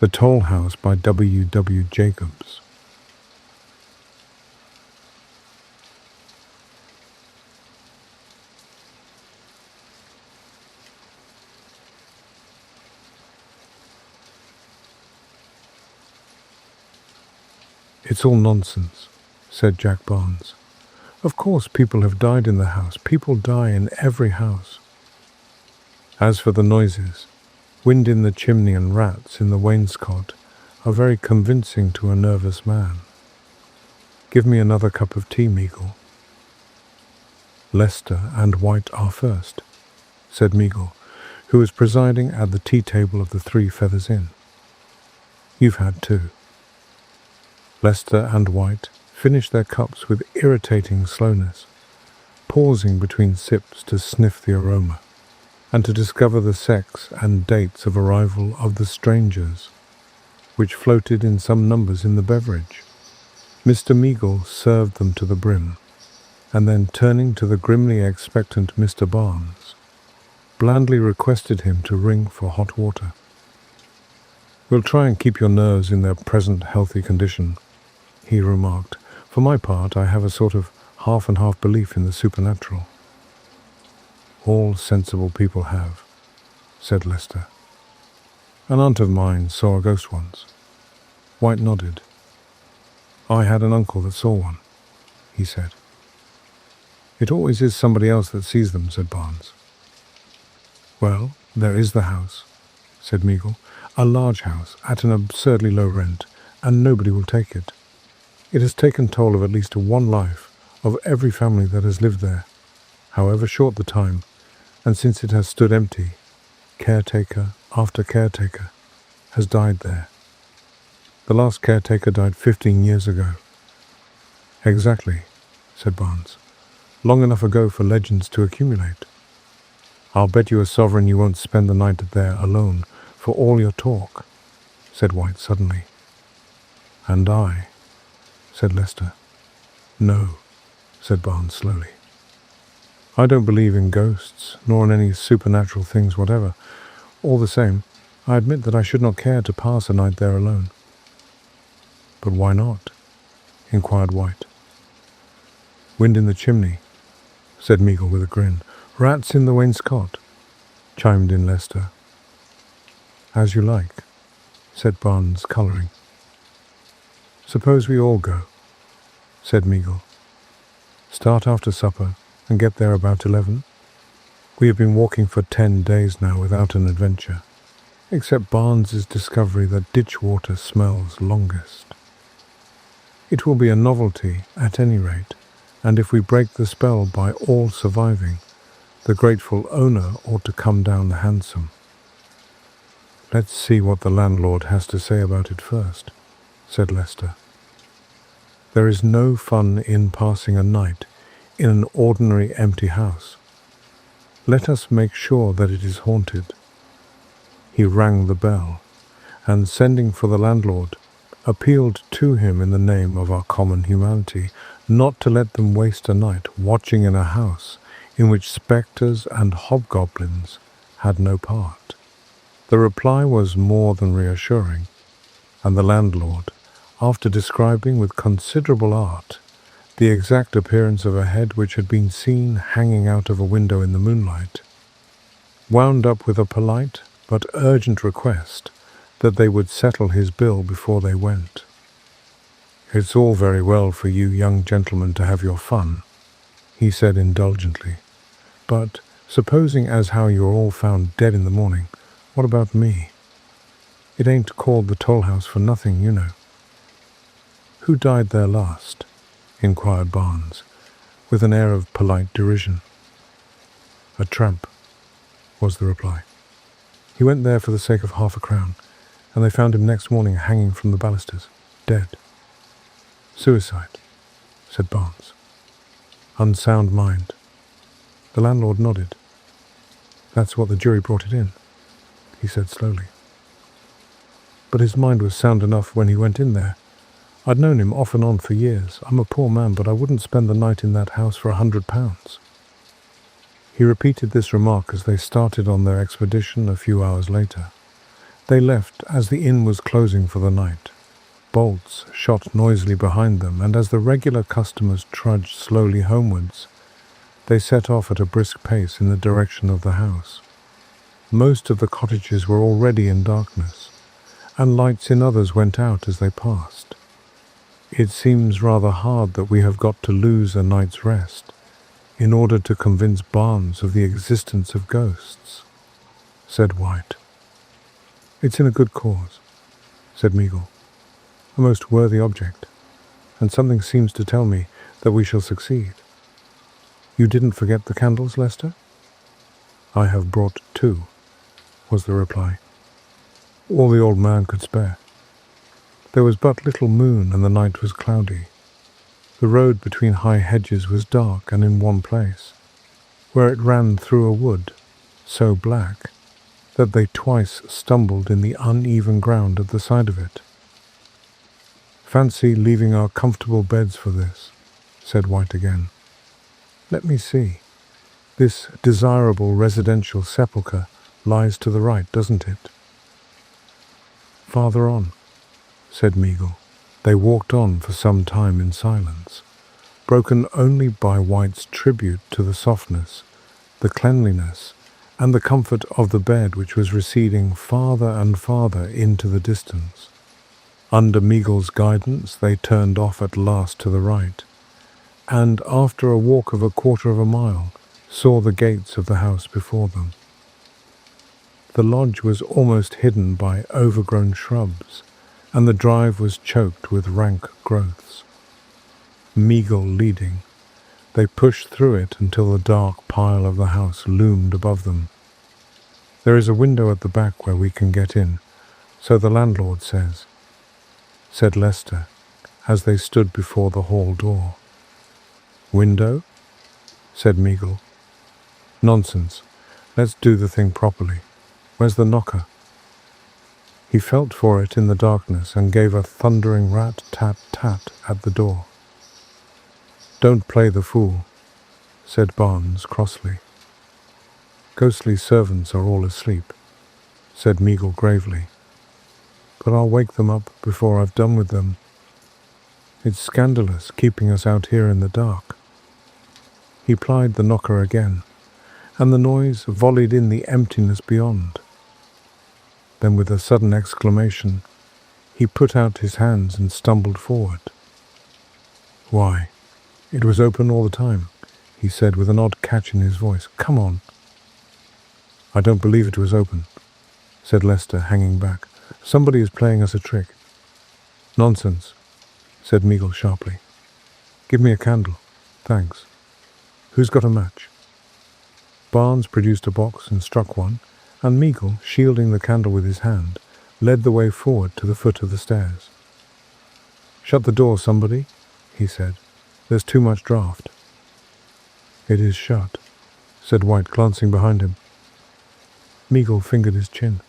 The Toll House by W. W. Jacobs. "It's all nonsense," said Jack Barnes. "Of course people have died in the house. People die in every house. As for the noises, wind in the chimney and rats in the wainscot are very convincing to a nervous man. Give me another cup of tea, Meagle." "Lester and White are first," said Meagle, who was presiding at the tea table of the Three Feathers Inn. "You've had two." Lester and White finished their cups with irritating slowness, pausing between sips to sniff the aroma, and to discover the sex and dates of arrival of the strangers, which floated in some numbers in the beverage. Mr. Meagle served them to the brim, and then turning to the grimly expectant Mr. Barnes, blandly requested him to ring for hot water. "We'll try and keep your nerves in their present healthy condition," he remarked. "For my part, I have a sort of half-and-half belief in the supernatural." "All sensible people have," said Lester. "An aunt of mine saw a ghost once." White nodded. "I had an uncle that saw one," he said. "It always is somebody else that sees them," said Barnes. "Well, there is the house," said Meagle. "A large house, at an absurdly low rent, and nobody will take it. It has taken toll of at least one life of every family that has lived there, however short the time, and since it has stood empty, caretaker after caretaker has died there. The last caretaker died 15 years ago. "Exactly," said Barnes. "Long enough ago for legends to accumulate. I'll bet you a sovereign you won't spend the night there alone, for all your talk," said White suddenly. "And I," said Lester. "No," said Barnes slowly. "I don't believe in ghosts, nor in any supernatural things whatever. All the same, I admit that I should not care to pass a night there alone." "But why not?" inquired White. "Wind in the chimney," said Meagle with a grin. "Rats in the wainscot," chimed in Lester. "As you like," said Barnes, colouring. "Suppose we all go," said Meagle. "Start after supper and get there about 11. We have been walking for 10 days now without an adventure, except Barnes's discovery that ditch water smells longest. It will be a novelty at any rate, and if we break the spell by all surviving, the grateful owner ought to come down the hansom. Let's see what the landlord has to say about it first," said Lester. "There is no fun in passing a night in an ordinary empty house. Let us make sure that it is haunted." He rang the bell, and sending for the landlord, appealed to him in the name of our common humanity not to let them waste a night watching in a house in which spectres and hobgoblins had no part. The reply was more than reassuring, and the landlord, after describing with considerable art the exact appearance of a head which had been seen hanging out of a window in the moonlight, wound up with a polite but urgent request that they would settle his bill before they went. "It's all very well for you young gentlemen to have your fun," he said indulgently, "but supposing as how you're all found dead in the morning, what about me? It ain't called the Toll House for nothing, you know." "Who died there last?" inquired Barnes, with an air of polite derision. "A tramp," was the reply. "He went there for the sake of £half-a-crown, and they found him next morning hanging from the balusters, dead." "Suicide," said Barnes. "Unsound mind." The landlord nodded. "That's what the jury brought it in," he said slowly. "But his mind was sound enough when he went in there. I'd known him off and on for years. I'm a poor man, but I wouldn't spend the night in that house for £100. He repeated this remark as they started on their expedition a few hours later, They left as the inn was closing for the night. Bolts shot noisily behind them, and as the regular customers trudged slowly homewards, they set off at a brisk pace in the direction of the house. Most of the cottages were already in darkness, and lights in others went out as they passed. It seems rather hard that we have got to lose a night's rest in order to convince Barnes of the existence of ghosts, said White. It's in a good cause, said Meagle. A most worthy object, and something seems to tell me that we shall succeed. You didn't forget the candles, Lester? I have brought 2, was the reply. All the old man could spare. There was but little moon, and the night was cloudy. The road between high hedges was dark, and in one place, where it ran through a wood, so black that they twice stumbled in the uneven ground at the side of it. Fancy leaving our comfortable beds for this, said White again. Let me see. This desirable residential sepulchre lies to the right, doesn't it? Farther on, said Meagle. They walked on for some time in silence, broken only by White's tribute to the softness, the cleanliness, and the comfort of the bed, which was receding farther and farther into the distance. Under Meagle's guidance they turned off at last to the right, and after a walk of 1/4 of a mile, saw the gates of the house before them. The lodge was almost hidden by overgrown shrubs, and the drive was choked with rank growths. Meagle leading, they pushed through it until the dark pile of the house loomed above them. There is a window at the back where we can get in, so the landlord says, said Lester, as they stood before the hall door. Window? Said Meagle. Nonsense. Let's do the thing properly. Where's the knocker? He felt for it in the darkness and gave a thundering rat-tat-tat at the door. Don't play the fool, said Barnes crossly. Ghostly servants are all asleep, said Meagle gravely. But I'll wake them up before I've done with them. It's scandalous keeping us out here in the dark. He plied the knocker again, and the noise volleyed in the emptiness beyond. Then with a sudden exclamation, he put out his hands and stumbled forward. Why, it was open all the time, he said with an odd catch in his voice. Come on. I don't believe it was open, said Lester, hanging back. Somebody is playing us a trick. Nonsense, said Meagle sharply. Give me a candle. Thanks. Who's got a match? Barnes produced a box and struck one, and Meagle, shielding the candle with his hand, led the way forward to the foot of the stairs. Shut the door, somebody, he said. There's too much draught. It is shut, said White, glancing behind him. Meagle fingered his chin.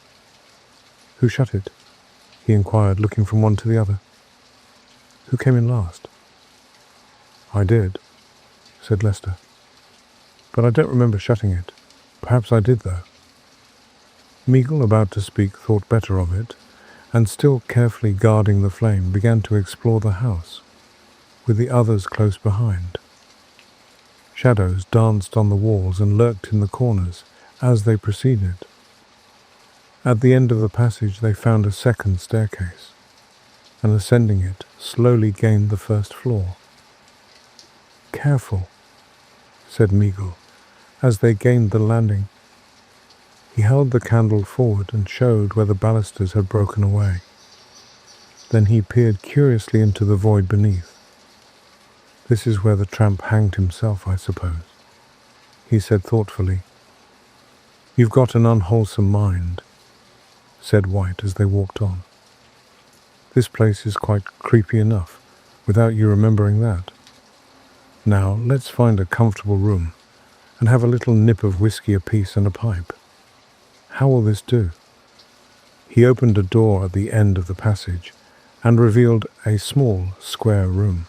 Who shut it? He inquired, looking from one to the other. Who came in last? I did, said Lester. But I don't remember shutting it. Perhaps I did, though. Meagle, about to speak, thought better of it, and still carefully guarding the flame, began to explore the house, with the others close behind. Shadows danced on the walls and lurked in the corners as they proceeded. At the end of the passage they found a second staircase, and ascending it, slowly gained the first floor. Careful, said Meagle, as they gained the landing. He held the candle forward and showed where the balusters had broken away. Then he peered curiously into the void beneath. This is where the tramp hanged himself, I suppose, he said thoughtfully. You've got an unwholesome mind, said White as they walked on. This place is quite creepy enough, without you remembering that. Now, let's find a comfortable room, and have a little nip of whiskey apiece and a pipe. How will this do? He opened a door at the end of the passage, and revealed a small, square room.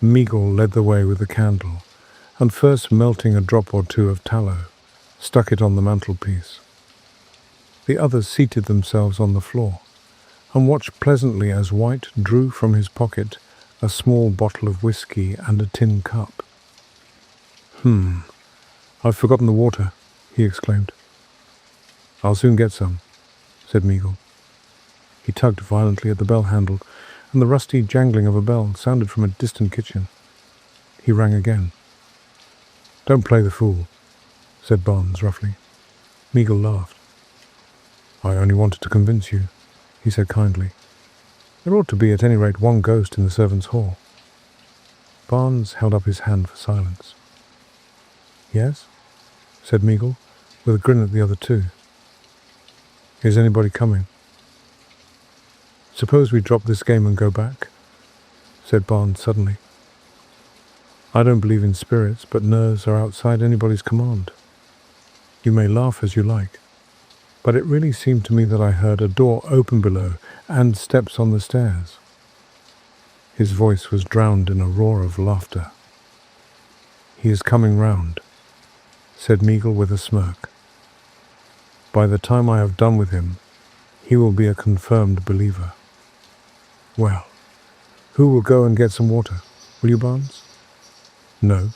Meagle led the way with the candle, and first melting a drop or two of tallow, stuck it on the mantelpiece. The others seated themselves on the floor and watched pleasantly as White drew from his pocket a small bottle of whiskey and a tin cup. I've forgotten the water," he exclaimed. "I'll soon get some," said Meagle. He tugged violently at the bell handle, and the rusty jangling of a bell sounded from a distant kitchen. He rang again. "Don't play the fool," said Barnes roughly. Meagle laughed. "I only wanted to convince you," he said kindly. "There ought to be at any rate one ghost in the servants' hall." Barnes held up his hand for silence. "Yes?" said Meagle, with a grin at the other two. "Is anybody coming?" "Suppose we drop this game and go back?" said Barnes suddenly. "I don't believe in spirits, but nerves are outside anybody's command. You may laugh as you like, but it really seemed to me that I heard a door open below and steps on the stairs." His voice was drowned in a roar of laughter. "He is coming round," said Meagle with a smirk. "By the time I have done with him, he will be a confirmed believer." "Well, who will go and get some water? Will you, Barnes?" "No,"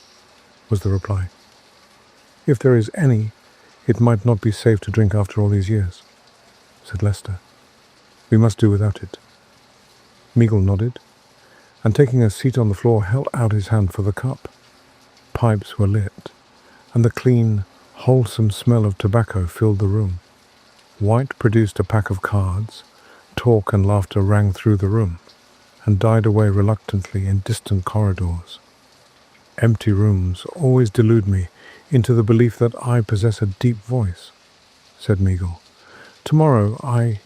was the reply. "If there is any, it might not be safe to drink after all these years," said Lester. "We must do without it." Meagle nodded, and taking a seat on the floor, held out his hand for the cup. Pipes were lit, and the clean, wholesome smell of tobacco filled the room. White produced a pack of cards. Talk and laughter rang through the room, and died away reluctantly in distant corridors. "Empty rooms always delude me into the belief that I possess a deep voice," said Meagle. "Tomorrow I—"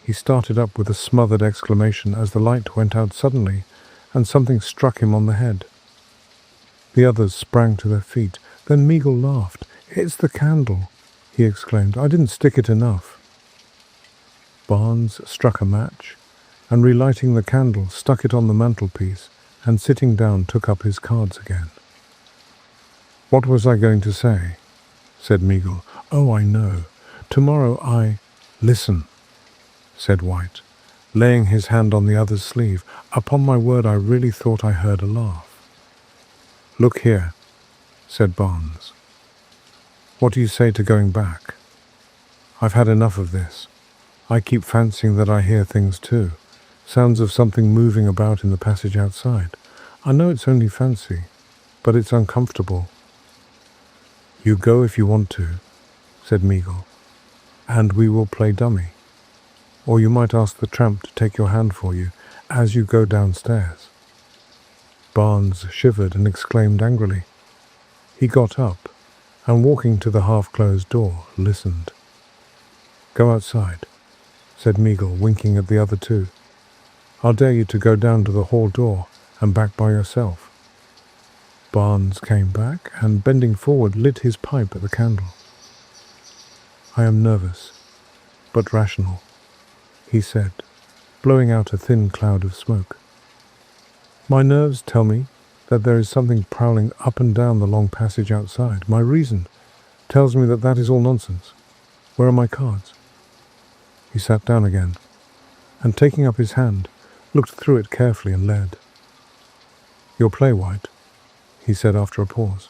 He started up with a smothered exclamation as the light went out suddenly, and something struck him on the head. The others sprang to their feet. Then Meagle laughed. "It's the candle," he exclaimed. "I didn't stick it enough." Barnes struck a match, and relighting the candle, stuck it on the mantelpiece, and sitting down took up his cards again. "What was I going to say?" said Meagle. "Oh, I know. Tomorrow I—" "Listen," said White, laying his hand on the other's sleeve. "Upon my word, I really thought I heard a laugh." "Look here," said Barnes. "What do you say to going back? I've had enough of this. I keep fancying that I hear things too, sounds of something moving about in the passage outside. I know it's only fancy, but it's uncomfortable." "You go if you want to," said Meagle, "and we will play dummy. Or you might ask the tramp to take your hand for you as you go downstairs." Barnes shivered and exclaimed angrily. He got up, and walking to the half-closed door, listened. "Go outside," said Meagle, winking at the other two. "I'll dare you to go down to the hall door and back by yourself." Barnes came back and, bending forward, lit his pipe at the candle. "I am nervous, but rational," he said, blowing out a thin cloud of smoke. "My nerves tell me that there is something prowling up and down the long passage outside. My reason tells me that that is all nonsense. Where are my cards?" He sat down again, and taking up his hand, looked through it carefully and led. "Your play, White," he said after a pause.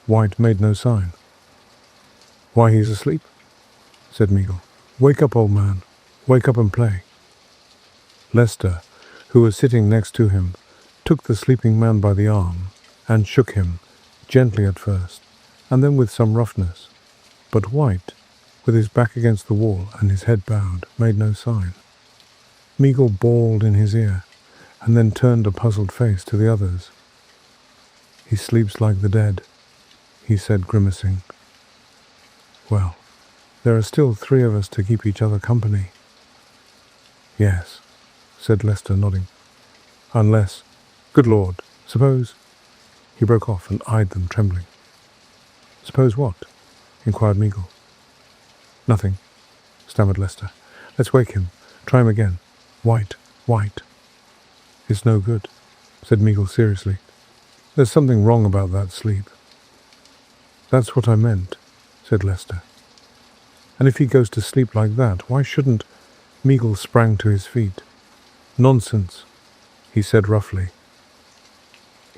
White made no sign. "Why, he's asleep," said Meagle. "Wake up, old man. Wake up and play." Lester, who was sitting next to him, took the sleeping man by the arm and shook him, gently at first, and then with some roughness. But White, with his back against the wall and his head bowed, made no sign. Meagle bawled in his ear, and then turned a puzzled face to the others. "He sleeps like the dead," he said, grimacing. "Well, there are still 3 of us to keep each other company." "Yes," said Lester, nodding. "Unless— Good Lord, suppose—" He broke off and eyed them, trembling. "Suppose what?" inquired Meagle. "Nothing," stammered Lester. "Let's wake him. Try him again. White, White." "It's no good," said Meagle seriously. "There's something wrong about that sleep." "That's what I meant," said Lester. And if he goes to sleep like that, why shouldn't... Meagle sprang to his feet. Nonsense, he said roughly.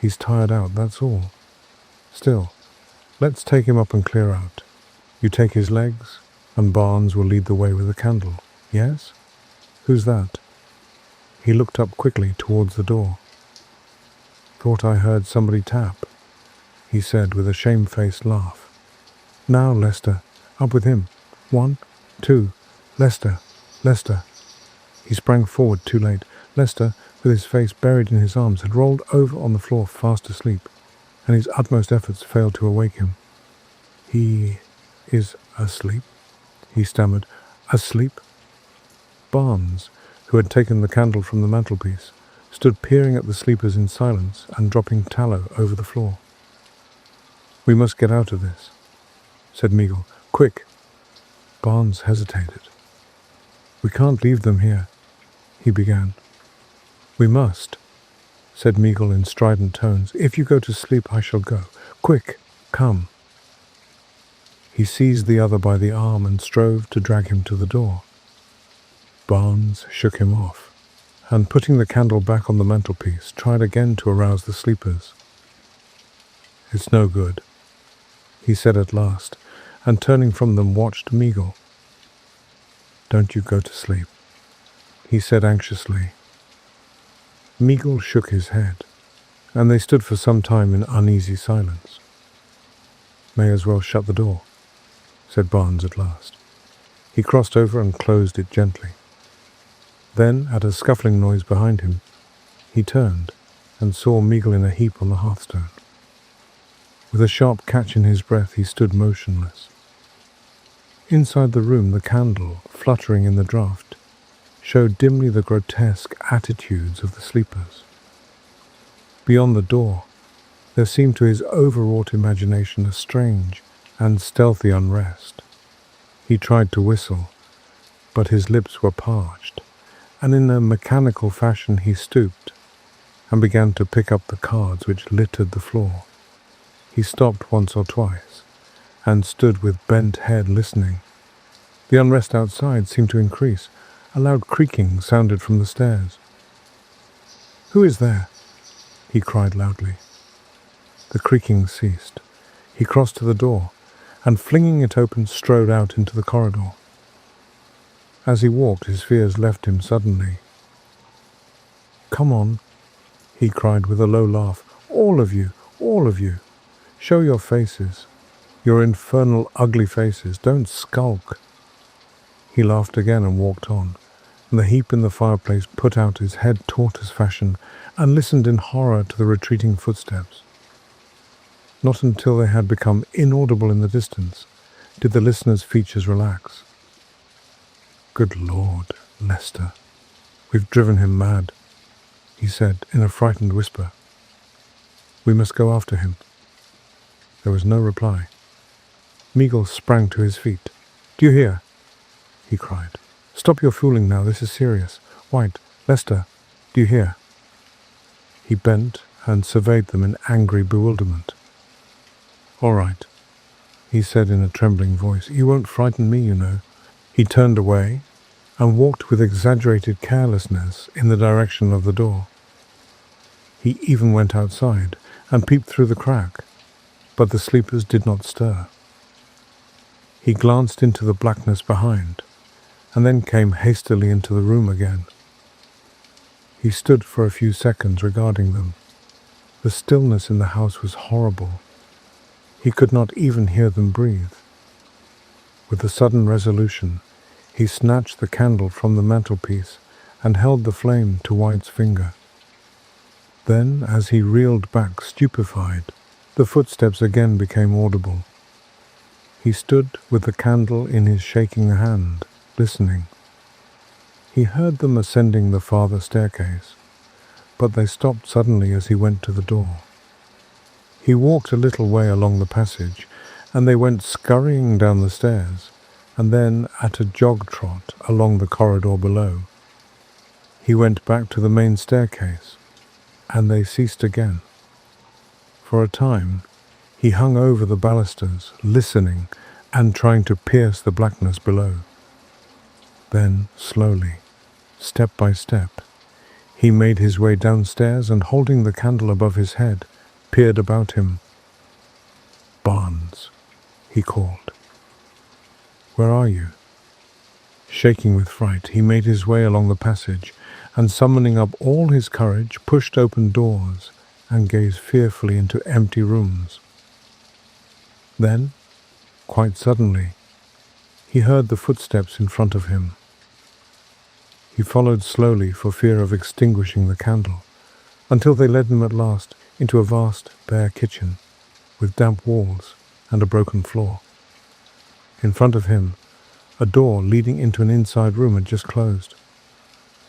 He's tired out, that's all. Still, let's take him up and clear out. You take his legs, and Barnes will lead the way with a candle. Yes? Who's that? He looked up quickly towards the door. Thought I heard somebody tap, he said with a shamefaced laugh. Now, Lester, up with him. 1, 2, Lester, Lester. He sprang forward too late. Lester, with his face buried in his arms, had rolled over on the floor fast asleep, and his utmost efforts failed to awake him. He is asleep, he stammered. Asleep? Barnes, who had taken the candle from the mantelpiece, stood peering at the sleepers in silence and dropping tallow over the floor. We must get out of this, said Meagle. Quick! Barnes hesitated. We can't leave them here, he began. We must, said Meagle in strident tones. If you go to sleep, I shall go. Quick, come. He seized the other by the arm and strove to drag him to the door. Barnes shook him off, and putting the candle back on the mantelpiece, tried again to arouse the sleepers. It's no good, he said at last, and turning from them watched Meagle. Don't you go to sleep, he said anxiously. Meagle shook his head, and they stood for some time in uneasy silence. May as well shut the door, said Barnes at last. He crossed over and closed it gently. Then, at a scuffling noise behind him, he turned and saw Meagle in a heap on the hearthstone. With a sharp catch in his breath, he stood motionless. Inside the room, the candle, fluttering in the draught, showed dimly the grotesque attitudes of the sleepers. Beyond the door, there seemed to his overwrought imagination a strange and stealthy unrest. He tried to whistle, but his lips were parched, and in a mechanical fashion he stooped and began to pick up the cards which littered the floor. He stopped once or twice, and stood with bent head listening. The unrest outside seemed to increase. A loud creaking sounded from the stairs. Who is there? He cried loudly. The creaking ceased. He crossed to the door, and flinging it open, strode out into the corridor. As he walked, his fears left him suddenly. Come on, he cried with a low laugh. All of you, all of you. Show your faces, your infernal ugly faces. Don't skulk. He laughed again and walked on, and the heap in the fireplace put out his head tortoise fashion and listened in horror to the retreating footsteps. Not until they had become inaudible in the distance did the listener's features relax. Good Lord, Lester, we've driven him mad, he said in a frightened whisper. We must go after him. There was no reply. Meagle sprang to his feet. Do you hear? He cried. Stop your fooling now, this is serious. White, Lester, do you hear? He bent and surveyed them in angry bewilderment. All right, he said in a trembling voice. You won't frighten me, you know. He turned away and walked with exaggerated carelessness in the direction of the door. He even went outside and peeped through the crack, but the sleepers did not stir. He glanced into the blackness behind, and then came hastily into the room again. He stood for a few seconds regarding them. The stillness in the house was horrible. He could not even hear them breathe. With a sudden resolution, he snatched the candle from the mantelpiece and held the flame to White's finger. Then, as he reeled back stupefied, the footsteps again became audible. He stood with the candle in his shaking hand, listening. He heard them ascending the farther staircase, but they stopped suddenly as he went to the door. He walked a little way along the passage, and they went scurrying down the stairs, and then at a jog trot along the corridor below. He went back to the main staircase, and they ceased again. For a time, he hung over the balusters, listening and trying to pierce the blackness below. Then, slowly, step by step, he made his way downstairs and, holding the candle above his head, peered about him. "Barnes," he called. "Where are you?" Shaking with fright, he made his way along the passage and, summoning up all his courage, pushed open doors and gazed fearfully into empty rooms. Then, quite suddenly, he heard the footsteps in front of him. He followed slowly for fear of extinguishing the candle, until they led him at last into a vast, bare kitchen with damp walls and a broken floor. In front of him, a door leading into an inside room had just closed.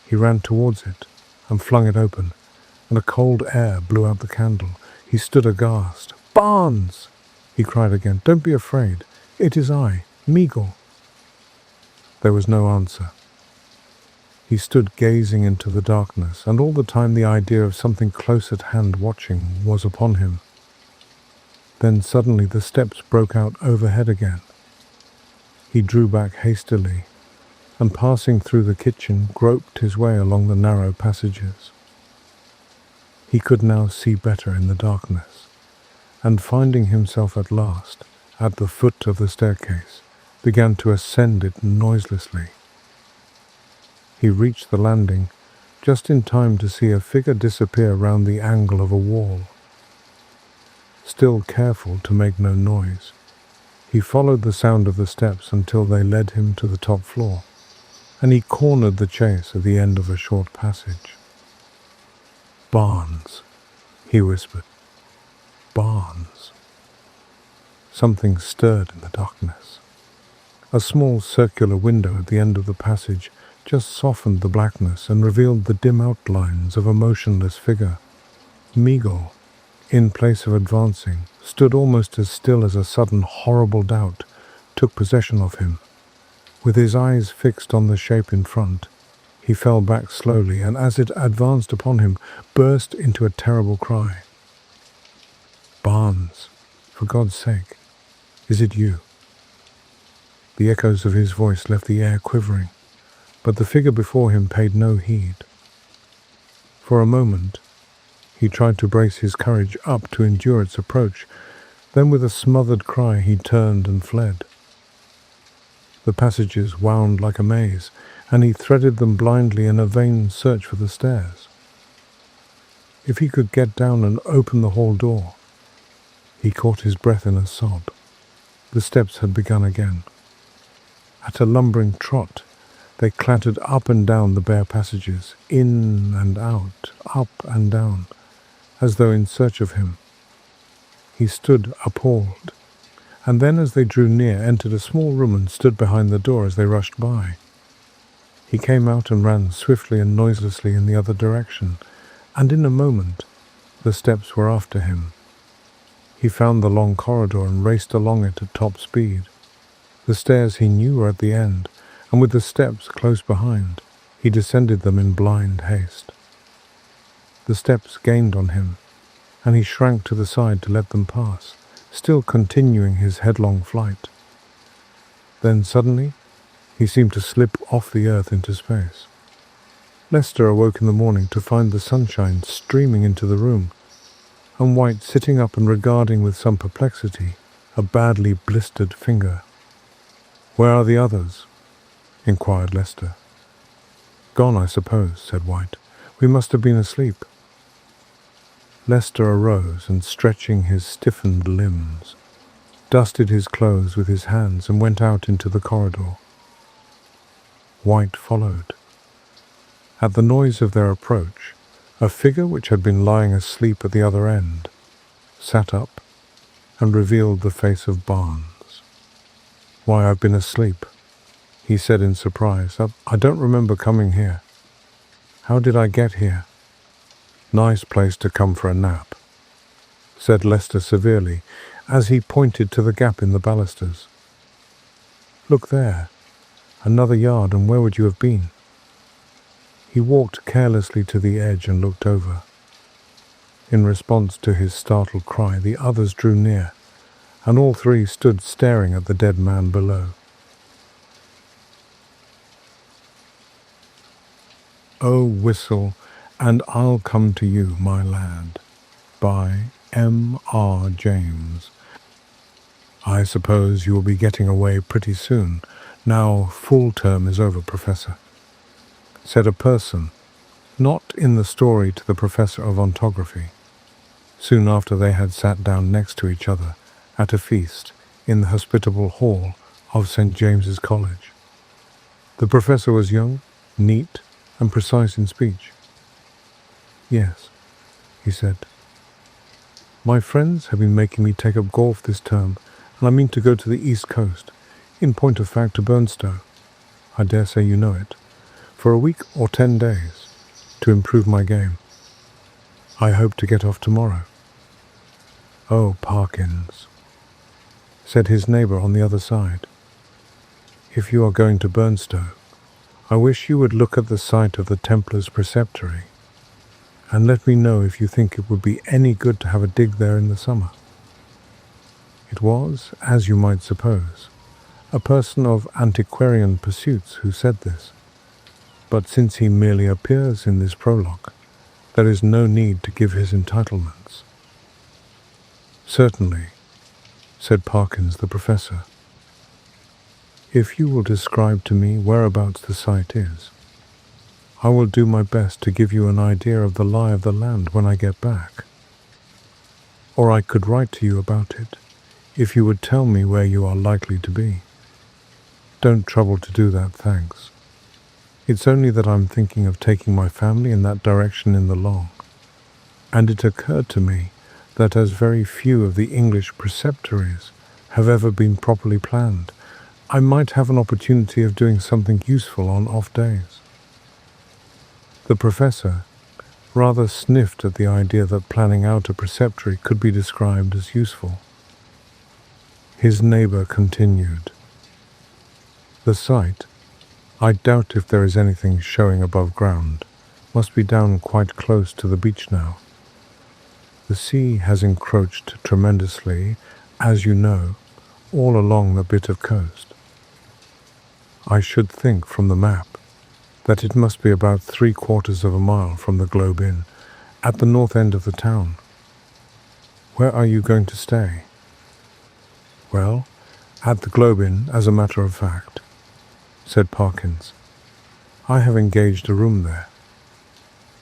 He ran towards it and flung it open, and a cold air blew out the candle. He stood aghast. "Barnes!" he cried again. "Don't be afraid. It is I, Meagle." There was no answer. He stood gazing into the darkness, and all the time the idea of something close at hand watching was upon him. Then suddenly the steps broke out overhead again. He drew back hastily, and passing through the kitchen, groped his way along the narrow passages. He could now see better in the darkness, and finding himself at last at the foot of the staircase, began to ascend it noiselessly. He reached the landing just in time to see a figure disappear round the angle of a wall. Still careful to make no noise, he followed the sound of the steps until they led him to the top floor, and he cornered the chase at the end of a short passage. "Barnes," he whispered. "Barnes." Something stirred in the darkness. A small circular window at the end of the passage just softened the blackness and revealed the dim outlines of a motionless figure. Meagle, in place of advancing, stood almost as still as a sudden horrible doubt took possession of him. With his eyes fixed on the shape in front, he fell back slowly, and as it advanced upon him, burst into a terrible cry. "Barnes, for God's sake, is it you?" The echoes of his voice left the air quivering, but the figure before him paid no heed. For a moment, he tried to brace his courage up to endure its approach. Then with a smothered cry he turned and fled. The passages wound like a maze, and he threaded them blindly in a vain search for the stairs. If he could get down and open the hall door. He caught his breath in a sob. The steps had begun again. At a lumbering trot, they clattered up and down the bare passages, in and out, up and down, as though in search of him. He stood appalled, and then as they drew near, entered a small room and stood behind the door as they rushed by. He came out and ran swiftly and noiselessly in the other direction, and in a moment the steps were after him. He found the long corridor and raced along it at top speed. The stairs he knew were at the end, and with the steps close behind, he descended them in blind haste. The steps gained on him, and he shrank to the side to let them pass, still continuing his headlong flight. Then suddenly, he seemed to slip off the earth into space. Lester awoke in the morning to find the sunshine streaming into the room, and White sitting up and regarding with some perplexity a badly blistered finger. "Where are the others?" inquired Lester. "Gone, I suppose," said White. "We must have been asleep." Lester arose and, stretching his stiffened limbs, dusted his clothes with his hands and went out into the corridor. White followed. At the noise of their approach, a figure which had been lying asleep at the other end sat up and revealed the face of Barnes. "Why, I've been asleep," he said in surprise. I don't remember coming here. How did I get here?" "Nice place to come for a nap," said Lester severely, as he pointed to the gap in the balusters. "Look there. Another yard, and where would you have been?" He walked carelessly to the edge and looked over. In response to his startled cry, the others drew near, and all three stood staring at the dead man below. "Oh, whistle, and I'll come to you, my lad," by M.R. James. "I suppose you will be getting away pretty soon. Now full term is over, Professor," said a person, not in the story to the professor of ontography, soon after they had sat down next to each other at a feast in the hospitable hall of St. James's College. The professor was young, neat, and precise in speech. "Yes," he said. "My friends have been making me take up golf this term, and I mean to go to the East Coast, in point of fact to Burnstow, I dare say you know it, for a week or 10 days, to improve my game. I hope to get off tomorrow." "Oh, Parkins," said his neighbour on the other side, "if you are going to Burnstow, I wish you would look at the site of the Templars' preceptory, and let me know if you think it would be any good to have a dig there in the summer." It was, as you might suppose, a person of antiquarian pursuits who said this, but since he merely appears in this prologue, there is no need to give his entitlements. "Certainly," said Parkins the professor. "If you will describe to me whereabouts the site is, I will do my best to give you an idea of the lie of the land when I get back. Or I could write to you about it, if you would tell me where you are likely to be. Don't trouble to do that, thanks. It's only that I'm thinking of taking my family in that direction in the long, and it occurred to me that as very few of the English preceptories have ever been properly planned, I might have an opportunity of doing something useful on off days." The professor rather sniffed at the idea that planning out a preceptory could be described as useful. His neighbour continued, "The site, I doubt if there is anything showing above ground, must be down quite close to the beach now. The sea has encroached tremendously, as you know, all along the bit of coast. I should think from the map that it must be about 3/4 of a mile from the Globe Inn, at the north end of the town. Where are you going to stay?" "Well, at the Globe Inn, as a matter of fact," said Parkins. "I have engaged a room there.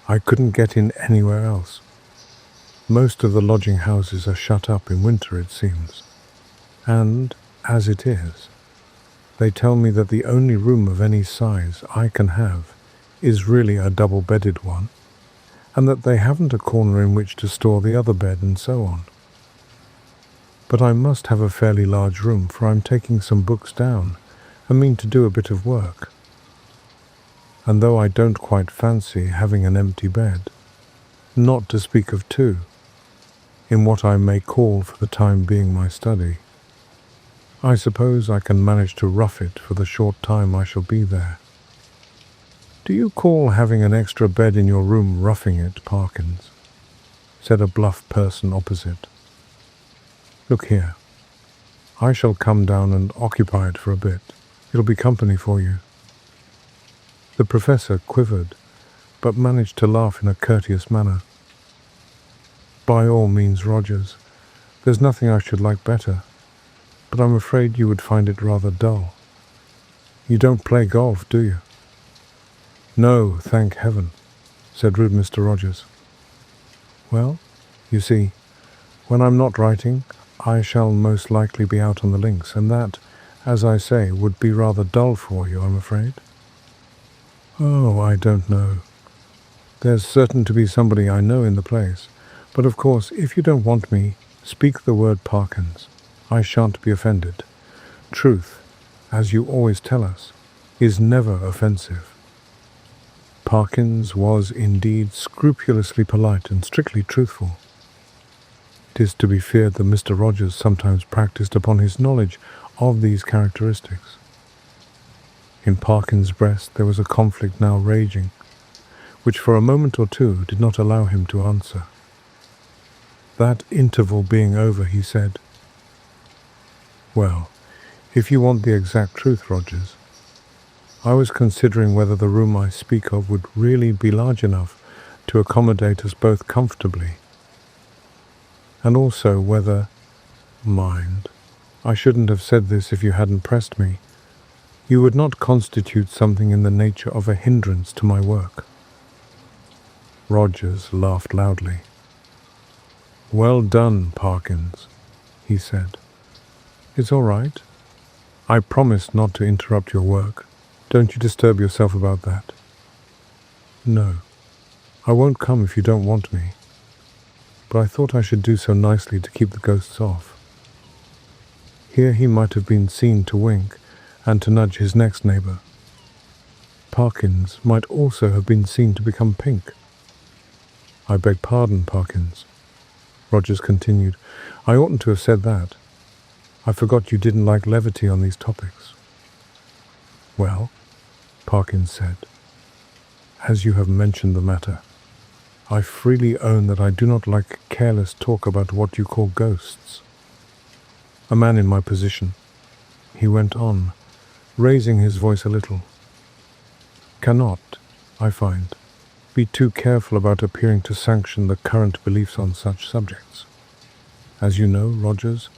I couldn't get in anywhere else. Most of the lodging houses are shut up in winter, it seems, and, as it is, they tell me that the only room of any size I can have is really a double-bedded one, and that they haven't a corner in which to store the other bed and so on. But I must have a fairly large room, for I'm taking some books down and mean to do a bit of work. And though I don't quite fancy having an empty bed, not to speak of two, in what I may call for the time being my study, I suppose I can manage to rough it for the short time I shall be there." "Do you call having an extra bed in your room roughing it, Parkins?" said a bluff person opposite. "Look here, I shall come down and occupy it for a bit. It'll be company for you." The professor quivered, but managed to laugh in a courteous manner. "By all means, Rogers. There's nothing I should like better, but I'm afraid you would find it rather dull. You don't play golf, do you?" "No, thank heaven," said rude Mr. Rogers. "Well, you see, when I'm not writing, I shall most likely be out on the links, and that, as I say, would be rather dull for you, I'm afraid." "Oh, I don't know. There's certain to be somebody I know in the place, but of course, if you don't want me, speak the word, Parkins. I shan't be offended. Truth, as you always tell us, is never offensive." Parkins was indeed scrupulously polite and strictly truthful. It is to be feared that Mr. Rogers sometimes practised upon his knowledge of these characteristics. In Parkins' breast there was a conflict now raging, which for a moment or two did not allow him to answer. That interval being over, he said, Well, if you want the exact truth, Rogers, I was considering whether the room I speak of would really be large enough to accommodate us both comfortably, and also whether, mind, I shouldn't have said this if you hadn't pressed me, you would not constitute something in the nature of a hindrance to my work. Rogers laughed loudly. Well done, Parkins, he said. It's all right. I promised not to interrupt your work. Don't you disturb yourself about that. No, I won't come if you don't want me, but I thought I should do so nicely to keep the ghosts off. Here he might have been seen to wink and to nudge his next neighbour. Parkins might also have been seen to become pink. I beg pardon, Parkins, Rogers continued. I oughtn't to have said that. I forgot you didn't like levity on these topics. Well, Parkins said, as you have mentioned the matter, I freely own that I do not like careless talk about what you call ghosts. A man in my position, he went on, raising his voice a little, cannot, I find, be too careful about appearing to sanction the current beliefs on such subjects. As you know, Rogers,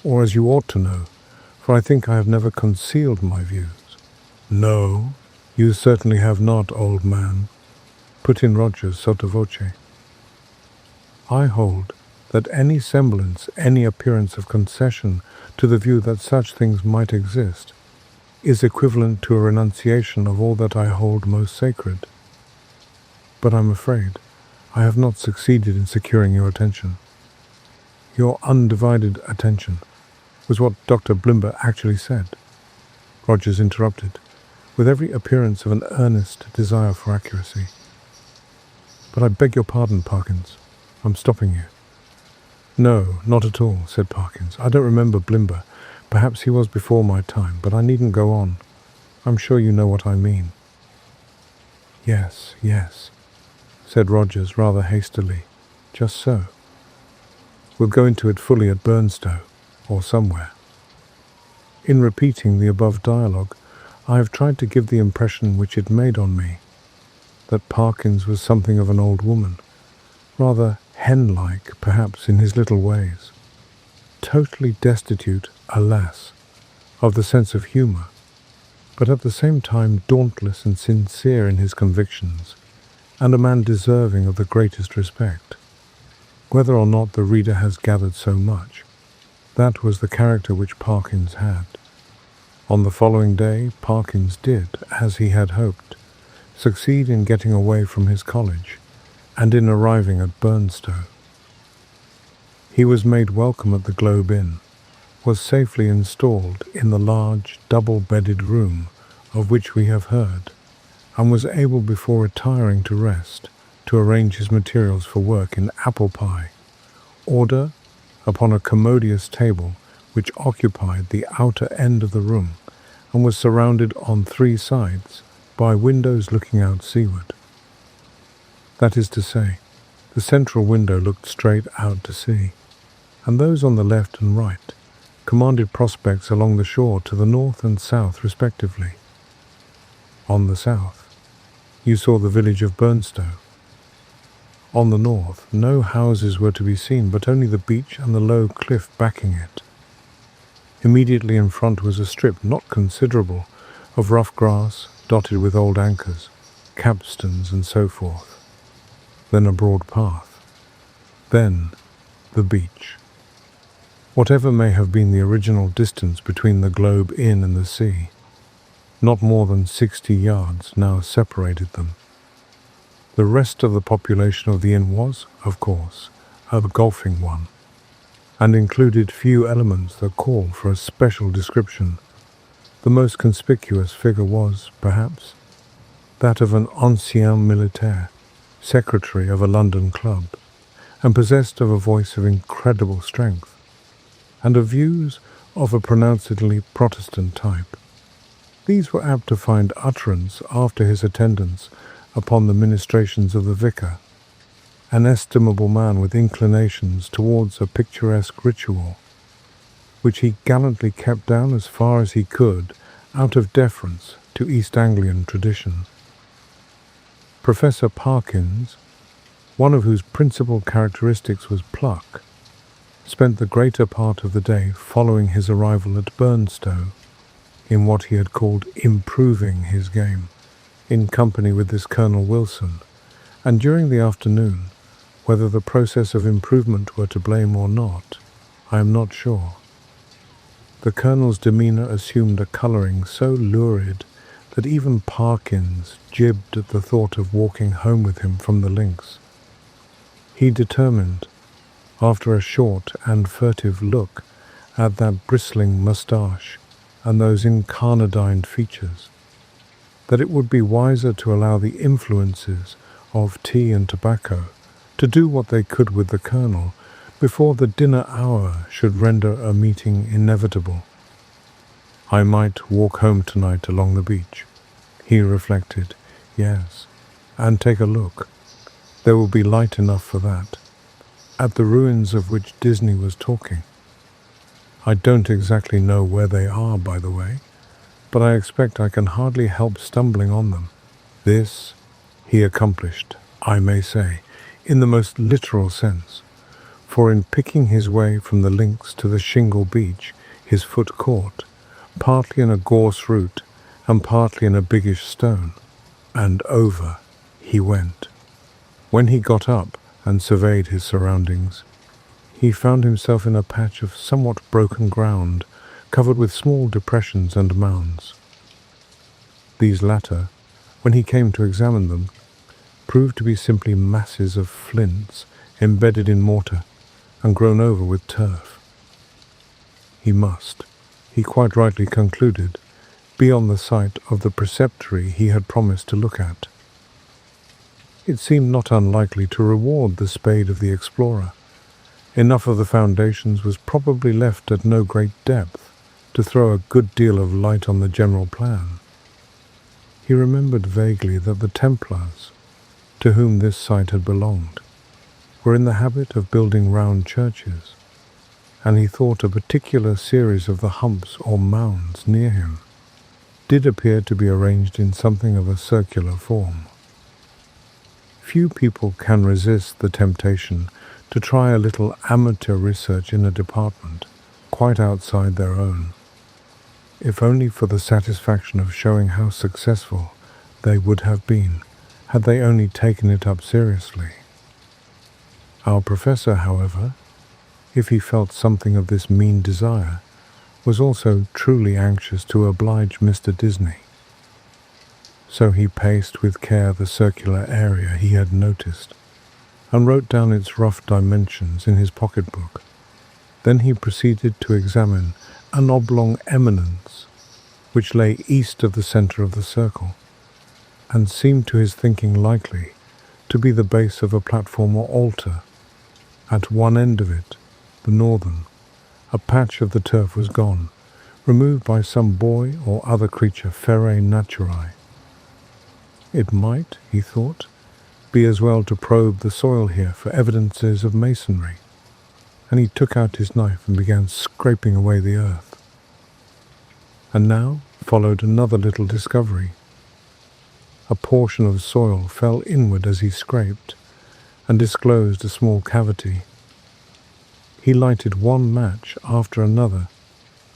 or as you ought to know, for I think I have never concealed my views. No, you certainly have not, old man, put in Rogers sotto voce. I hold that any semblance, any appearance of concession to the view that such things might exist is equivalent to a renunciation of all that I hold most sacred. But I'm afraid I have not succeeded in securing your attention. Your undivided attention was what Dr. Blimber actually said. Rogers interrupted, with every appearance of an earnest desire for accuracy. But I beg your pardon, Parkins. I'm stopping you. No, not at all, said Parkins. I don't remember Blimber. Perhaps he was before my time, but I needn't go on. I'm sure you know what I mean. Yes, said Rogers rather hastily. Just so. We'll go into it fully at Burnstow, or somewhere. In repeating the above dialogue, I have tried to give the impression which it made on me, that Parkins was something of an old woman, rather hen-like, perhaps, in his little ways, totally destitute, alas, of the sense of humour, but at the same time dauntless and sincere in his convictions, and a man deserving of the greatest respect. Whether or not the reader has gathered so much, that was the character which Parkins had. On the following day, Parkins did, as he had hoped, succeed in getting away from his college, and in arriving at Burnstow. He was made welcome at the Globe Inn, was safely installed in the large, double-bedded room of which we have heard, and was able before retiring to rest to arrange his materials for work in apple pie, order upon a commodious table which occupied the outer end of the room and was surrounded on 3 sides by windows looking out seaward. That is to say, the central window looked straight out to sea, and those on the left and right commanded prospects along the shore to the north and south respectively. On the south, you saw the village of Burnstow. On the north, no houses were to be seen, but only the beach and the low cliff backing it. Immediately in front was a strip, not considerable, of rough grass dotted with old anchors, capstans and so forth. Then a broad path. Then the beach. Whatever may have been the original distance between the Globe Inn and the sea, not more than 60 yards now separated them. The rest of the population of the inn was, of course, a golfing one, and included few elements that call for a special description. The most conspicuous figure was, perhaps, that of an ancien militaire, secretary of a London club, and possessed of a voice of incredible strength, and of views of a pronouncedly Protestant type. These were apt to find utterance after his attendance upon the ministrations of the vicar, an estimable man with inclinations towards a picturesque ritual. which he gallantly kept down as far as he could out of deference to East Anglian tradition. Professor Parkins, one of whose principal characteristics was pluck, spent the greater part of the day following his arrival at Burnstow in what he had called improving his game, in company with this Colonel Wilson, and during the afternoon, whether the process of improvement were to blame or not, I am not sure. The Colonel's demeanour assumed a colouring so lurid that even Parkins jibbed at the thought of walking home with him from the links. He determined, after a short and furtive look at that bristling moustache and those incarnadined features, that it would be wiser to allow the influences of tea and tobacco to do what they could with the Colonel before the dinner hour should render a meeting inevitable. I might walk home tonight along the beach, he reflected, yes, and take a look. There will be light enough for that, at the ruins of which Disney was talking. I don't exactly know where they are, by the way, but I expect I can hardly help stumbling on them. This he accomplished, I may say, in the most literal sense, for in picking his way from the links to the shingle beach, his foot caught, partly in a gorse root and partly in a biggish stone, and over he went. When he got up and surveyed his surroundings, he found himself in a patch of somewhat broken ground, covered with small depressions and mounds. These latter, when he came to examine them, proved to be simply masses of flints embedded in mortar and grown over with turf. He must, he quite rightly concluded, be on the site of the preceptory he had promised to look at. It seemed not unlikely to reward the spade of the explorer. Enough of the foundations was probably left at no great depth to throw a good deal of light on the general plan. He remembered vaguely that the Templars, to whom this site had belonged, were in the habit of building round churches, and he thought a particular series of the humps or mounds near him did appear to be arranged in something of a circular form. Few people can resist the temptation to try a little amateur research in a department quite outside their own, if only for the satisfaction of showing how successful they would have been had they only taken it up seriously. Our professor, however, if he felt something of this mean desire, was also truly anxious to oblige Mr. Disney. So he paced with care the circular area he had noticed, and wrote down its rough dimensions in his pocketbook. Then he proceeded to examine an oblong eminence which lay east of the centre of the circle, and seemed to his thinking likely to be the base of a platform or altar. At one end of it, the northern, a patch of the turf was gone, removed by some boy or other creature ferae naturae. It might, he thought, be as well to probe the soil here for evidences of masonry, and he took out his knife and began scraping away the earth. And now followed another little discovery. A portion of soil fell inward as he scraped, and disclosed a small cavity. He lighted one match after another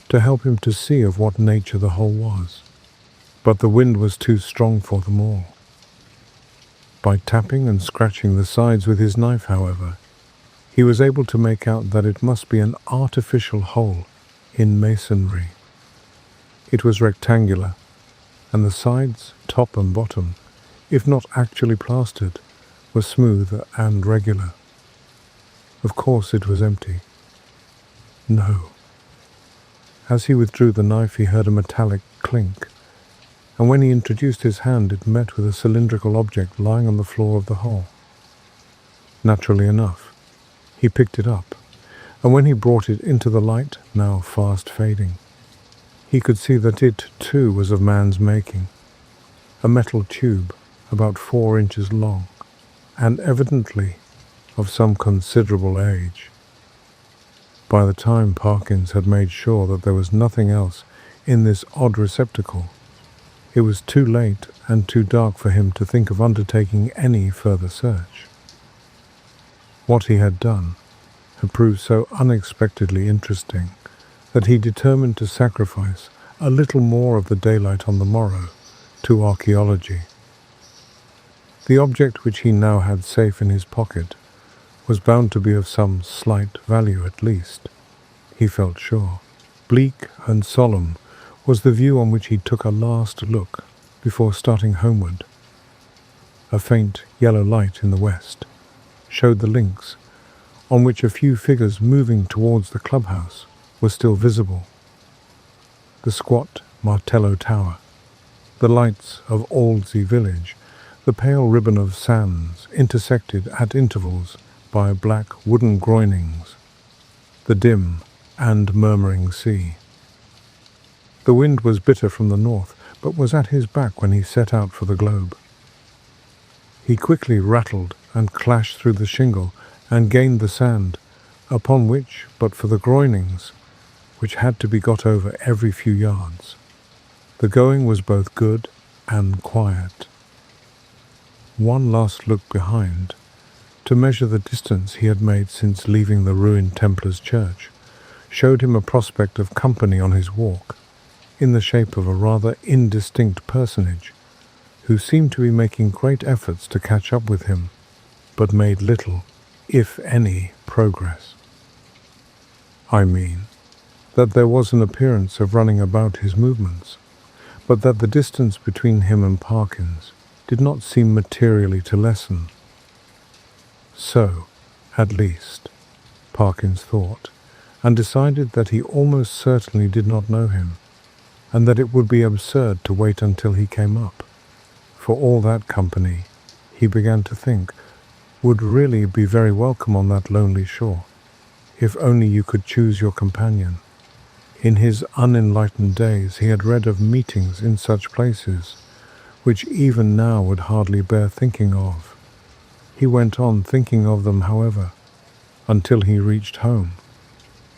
to help him to see of what nature the hole was, but the wind was too strong for them all. By tapping and scratching the sides with his knife, however, he was able to make out that it must be an artificial hole in masonry. It was rectangular, and the sides, top and bottom, if not actually plastered, were smooth and regular. Of course it was empty. No. As he withdrew the knife, he heard a metallic clink, and when he introduced his hand, it met with a cylindrical object lying on the floor of the hole. Naturally enough, he picked it up, and when he brought it into the light, now fast fading, he could see that it, too, was of man's making, a metal tube about 4 inches long, and evidently of some considerable age. By the time Parkins had made sure that there was nothing else in this odd receptacle, it was too late and too dark for him to think of undertaking any further search. What he had done had proved so unexpectedly interesting that he determined to sacrifice a little more of the daylight on the morrow to archaeology. The object which he now had safe in his pocket was bound to be of some slight value at least, he felt sure. Bleak and solemn was the view on which he took a last look before starting homeward. A faint yellow light in the west showed the links on which a few figures moving towards the clubhouse were still visible. The squat Martello Tower, the lights of Aldesey village, the pale ribbon of sands intersected at intervals by black wooden groinings, the dim and murmuring sea. The wind was bitter from the north, but was at his back when he set out for the globe. He quickly rattled and clashed through the shingle and gained the sand, upon which, but for the groinings, which had to be got over every few yards, the going was both good and quiet. One last look behind, to measure the distance he had made since leaving the ruined Templars' church, showed him a prospect of company on his walk, in the shape of a rather indistinct personage, who seemed to be making great efforts to catch up with him, but made little, if any, progress. I mean, that there was an appearance of running about his movements, but that the distance between him and Parkins did not seem materially to lessen. So, at least, Parkins thought, and decided that he almost certainly did not know him, and that it would be absurd to wait until he came up, for all that company, he began to think, would really be very welcome on that lonely shore, if only you could choose your companion. In his unenlightened days he had read of meetings in such places, which even now would hardly bear thinking of. He went on thinking of them, however, until he reached home,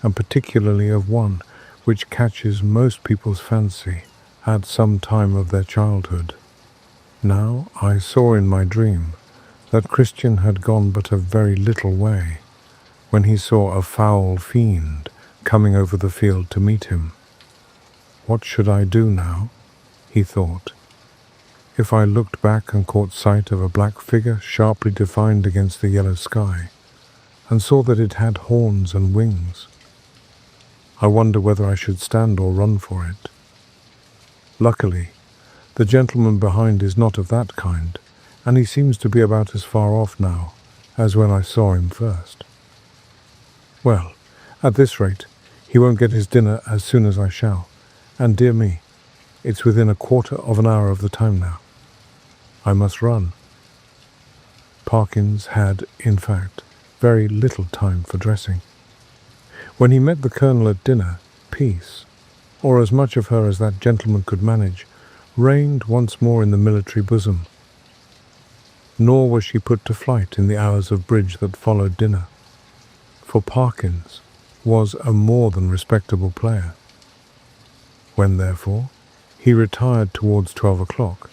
and particularly of one which catches most people's fancy at some time of their childhood. Now I saw in my dream that Christian had gone but a very little way, when he saw a foul fiend coming over the field to meet him. What should I do now? He thought. If I looked back and caught sight of a black figure sharply defined against the yellow sky, and saw that it had horns and wings, I wonder whether I should stand or run for it. Luckily, the gentleman behind is not of that kind, and he seems to be about as far off now as when I saw him first. Well, at this rate, he won't get his dinner as soon as I shall, and dear me, it's within a quarter of an hour of the time now. I must run. Parkins had, in fact, very little time for dressing. When he met the Colonel at dinner, peace, or as much of her as that gentleman could manage, reigned once more in the military bosom. Nor was she put to flight in the hours of bridge that followed dinner, for Parkins was a more than respectable player. When, therefore, he retired towards 12 o'clock,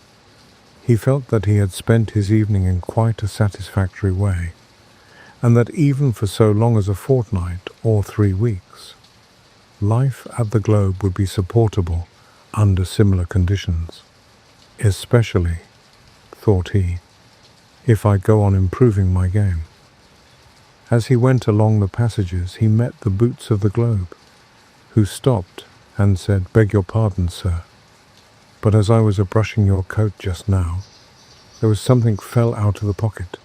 he felt that he had spent his evening in quite a satisfactory way, and that even for so long as a fortnight or 3 weeks, life at the Globe would be supportable under similar conditions, especially, thought he, if I go on improving my game. As he went along the passages, he met the boots of the Globe, who stopped and said, "Beg your pardon, sir, but as I was a-brushing your coat just now, there was something fell out of the pocket.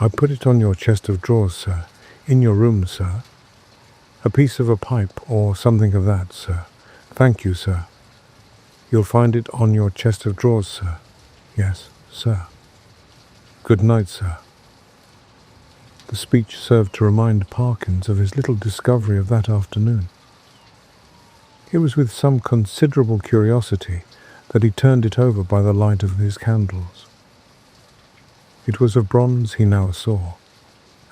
I put it on your chest of drawers, sir, in your room, sir. A piece of a pipe or something of that, sir. Thank you, sir. You'll find it on your chest of drawers, sir. Yes, sir. Good night, sir." The speech served to remind Parkins of his little discovery of that afternoon. It was with some considerable curiosity that he turned it over by the light of his candles. It was of bronze, he now saw,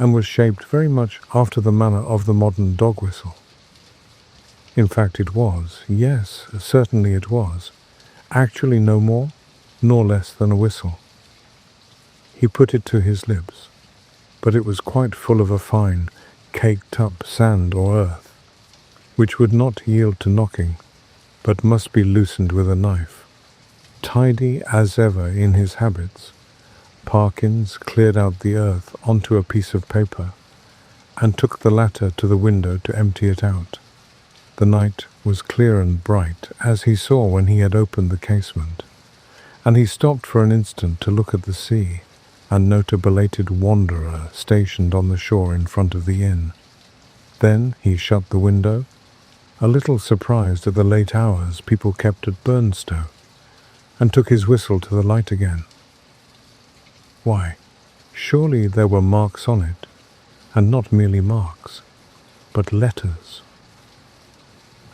and was shaped very much after the manner of the modern dog whistle. In fact, it was, yes, certainly it was, actually no more nor less than a whistle. He put it to his lips, but it was quite full of a fine, caked-up sand or earth, which would not yield to knocking, but must be loosened with a knife. Tidy as ever in his habits, Parkins cleared out the earth onto a piece of paper and took the latter to the window to empty it out. The night was clear and bright, as he saw when he had opened the casement, and he stopped for an instant to look at the sea and note a belated wanderer stationed on the shore in front of the inn. Then he shut the window, a little surprised at the late hours people kept at Burnstow, and took his whistle to the light again. Why, surely there were marks on it, and not merely marks, but letters.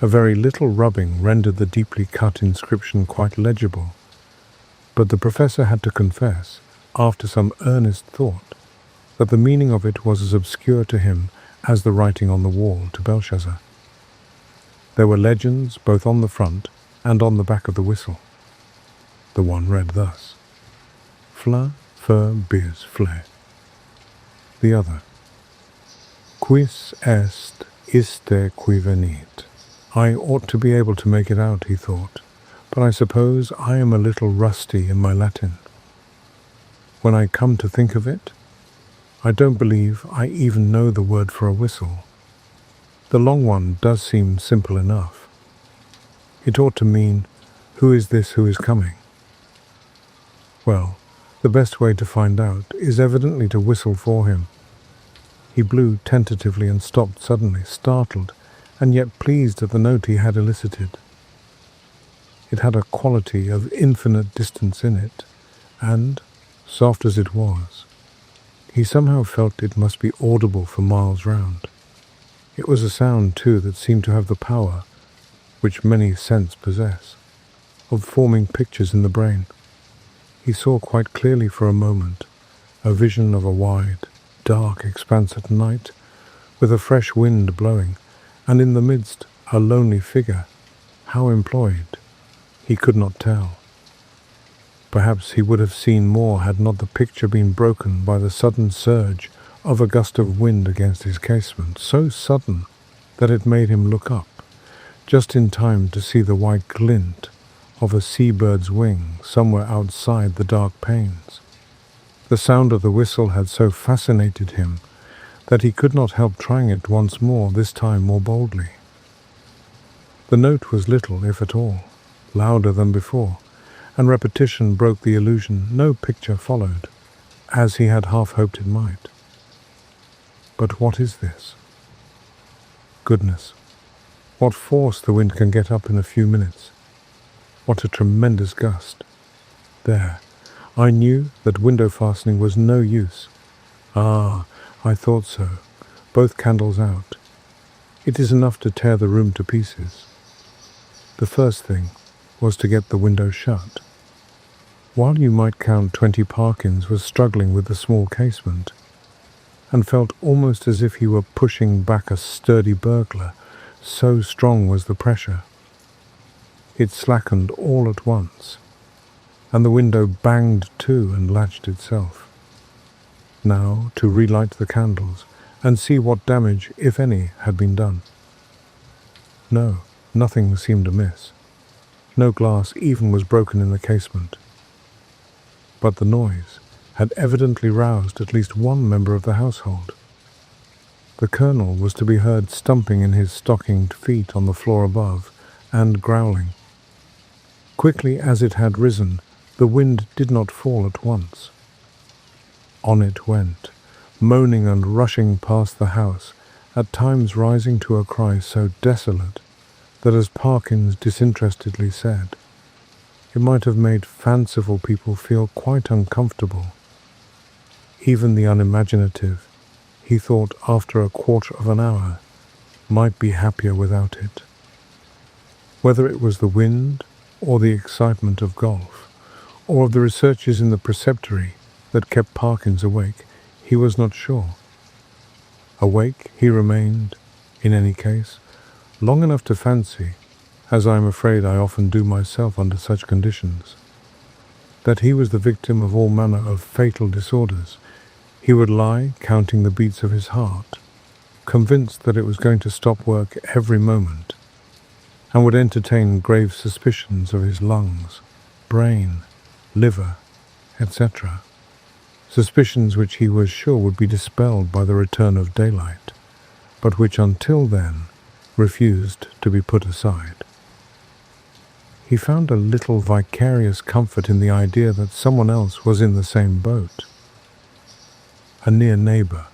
A very little rubbing rendered the deeply cut inscription quite legible, but the professor had to confess, after some earnest thought, that the meaning of it was as obscure to him as the writing on the wall to Belshazzar. There were legends both on the front and on the back of the whistle. The one read thus: Fla fer bis fle. The other: Quis est iste qui venit. I ought to be able to make it out, he thought, but I suppose I am a little rusty in my Latin. When I come to think of it, I don't believe I even know the word for a whistle. The long one does seem simple enough. It ought to mean, who is this who is coming? Well, the best way to find out is evidently to whistle for him. He blew tentatively and stopped suddenly, startled, and yet pleased at the note he had elicited. It had a quality of infinite distance in it, and, soft as it was, he somehow felt it must be audible for miles round. It was a sound, too, that seemed to have the power, which many scents possess, of forming pictures in the brain. He saw quite clearly for a moment a vision of a wide, dark expanse at night, with a fresh wind blowing, and in the midst a lonely figure. How employed, he could not tell. Perhaps he would have seen more had not the picture been broken by the sudden surge of a gust of wind against his casement, so sudden that it made him look up, just in time to see the white glint of a seabird's wing somewhere outside the dark panes. The sound of the whistle had so fascinated him that he could not help trying it once more, this time more boldly. The note was little, if at all, louder than before, and repetition broke the illusion. No picture followed, as he had half hoped it might. But what is this? Goodness, what force the wind can get up in a few minutes. What a tremendous gust. There, I knew that window fastening was no use. Ah, I thought so. Both candles out. It is enough to tear the room to pieces. The first thing was to get the window shut. While you might count 20, Parkins was struggling with the small casement, and felt almost as if he were pushing back a sturdy burglar, so strong was the pressure. It slackened all at once, and the window banged to and latched itself. Now to relight the candles and see what damage, if any, had been done. No, nothing seemed amiss. No glass even was broken in the casement. But the noise had evidently roused at least one member of the household. The colonel was to be heard stumping in his stockinged feet on the floor above, and growling. Quickly as it had risen, the wind did not fall at once. On it went, moaning and rushing past the house, at times rising to a cry so desolate that, as Parkins disinterestedly said, it might have made fanciful people feel quite uncomfortable. Even the unimaginative, he thought after a quarter of an hour, might be happier without it. Whether it was the wind, or the excitement of golf, or of the researches in the preceptory that kept Parkins awake, he was not sure. Awake he remained, in any case, long enough to fancy, as I am afraid I often do myself under such conditions, that he was the victim of all manner of fatal disorders. He would lie counting the beats of his heart, convinced that it was going to stop work every moment, and would entertain grave suspicions of his lungs, brain, liver, etc., suspicions which he was sure would be dispelled by the return of daylight, but which until then refused to be put aside. He found a little vicarious comfort in the idea that someone else was in the same boat. A near neighbour,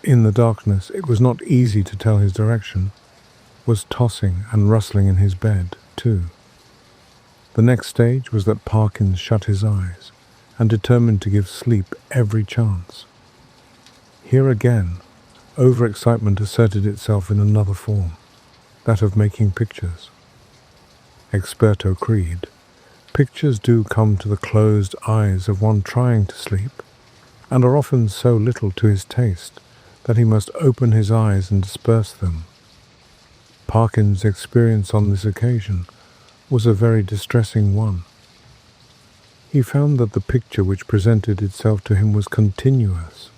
in the darkness it was not easy to tell his direction, was tossing and rustling in his bed, too. The next stage was that Parkins shut his eyes and determined to give sleep every chance. Here again, overexcitement asserted itself in another form, that of making pictures. Experto creed, pictures do come to the closed eyes of one trying to sleep, and are often so little to his taste that he must open his eyes and disperse them. Parkins' experience on this occasion was a very distressing one. He found that the picture which presented itself to him was continuous.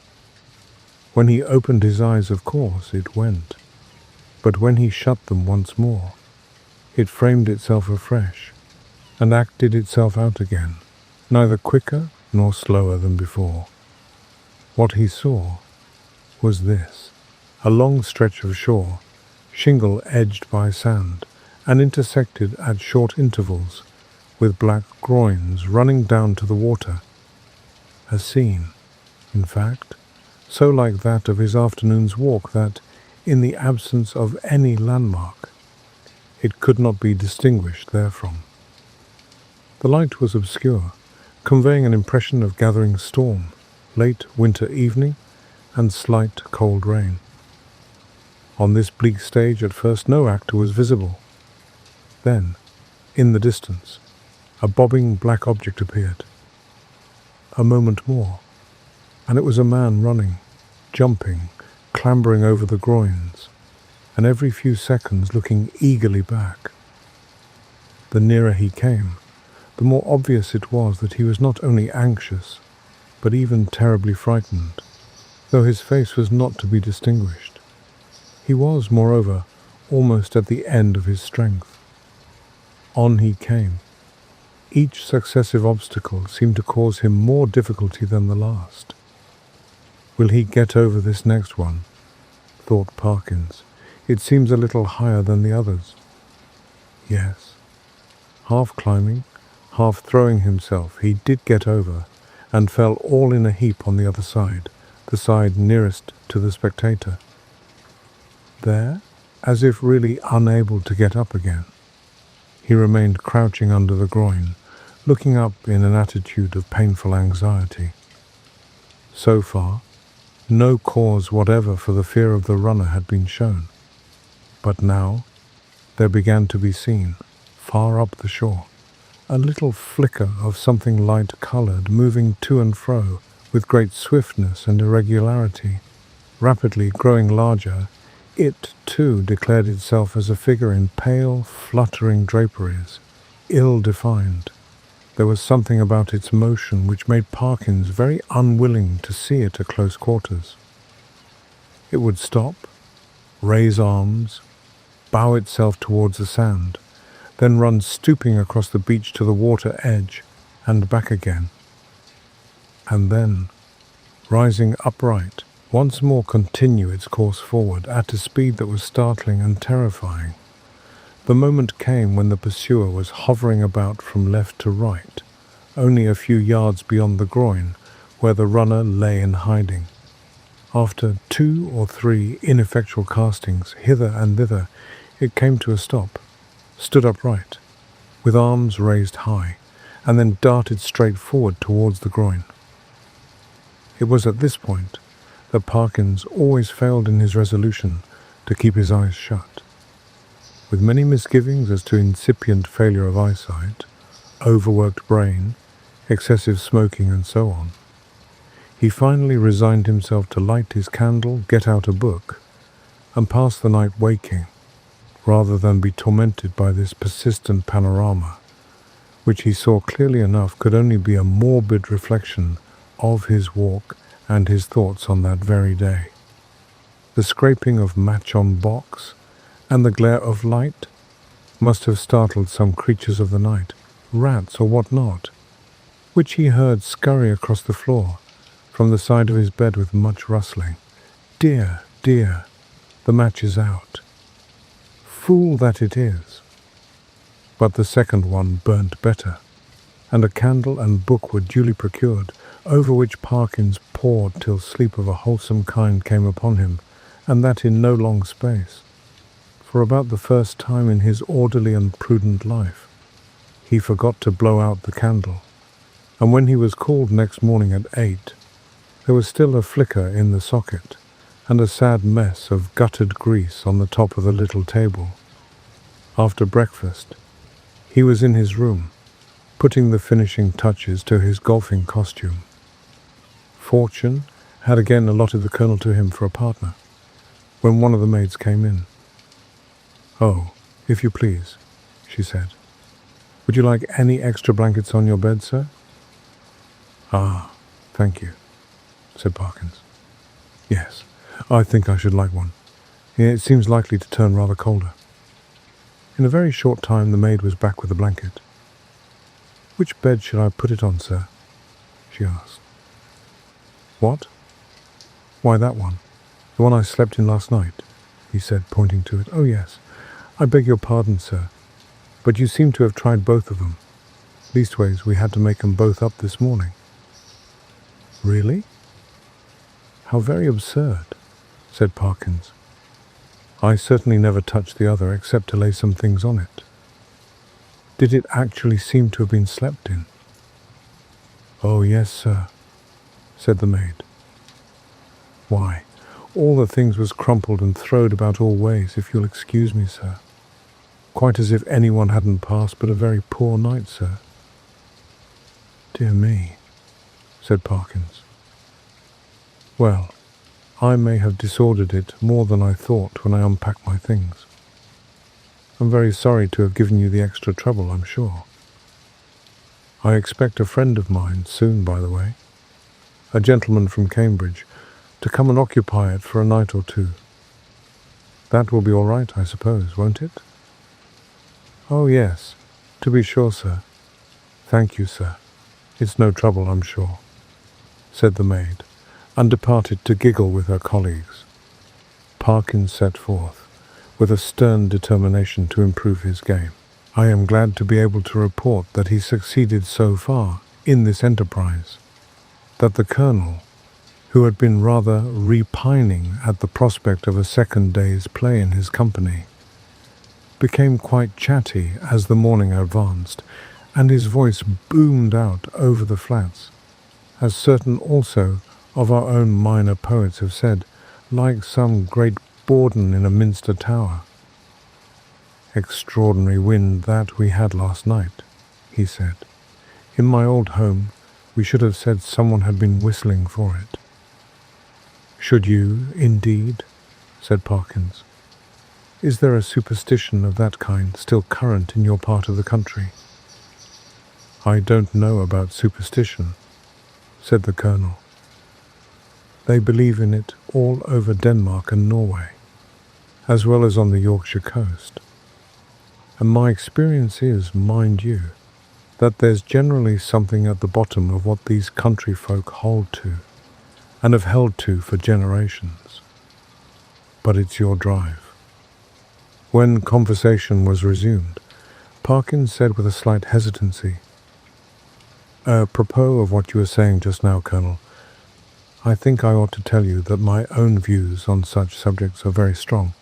When he opened his eyes, of course, it went, but when he shut them once more, it framed itself afresh and acted itself out again, neither quicker nor slower than before. What he saw was this: a long stretch of shore, shingle edged by sand, and intersected at short intervals with black groins running down to the water. A scene, in fact, so like that of his afternoon's walk that, in the absence of any landmark, it could not be distinguished therefrom. The light was obscure, conveying an impression of gathering storm, late winter evening, and slight cold rain. On this bleak stage at first no actor was visible. Then, in the distance, a bobbing black object appeared. A moment more, and it was a man running, jumping, clambering over the groins, and every few seconds looking eagerly back. The nearer he came, the more obvious it was that he was not only anxious, but even terribly frightened, though his face was not to be distinguished. He was, moreover, almost at the end of his strength. On he came. Each successive obstacle seemed to cause him more difficulty than the last. Will he get over this next one? Thought Parkins. It seems a little higher than the others. Yes. Half climbing, half throwing himself, he did get over, and fell all in a heap on the other side, the side nearest to the spectator. There, as if really unable to get up again, he remained crouching under the groin, looking up in an attitude of painful anxiety. So far, no cause whatever for the fear of the runner had been shown. But now, there began to be seen, far up the shore, a little flicker of something light-coloured moving to and fro with great swiftness and irregularity. Rapidly growing larger, it, too, declared itself as a figure in pale, fluttering draperies, ill-defined. There was something about its motion which made Parkins very unwilling to see it at close quarters. It would stop, raise arms, bow itself towards the sand, then run stooping across the beach to the water edge and back again, and then, rising upright, once more continue its course forward at a speed that was startling and terrifying. The moment came when the pursuer was hovering about from left to right, only a few yards beyond the groin, where the runner lay in hiding. After 2 or 3 ineffectual castings hither and thither, it came to a stop, stood upright, with arms raised high, and then darted straight forward towards the groin. It was at this point that Parkins always failed in his resolution to keep his eyes shut. With many misgivings as to incipient failure of eyesight, overworked brain, excessive smoking, and so on, He finally resigned himself to light his candle, get out a book, and pass the night waking, rather than be tormented by this persistent panorama, which he saw clearly enough could only be a morbid reflection of his walk and his thoughts on that very day. The scraping of match on box and the glare of light must have startled some creatures of the night, rats or what not, which he heard scurry across the floor from the side of his bed with much rustling. Dear, dear, the match is out. Fool that it is. But the second one burnt better, and a candle and book were duly procured, over which Parkins pored till sleep of a wholesome kind came upon him, and that in no long space. For about the first time in his orderly and prudent life, he forgot to blow out the candle, and when he was called next morning at 8, there was still a flicker in the socket, and a sad mess of guttered grease on the top of the little table. After breakfast, he was in his room, putting the finishing touches to his golfing costume. Fortune had again allotted the Colonel to him for a partner, when one of the maids came in. "Oh, if you please," she said. "Would you like any extra blankets on your bed, sir?" "Ah, thank you," said Parkins. "Yes, I think I should like one. It seems likely to turn rather colder." In a very short time the maid was back with a blanket. "Which bed should I put it on, sir?" she asked. "What? Why, that one. The one I slept in last night," he said, pointing to it. "Oh, yes. I beg your pardon, sir, but you seem to have tried both of them. Leastways, we had to make 'em both up this morning." "Really? How very absurd," said Parkins. "I certainly never touched the other except to lay some things on it." "Did it actually seem to have been slept in?" "Oh, yes, sir," said the maid. "Why, all the things was crumpled and throwed about all ways, if you'll excuse me, sir. Quite as if anyone hadn't passed but a very poor night, sir." "Dear me," said Parkins. "Well, I may have disordered it more than I thought when I unpacked my things. I'm very sorry to have given you the extra trouble, I'm sure. I expect a friend of mine soon, by the way, a gentleman from Cambridge, to come and occupy it for a night or two. That will be all right, I suppose, won't it?" "Oh, yes, to be sure, sir. Thank you, sir. It's no trouble, I'm sure," said the maid, and departed to giggle with her colleagues. Parkins set forth, with a stern determination to improve his game. I am glad to be able to report that he succeeded so far in this enterprise, that the Colonel, who had been rather repining at the prospect of a second day's play in his company, became quite chatty as the morning advanced, and his voice boomed out over the flats, as certain also of our own minor poets have said, like some great Borden in a minster tower. "Extraordinary wind that we had last night," he said. "In my old home we should have said someone had been whistling for it." "Should you, indeed?" said Parkins. "Is there a superstition of that kind still current in your part of the country?" "I don't know about superstition," said the Colonel. "They believe in it all over Denmark and Norway, as well as on the Yorkshire coast. And my experience is, mind you, that there's generally something at the bottom of what these country folk hold to, and have held to for generations. But it's your drive." When conversation was resumed, Parkins said with a slight hesitancy, "Apropos of what you were saying just now, Colonel, I think I ought to tell you that my own views on such subjects are very strong.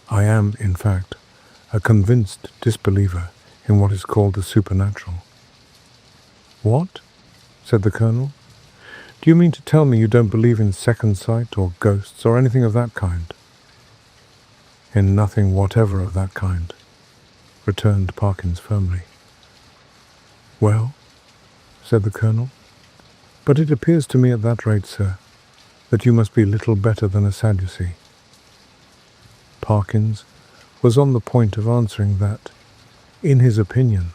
I am, in fact, a convinced disbeliever in what is called the supernatural." "What?" said the Colonel. "Do you mean to tell me you don't believe in second sight or ghosts or anything of that kind?" "In nothing whatever of that kind," returned Parkins firmly. "Well," said the Colonel, But it appears to me at that rate, sir, that you must be little better than a Sadducee." Parkins was on the point of answering that, in his opinion,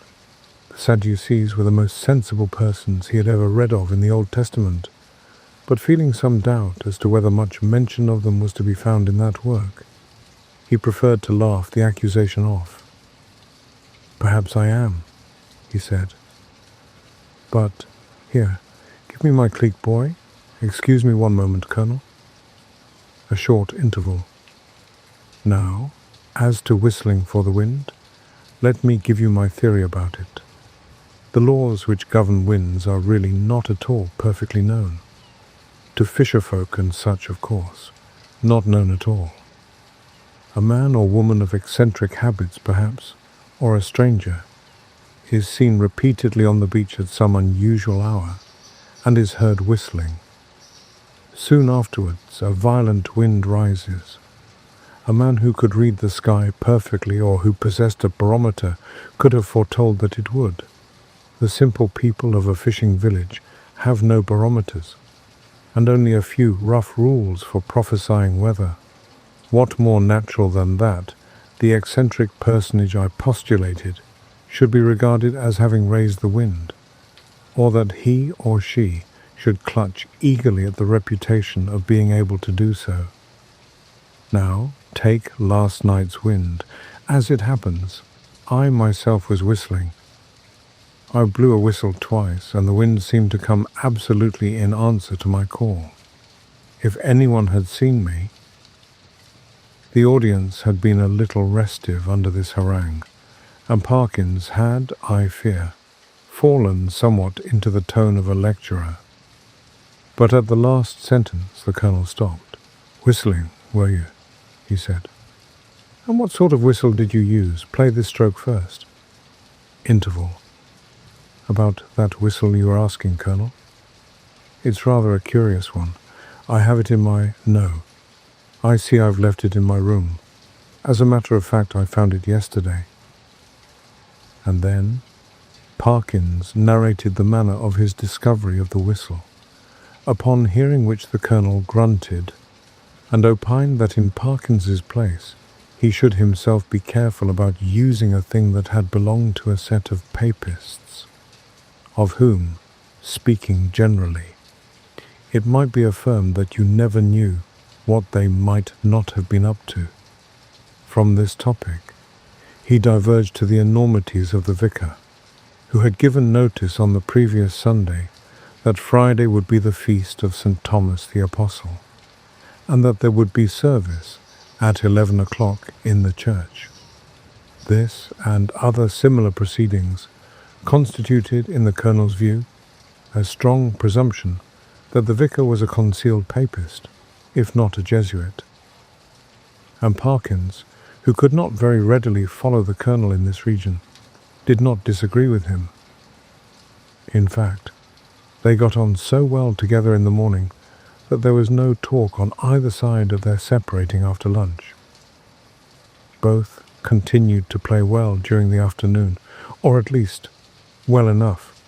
the Sadducees were the most sensible persons he had ever read of in the Old Testament, but feeling some doubt as to whether much mention of them was to be found in that work, he preferred to laugh the accusation off. "Perhaps I am," he said. "But, here, give me my clique, boy. Excuse me one moment, Colonel." A short interval. "Now, as to whistling for the wind, let me give you my theory about it. The laws which govern winds are really not at all perfectly known. To fisherfolk and such, of course, not known at all. A man or woman of eccentric habits, perhaps, or a stranger, is seen repeatedly on the beach at some unusual hour, and is heard whistling. Soon afterwards a violent wind rises. A man who could read the sky perfectly, or who possessed a barometer, could have foretold that it would. The simple people of a fishing village have no barometers, and only a few rough rules for prophesying weather. What more natural than that the eccentric personage I postulated should be regarded as having raised the wind, or that he or she should clutch eagerly at the reputation of being able to do so? Now, take last night's wind. As it happens, I myself was whistling. I blew a whistle twice, and the wind seemed to come absolutely in answer to my call. If anyone had seen me— The audience had been a little restive under this harangue, and Parkins had, I fear, fallen somewhat into the tone of a lecturer. But at the last sentence the Colonel stopped. "Whistling, were you?" he said. "And what sort of whistle did you use? Play this stroke first." Interval. "About that whistle you were asking, Colonel? It's rather a curious one. I have it in my— No, I see I've left it in my room. As a matter of fact, I found it yesterday." And then Parkins narrated the manner of his discovery of the whistle, upon hearing which the Colonel grunted, and opined that in Parkins's place he should himself be careful about using a thing that had belonged to a set of papists, of whom, speaking generally, it might be affirmed that you never knew what they might not have been up to. From this topic he diverged to the enormities of the vicar, who had given notice on the previous Sunday that Friday would be the feast of St. Thomas the Apostle, and that there would be service at 11 o'clock in the church. This and other similar proceedings constituted, in the Colonel's view, a strong presumption that the vicar was a concealed papist, if not a Jesuit. And Parkins, who could not very readily follow the Colonel in this region, did not disagree with him. In fact, they got on so well together in the morning that there was no talk on either side of their separating after lunch. Both continued to play well during the afternoon, or at least well enough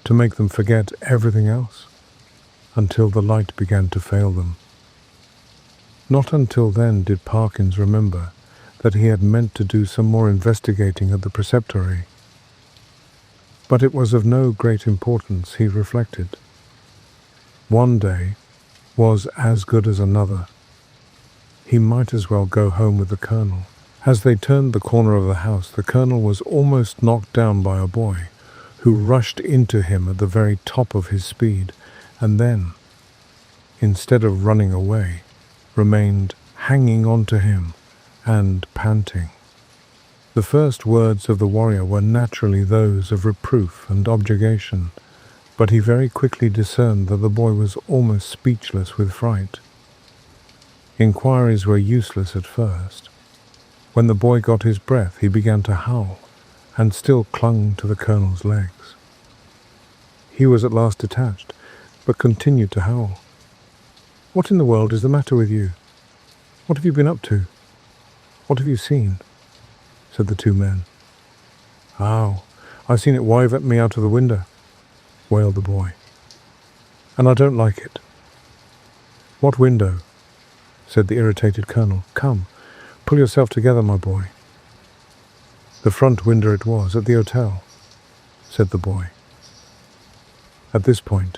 to make them forget everything else, until the light began to fail them. Not until then did Parkins remember that he had meant to do some more investigating at the preceptory. But it was of no great importance, he reflected. One day was as good as another. He might as well go home with the Colonel. As they turned the corner of the house, the Colonel was almost knocked down by a boy, who rushed into him at the very top of his speed, and then, instead of running away, remained hanging on to him and panting. The first words of the warrior were naturally those of reproof and objurgation, but he very quickly discerned that the boy was almost speechless with fright. Inquiries were useless at first. When the boy got his breath, he began to howl, and still clung to the Colonel's legs. He was at last detached, but continued to howl. "What in the world is the matter with you? What have you been up to? What have you seen?" said the two men. "Ow, I seen it wave at me out of the window," wailed the boy. and I don't like it." "What window?" said the irritated colonel. "Come, pull yourself together, my boy." "The front window it was, at the hotel," said the boy. At this point,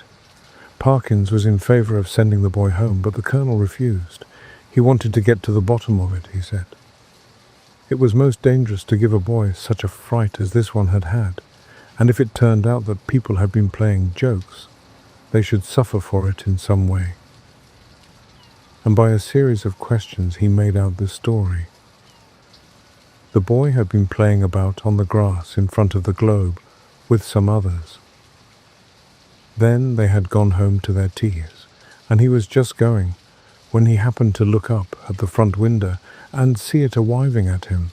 Parkins was in favor of sending the boy home, but the colonel refused. He wanted to get to the bottom of it, he said. It was most dangerous to give a boy such a fright as this one had had, and if it turned out that people had been playing jokes, they should suffer for it in some way. And by a series of questions he made out this story. The boy had been playing about on the grass in front of the globe with some others. Then they had gone home to their teas, and he was just going when he happened to look up at the front window and see it arriving at him.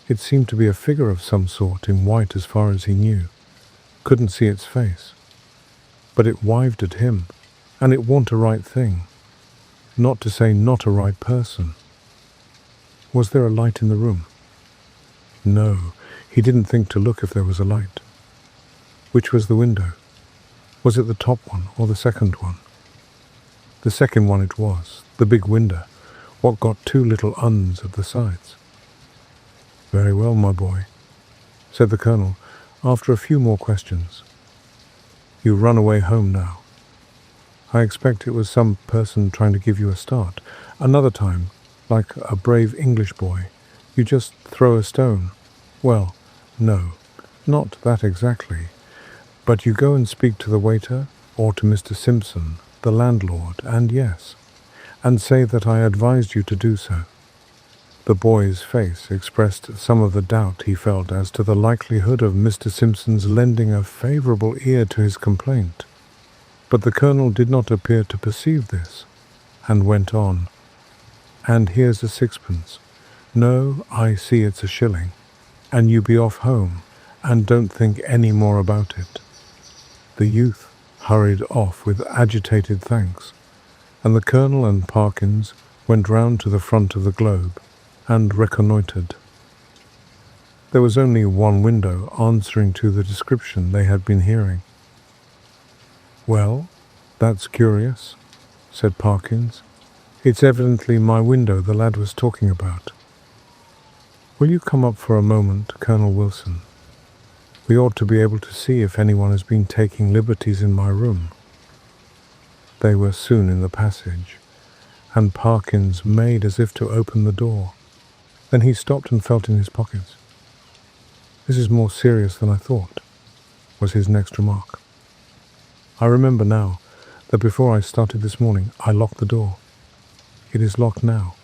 It seemed to be a figure of some sort in white as far as he knew. Couldn't see its face. But it wived at him, and it warn't a right thing. Not to say not a right person. Was there a light in the room? No, he didn't think to look if there was a light. Which was the window? Was it the top one or the second one? The second one it was, the big window, what got two little uns at the sides. "Very well, my boy," said the colonel, after a few more questions. "You run away home now. I expect it was some person trying to give you a start. Another time, like a brave English boy, you just throw a stone. Well, no, not that exactly. But you go and speak to the waiter, or to Mr. Simpson, the landlord, and say that I advised you to do so." The boy's face expressed some of the doubt he felt as to the likelihood of Mr. Simpson's lending a favourable ear to his complaint. But the colonel did not appear to perceive this, and went on. "And here's a sixpence. No, I see it's a shilling, and you be off home, and don't think any more about it." The youth hurried off with agitated thanks, and the colonel and Parkins went round to the front of the globe and reconnoitred. There was only one window answering to the description they had been hearing. "Well, that's curious," said Parkins. "It's evidently my window the lad was talking about. Will you come up for a moment, Colonel Wilson? We ought to be able to see if anyone has been taking liberties in my room." They were soon in the passage, and Parkins made as if to open the door. Then he stopped and felt in his pockets. "This is more serious than I thought," was his next remark. "I remember now that before I started this morning I locked the door. It is locked now,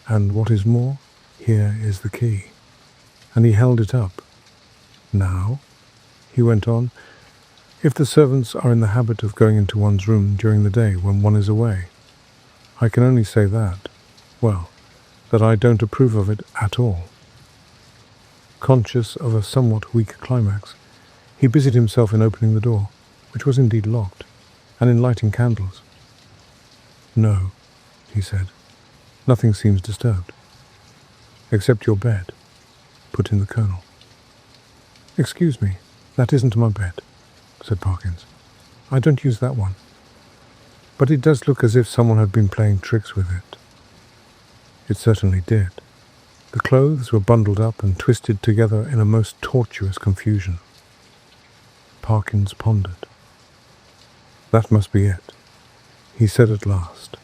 and what is more, here is the key." And he held it up. "Now," he went on, "if the servants are in the habit of going into one's room during the day when one is away, I can only say that I don't approve of it at all." Conscious of a somewhat weak climax, he busied himself in opening the door, which was indeed locked, and in lighting candles. "No," he said, "nothing seems disturbed." "Except your bed," put in the colonel. "Excuse me, that isn't my bed," said Parkins. "I don't use that one. But it does look as if someone had been playing tricks with it." It certainly did. The clothes were bundled up and twisted together in a most tortuous confusion. Parkins pondered. "That must be it," he said at last.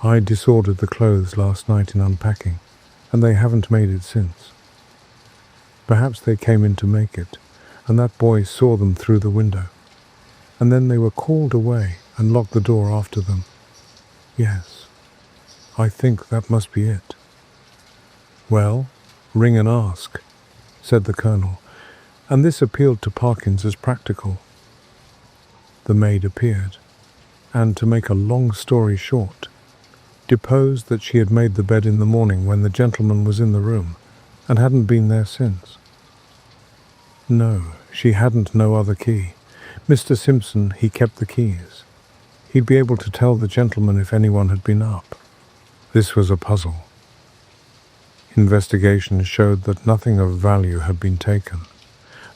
"I disordered the clothes last night in unpacking, and they haven't made it since. Perhaps they came in to make it, and that boy saw them through the window, and then they were called away and locked the door after them. Yes, I think that must be it." "Well, ring and ask," said the colonel, and this appealed to Parkins as practical. The maid appeared, and to make a long story short, deposed that she had made the bed in the morning when the gentleman was in the room, and hadn't been there since. No, she hadn't no other key. Mr. Simpson, he kept the keys. He'd be able to tell the gentleman if anyone had been up. This was a puzzle. Investigation showed that nothing of value had been taken,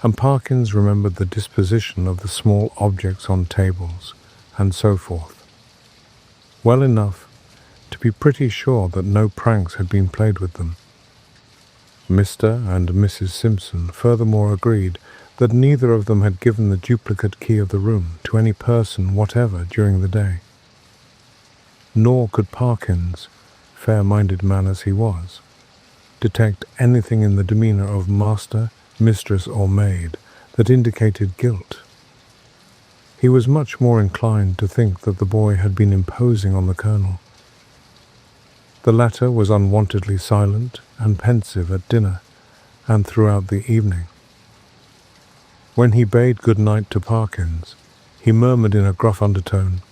and Parkins remembered the disposition of the small objects on tables, and so forth, well enough to be pretty sure that no pranks had been played with them. Mr. and Mrs. Simpson furthermore agreed that neither of them had given the duplicate key of the room to any person whatever during the day. Nor could Parkins, fair-minded man as he was, detect anything in the demeanour of master, mistress, or maid that indicated guilt. He was much more inclined to think that the boy had been imposing on the Colonel. The latter was unwontedly silent and pensive at dinner and throughout the evening. When he bade good night to Parkins, he murmured in a gruff undertone,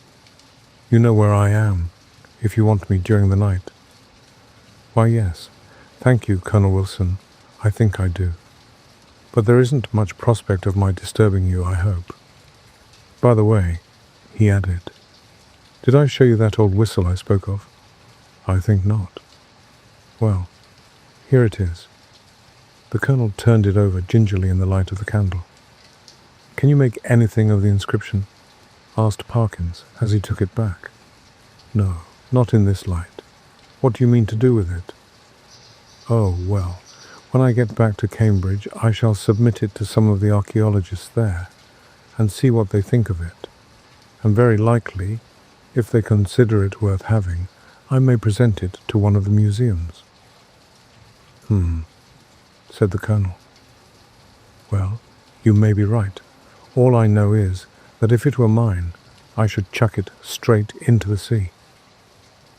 "You know where I am, if you want me during the night." "Why, yes. Thank you, Colonel Wilson. I think I do. But there isn't much prospect of my disturbing you, I hope. By the way," he added, "did I show you that old whistle I spoke of?" "I think not." "Well, here it is." The Colonel turned it over gingerly in the light of the candle. "Can you make anything of the inscription?" asked Parkins as he took it back. "No, not in this light. What do you mean to do with it?" "Oh, well, when I get back to Cambridge I shall submit it to some of the archaeologists there and see what they think of it, and very likely, if they consider it worth having, I may present it to one of the museums." Said the Colonel. "Well, you may be right. All I know is that if it were mine, I should chuck it straight into the sea.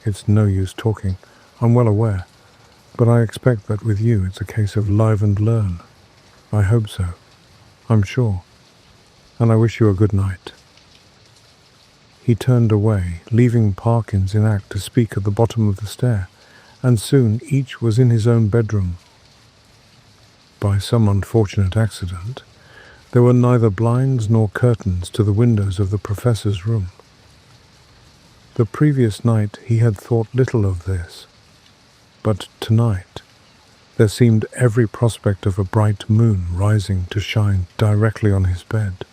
It's no use talking, I'm well aware, but I expect that with you it's a case of live and learn. I hope so, I'm sure, and I wish you a good night." He turned away, leaving Parkins in act to speak at the bottom of the stair, and soon each was in his own bedroom. By some unfortunate accident, there were neither blinds nor curtains to the windows of the Professor's room. The previous night he had thought little of this, but tonight there seemed every prospect of a bright moon rising to shine directly on his bed,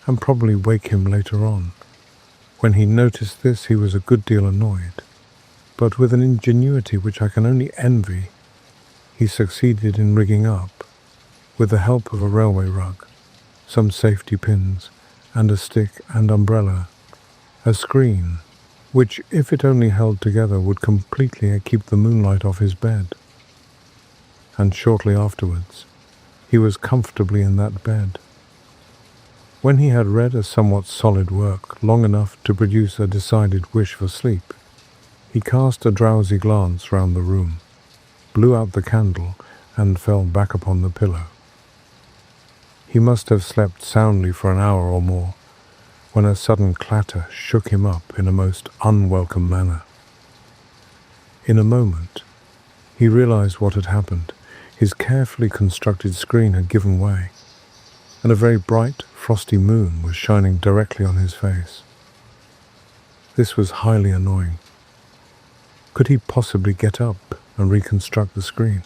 and probably wake him later on. When he noticed this he was a good deal annoyed, but with an ingenuity which I can only envy, he succeeded in rigging up, with the help of a railway rug, some safety pins, and a stick and umbrella, a screen, which, if it only held together, would completely keep the moonlight off his bed. And shortly afterwards, he was comfortably in that bed. When he had read a somewhat solid work, long enough to produce a decided wish for sleep, he cast a drowsy glance round the room, blew out the candle, and fell back upon the pillow. He must have slept soundly for an hour or more, when a sudden clatter shook him up in a most unwelcome manner. In a moment, he realized what had happened. His carefully constructed screen had given way, and a very bright, frosty moon was shining directly on his face. This was highly annoying. Could he possibly get up and reconstruct the screen?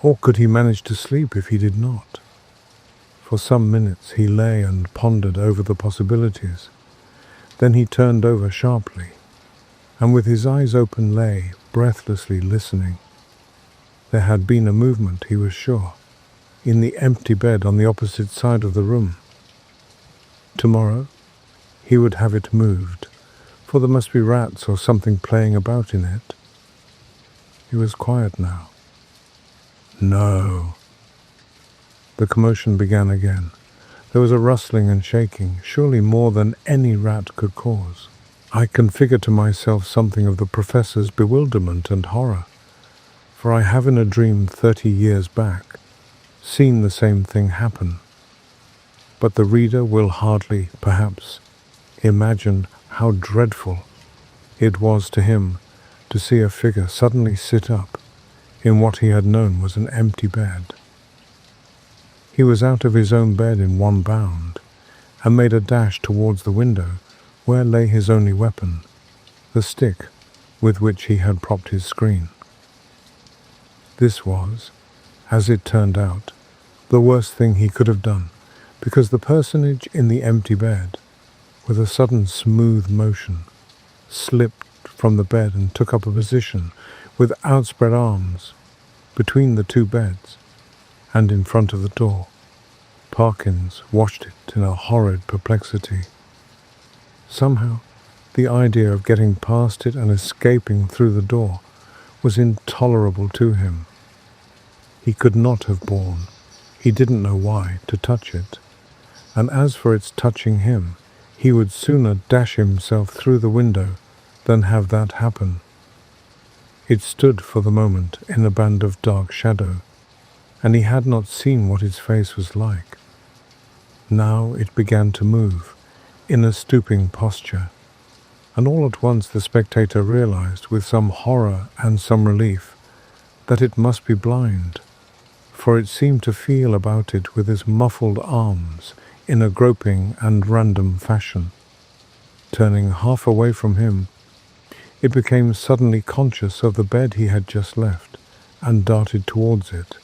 Or could he manage to sleep if he did not? For some minutes he lay and pondered over the possibilities. Then he turned over sharply, and with his eyes open lay, breathlessly listening. There had been a movement, he was sure, in the empty bed on the opposite side of the room. Tomorrow he would have it moved, for there must be rats or something playing about in it. He was quiet now. No. The commotion began again. There was a rustling and shaking, surely more than any rat could cause. I can figure to myself something of the Professor's bewilderment and horror, for I have in a dream 30 years back seen the same thing happen. But the reader will hardly, perhaps, imagine how dreadful it was to him to see a figure suddenly sit up in what he had known was an empty bed. He was out of his own bed in one bound, and made a dash towards the window, where lay his only weapon, the stick with which he had propped his screen. This was, as it turned out, the worst thing he could have done, because the personage in the empty bed, with a sudden smooth motion, slipped from the bed and took up a position with outspread arms between the two beds and in front of the door. Parkins watched it in a horrid perplexity. Somehow, the idea of getting past it and escaping through the door was intolerable to him. He could not have borne, he didn't know why, to touch it, and as for its touching him, he would sooner dash himself through the window than have that happen. It stood for the moment in a band of dark shadow, and he had not seen what its face was like. Now it began to move, in a stooping posture, and all at once the spectator realized, with some horror and some relief, that it must be blind, for it seemed to feel about it with its muffled arms in a groping and random fashion. Turning half away from him, it became suddenly conscious of the bed he had just left, and darted towards it,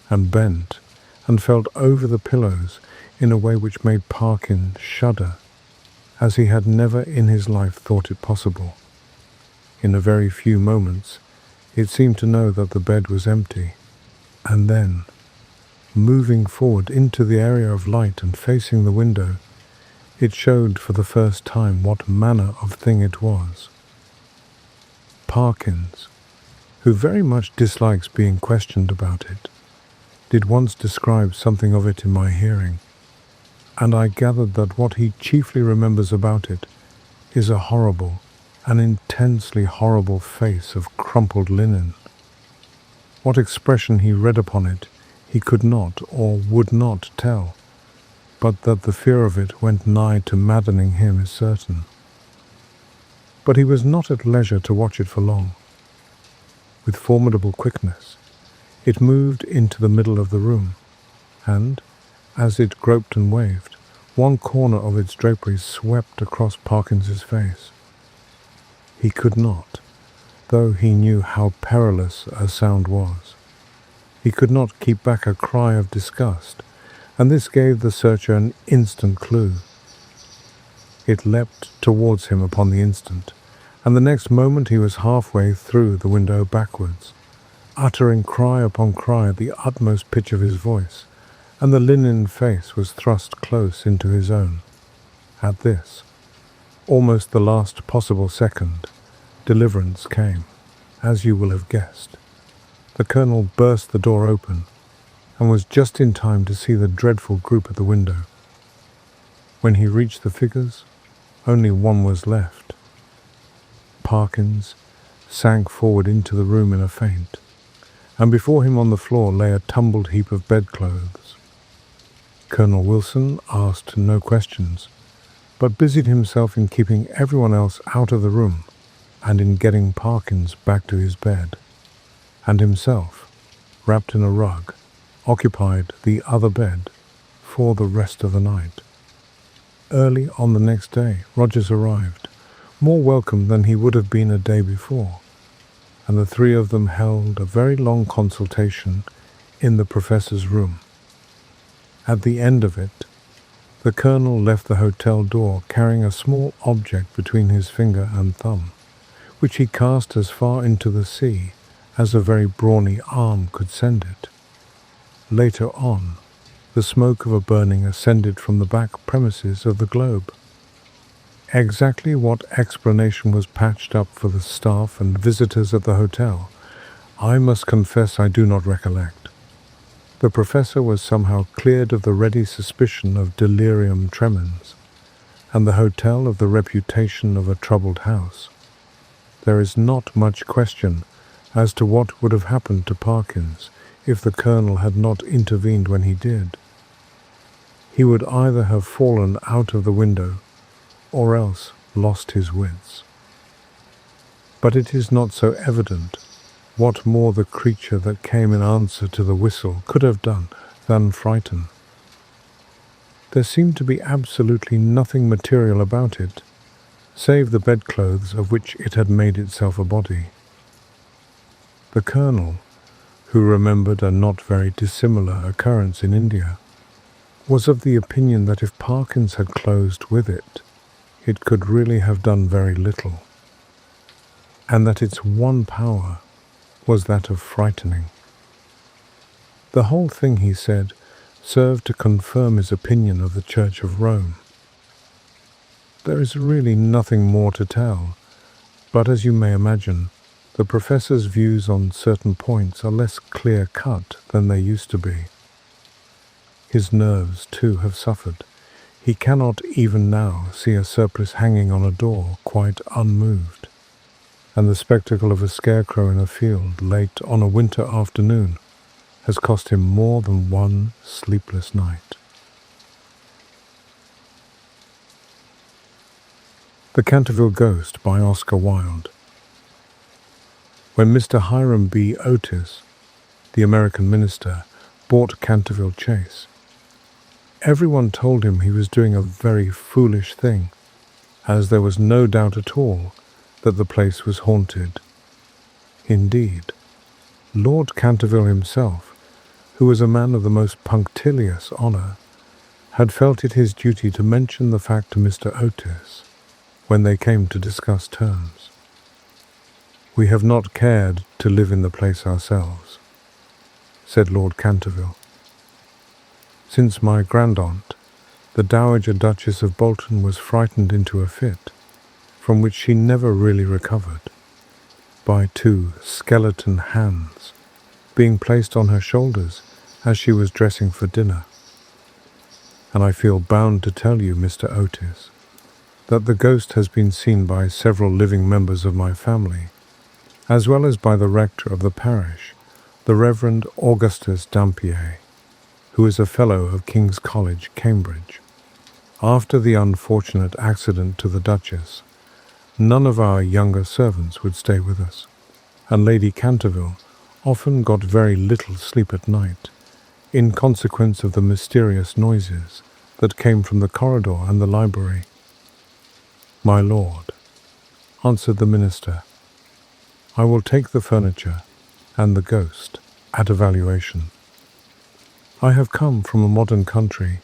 and bent, and felt over the pillows in a way which made Parkins shudder, as he had never in his life thought it possible. In a very few moments, it seemed to know that the bed was empty, and then, moving forward into the area of light and facing the window, it showed for the first time what manner of thing it was. Parkins, who very much dislikes being questioned about it, did once describe something of it in my hearing, and I gathered that what he chiefly remembers about it is a horrible, an intensely horrible face of crumpled linen. What expression he read upon it he could not or would not tell, but that the fear of it went nigh to maddening him is certain. But he was not at leisure to watch it for long. With formidable quickness, it moved into the middle of the room, and, as it groped and waved, one corner of its draperies swept across Parkins's face. He could not, though he knew how perilous a sound was. He could not keep back a cry of disgust, and this gave the searcher an instant clue. It leapt towards him upon the instant, and the next moment he was halfway through the window backwards, uttering cry upon cry at the utmost pitch of his voice, and the linen face was thrust close into his own. At this, almost the last possible second, deliverance came, as you will have guessed. The Colonel burst the door open, and was just in time to see the dreadful group at the window. When he reached the figures, only one was left. Parkins sank forward into the room in a faint, and before him on the floor lay a tumbled heap of bedclothes. Colonel Wilson asked no questions, but busied himself in keeping everyone else out of the room and in getting Parkins back to his bed, and himself, wrapped in a rug, occupied the other bed for the rest of the night. Early on the next day, Rogers arrived, more welcome than he would have been a day before, and the three of them held a very long consultation in the Professor's room. At the end of it, the Colonel left the hotel door carrying a small object between his finger and thumb, which he cast as far into the sea as a very brawny arm could send it. Later on, the smoke of a burning ascended from the back premises of the Globe. Exactly what explanation was patched up for the staff and visitors at the hotel, I must confess I do not recollect. The Professor was somehow cleared of the ready suspicion of delirium tremens, and the hotel of the reputation of a troubled house. There is not much question as to what would have happened to Parkins if the Colonel had not intervened when he did. He would either have fallen out of the window or else lost his wits. But it is not so evident what more the creature that came in answer to the whistle could have done than frighten. There seemed to be absolutely nothing material about it, save the bedclothes of which it had made itself a body. The Colonel, who remembered a not very dissimilar occurrence in India, was of the opinion that if Parkins had closed with it, it could really have done very little, and that its one power was that of frightening. The whole thing, he said, served to confirm his opinion of the Church of Rome. There is really nothing more to tell, but as you may imagine, the professor's views on certain points are less clear-cut than they used to be. His nerves, too, have suffered. He cannot even now see a surplice hanging on a door quite unmoved, and the spectacle of a scarecrow in a field late on a winter afternoon has cost him more than one sleepless night. The Canterville Ghost by Oscar Wilde. When Mr. Hiram B. Otis, the American minister, bought Canterville Chase, everyone told him he was doing a very foolish thing, as there was no doubt at all that the place was haunted. Indeed, Lord Canterville himself, who was a man of the most punctilious honour, had felt it his duty to mention the fact to Mr. Otis when they came to discuss terms. "We have not cared to live in the place ourselves," said Lord Canterville, "since my grandaunt, the Dowager Duchess of Bolton, was frightened into a fit, from which she never really recovered, by two skeleton hands being placed on her shoulders as she was dressing for dinner. And I feel bound to tell you, Mr. Otis, that the ghost has been seen by several living members of my family, as well as by the rector of the parish, the Reverend Augustus Dampier, who is a fellow of King's College, Cambridge. After the unfortunate accident to the Duchess, none of our younger servants would stay with us, and Lady Canterville often got very little sleep at night, in consequence of the mysterious noises that came from the corridor and the library." "My lord," answered the minister, "I will take the furniture and the ghost at a valuation. I have come from a modern country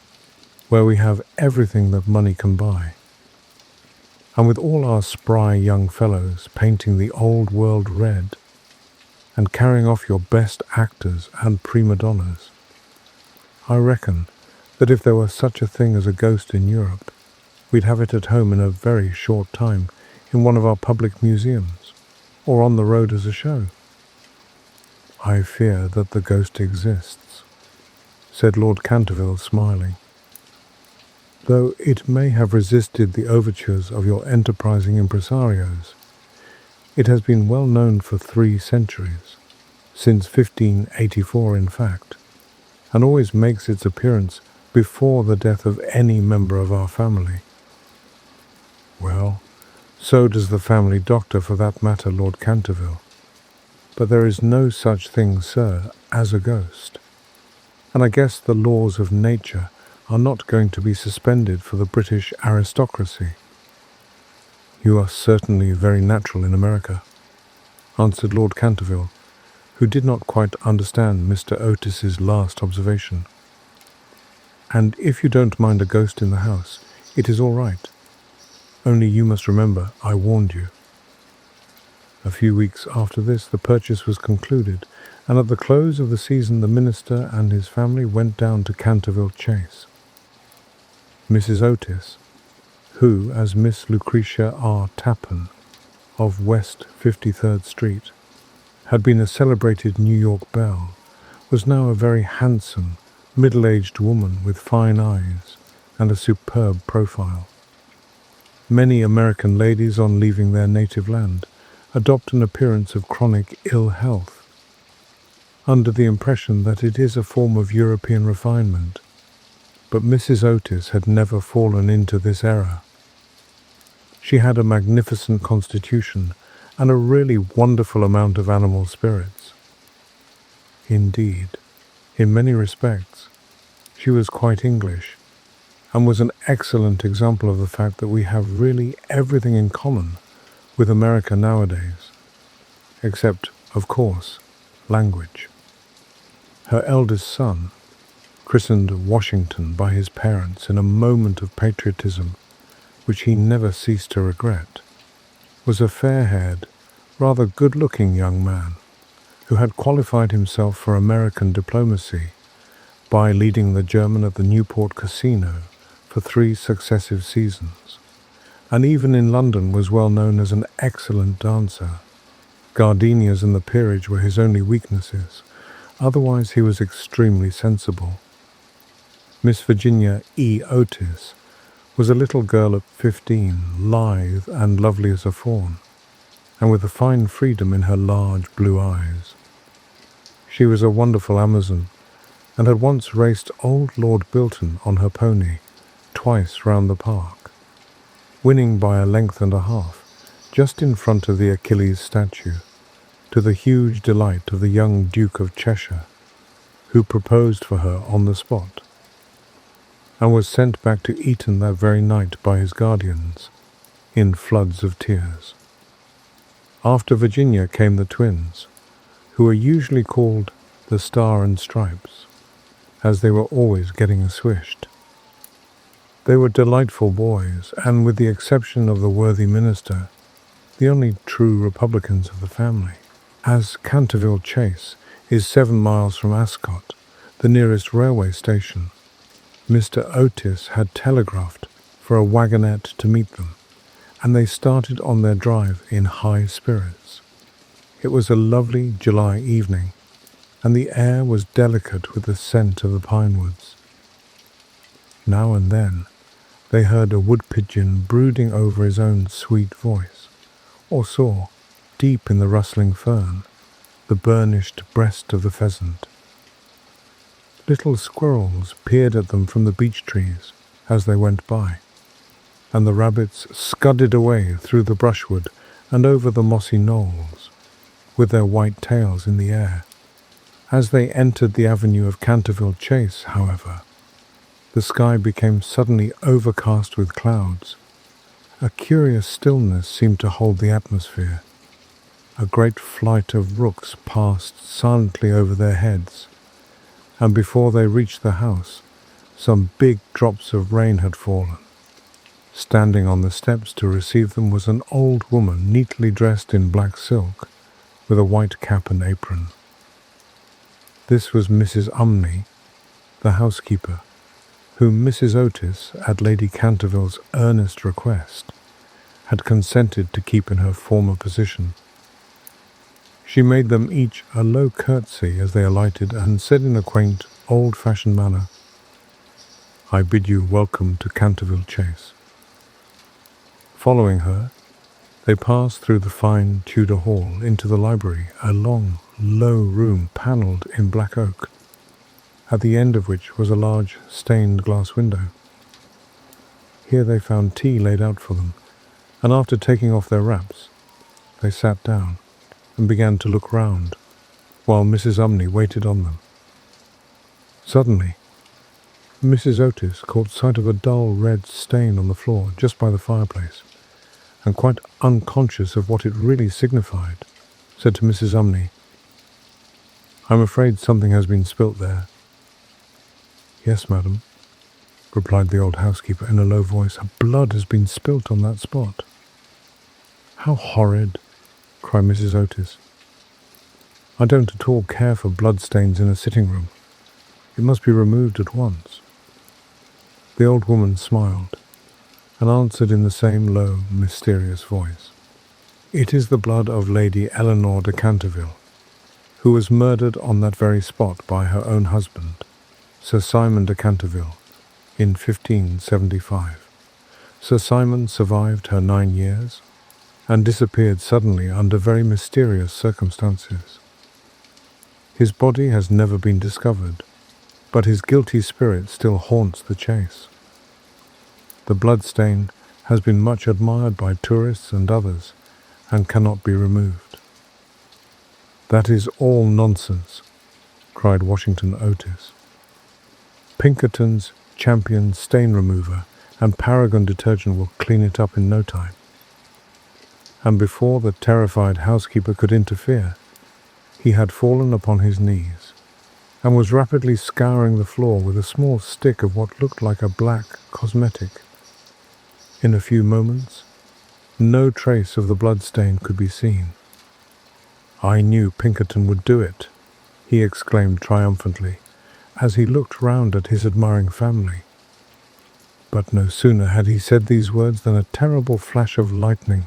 where we have everything that money can buy, and with all our spry young fellows painting the old world red and carrying off your best actors and prima donnas, I reckon that if there were such a thing as a ghost in Europe, we'd have it at home in a very short time in one of our public museums, or on the road as a show." "I fear that the ghost exists," said Lord Canterville, smiling, "though it may have resisted the overtures of your enterprising impresarios. It has been well known for 3 centuries, since 1584 in fact, and always makes its appearance before the death of any member of our family." "Well, so does the family doctor, for that matter, Lord Canterville. But there is no such thing, sir, as a ghost, and I guess the laws of nature are not going to be suspended for the British aristocracy." "You are certainly very natural in America," answered Lord Canterville, who did not quite understand Mr. Otis's last observation. "And if you don't mind a ghost in the house, it is all right. Only you must remember I warned you." A few weeks after this the purchase was concluded, and at the close of the season the minister and his family went down to Canterville Chase. Mrs. Otis, who, as Miss Lucretia R. Tappan, of West 53rd Street, had been a celebrated New York belle, was now a very handsome, middle-aged woman with fine eyes and a superb profile. Many American ladies, on leaving their native land, adopt an appearance of chronic ill health, under the impression that it is a form of European refinement, but Mrs. Otis had never fallen into this error. She had a magnificent constitution and a really wonderful amount of animal spirits. Indeed, in many respects, she was quite English, and was an excellent example of the fact that we have really everything in common with America nowadays, except, of course, language. Her eldest son, christened Washington by his parents in a moment of patriotism which he never ceased to regret, was a fair-haired, rather good-looking young man who had qualified himself for American diplomacy by leading the German at the Newport Casino for 3 successive seasons, and even in London was well known as an excellent dancer. Gardenias and the peerage were his only weaknesses. Otherwise he was extremely sensible. Miss Virginia E. Otis was a little girl of 15, lithe and lovely as a fawn, and with a fine freedom in her large blue eyes. She was a wonderful Amazon, and had once raced old Lord Bilton on her pony twice round the park, winning by a length and a half, just in front of the Achilles statue, to the huge delight of the young Duke of Cheshire, who proposed for her on the spot, and was sent back to Eton that very night by his guardians, in floods of tears. After Virginia came the twins, who were usually called the Star and Stripes, as they were always getting swished. They were delightful boys, and with the exception of the worthy minister, the only true Republicans of the family. As Canterville Chase is 7 miles from Ascot, the nearest railway station, Mr. Otis had telegraphed for a wagonette to meet them, and they started on their drive in high spirits. It was a lovely July evening, and the air was delicate with the scent of the pine woods. Now and then they heard a wood-pigeon brooding over his own sweet voice, or saw, deep in the rustling fern, the burnished breast of the pheasant. Little squirrels peered at them from the beech trees as they went by, and the rabbits scudded away through the brushwood and over the mossy knolls, with their white tails in the air. As they entered the avenue of Canterville Chase, however, the sky became suddenly overcast with clouds. A curious stillness seemed to hold the atmosphere. A great flight of rooks passed silently over their heads, and before they reached the house, some big drops of rain had fallen. Standing on the steps to receive them was an old woman neatly dressed in black silk, with a white cap and apron. This was Mrs. Umney, the housekeeper, whom Mrs. Otis, at Lady Canterville's earnest request, had consented to keep in her former position. She made them each a low curtsy as they alighted, and said in a quaint, old-fashioned manner, "I bid you welcome to Canterville Chase." Following her, they passed through the fine Tudor hall into the library, a long, low room panelled in black oak, at the end of which was a large stained glass window. Here they found tea laid out for them, and after taking off their wraps, they sat down and began to look round, while Mrs. Umney waited on them. Suddenly, Mrs. Otis caught sight of a dull red stain on the floor just by the fireplace, and quite unconscious of what it really signified, said to Mrs. Umney, "I'm afraid something has been spilt there." "Yes, madam," replied the old housekeeper in a low voice, "blood has been spilt on that spot." "How horrid!" cried Mrs. Otis. "I don't at all care for bloodstains in a sitting-room. It must be removed at once." The old woman smiled, and answered in the same low, mysterious voice, "It is the blood of Lady Eleanor de Canterville, who was murdered on that very spot by her own husband, Sir Simon de Canterville, in 1575. Sir Simon survived her 9 years, and disappeared suddenly under very mysterious circumstances. His body has never been discovered, but his guilty spirit still haunts the chase. The bloodstain has been much admired by tourists and others, and cannot be removed." "That is all nonsense," cried Washington Otis. "Pinkerton's Champion Stain Remover and Paragon Detergent will clean it up in no time." And before the terrified housekeeper could interfere, he had fallen upon his knees, and was rapidly scouring the floor with a small stick of what looked like a black cosmetic. In a few moments, no trace of the bloodstain could be seen. "I knew Pinkerton would do it," he exclaimed triumphantly, as he looked round at his admiring family. But no sooner had he said these words than a terrible flash of lightning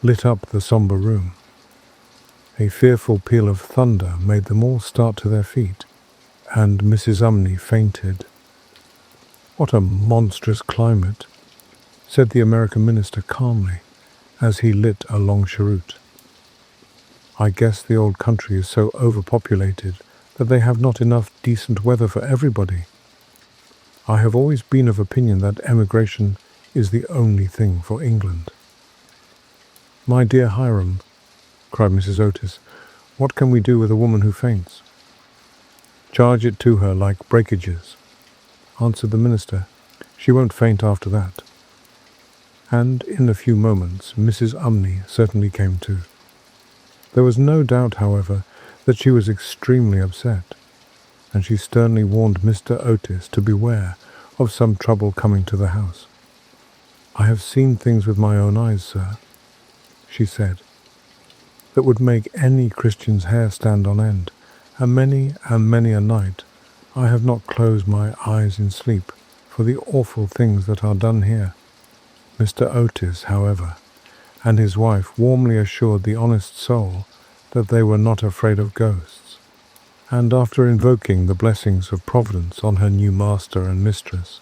lit up the sombre room. A fearful peal of thunder made them all start to their feet, and Mrs. Umney fainted. "What a monstrous climate," said the American minister calmly, as he lit a long cheroot. "I guess the old country is so overpopulated that they have not enough decent weather for everybody. I have always been of opinion that emigration is the only thing for England." "My dear Hiram," cried Mrs. Otis, "what can we do with a woman who faints?" "Charge it to her like breakages," answered the minister. "She won't faint after that." And in a few moments Mrs. Umney certainly came to. There was no doubt, however, that she was extremely upset, and she sternly warned Mr. Otis to beware of some trouble coming to the house. "I have seen things with my own eyes, sir," she said, "that would make any Christian's hair stand on end, and many a night I have not closed my eyes in sleep for the awful things that are done here." Mr. Otis, however, and his wife warmly assured the honest soul that they were not afraid of ghosts, and after invoking the blessings of Providence on her new master and mistress,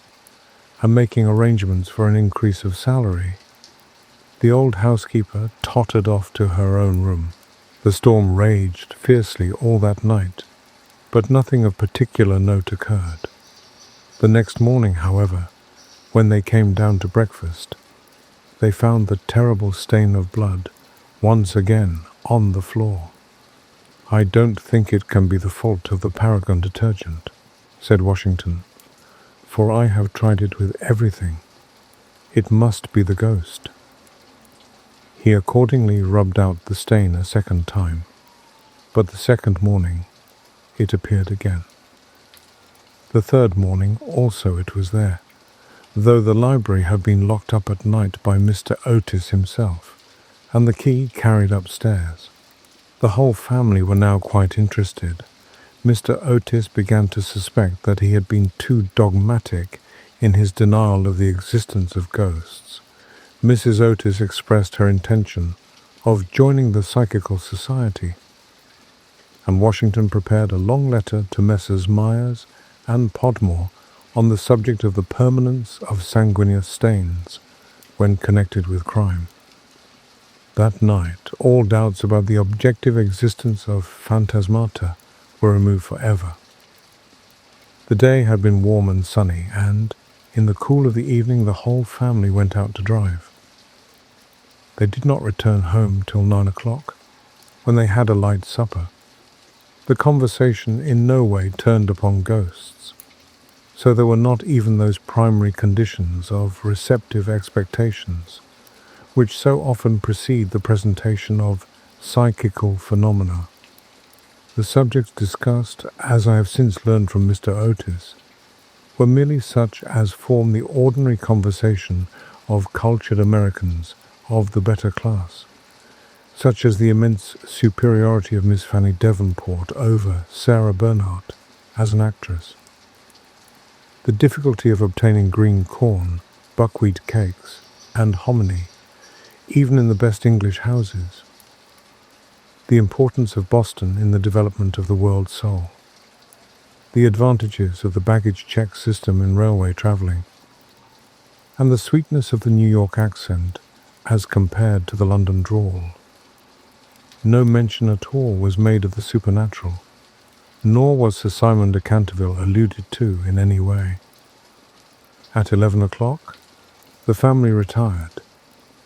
and making arrangements for an increase of salary, the old housekeeper tottered off to her own room. The storm raged fiercely all that night, but nothing of particular note occurred. The next morning, however, when they came down to breakfast, they found the terrible stain of blood once again on the floor. "I don't think it can be the fault of the Paragon detergent," said Washington, "for I have tried it with everything. It must be the ghost." He accordingly rubbed out the stain a second time, but the second morning it appeared again. The third morning also it was there, though the library had been locked up at night by Mr. Otis himself, and the key carried upstairs. The whole family were now quite interested. Mr. Otis began to suspect that he had been too dogmatic in his denial of the existence of ghosts. Mrs. Otis expressed her intention of joining the Psychical Society, and Washington prepared a long letter to Messrs. Myers and Podmore on the subject of the permanence of sanguineous stains when connected with crime. That night, all doubts about the objective existence of phantasmata were removed forever. The day had been warm and sunny, and, in the cool of the evening, the whole family went out to drive. They did not return home till 9 o'clock, when they had a light supper. The conversation in no way turned upon ghosts, so there were not even those primary conditions of receptive expectations which so often precede the presentation of psychical phenomena. The subjects discussed, as I have since learned from Mr. Otis, were merely such as form the ordinary conversation of cultured Americans of the better class, such as the immense superiority of Miss Fanny Devonport over Sarah Bernhardt as an actress, the difficulty of obtaining green corn, buckwheat cakes, and hominy, even in the best English houses, the importance of Boston in the development of the world soul, the advantages of the baggage check system in railway travelling, and the sweetness of the New York accent as compared to the London drawl. No mention at all was made of the supernatural, nor was Sir Simon de Canterville alluded to in any way. At 11 o'clock, the family retired,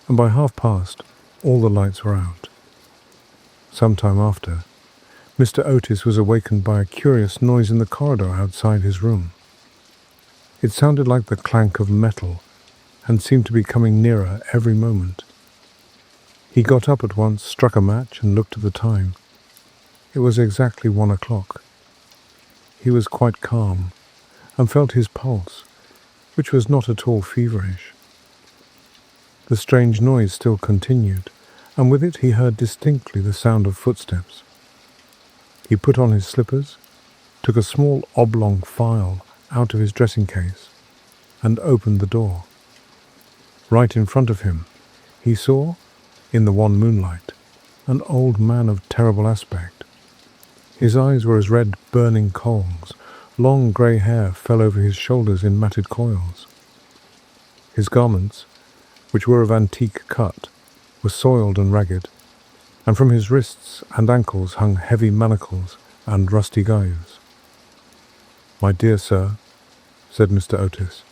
and by past, all the lights were out. Some time after, Mr. Otis was awakened by a curious noise in the corridor outside his room. It sounded like the clank of metal, and seemed to be coming nearer every moment. He got up at once, struck a match, and looked at the time. It was exactly 1 o'clock. he was quite calm and felt his pulse, which was not at all feverish. The strange noise still continued, and with it he heard distinctly the sound of footsteps. He put on his slippers, took a small oblong phial out of his dressing case, and opened the door. Right in front of him, he saw, in the wan moonlight, an old man of terrible aspect. His eyes were as red burning coals, long grey hair fell over his shoulders in matted coils. His garments, which were of antique cut, were soiled and ragged, and from his wrists and ankles hung heavy manacles and rusty gyves. "My dear sir," said Mr. Otis,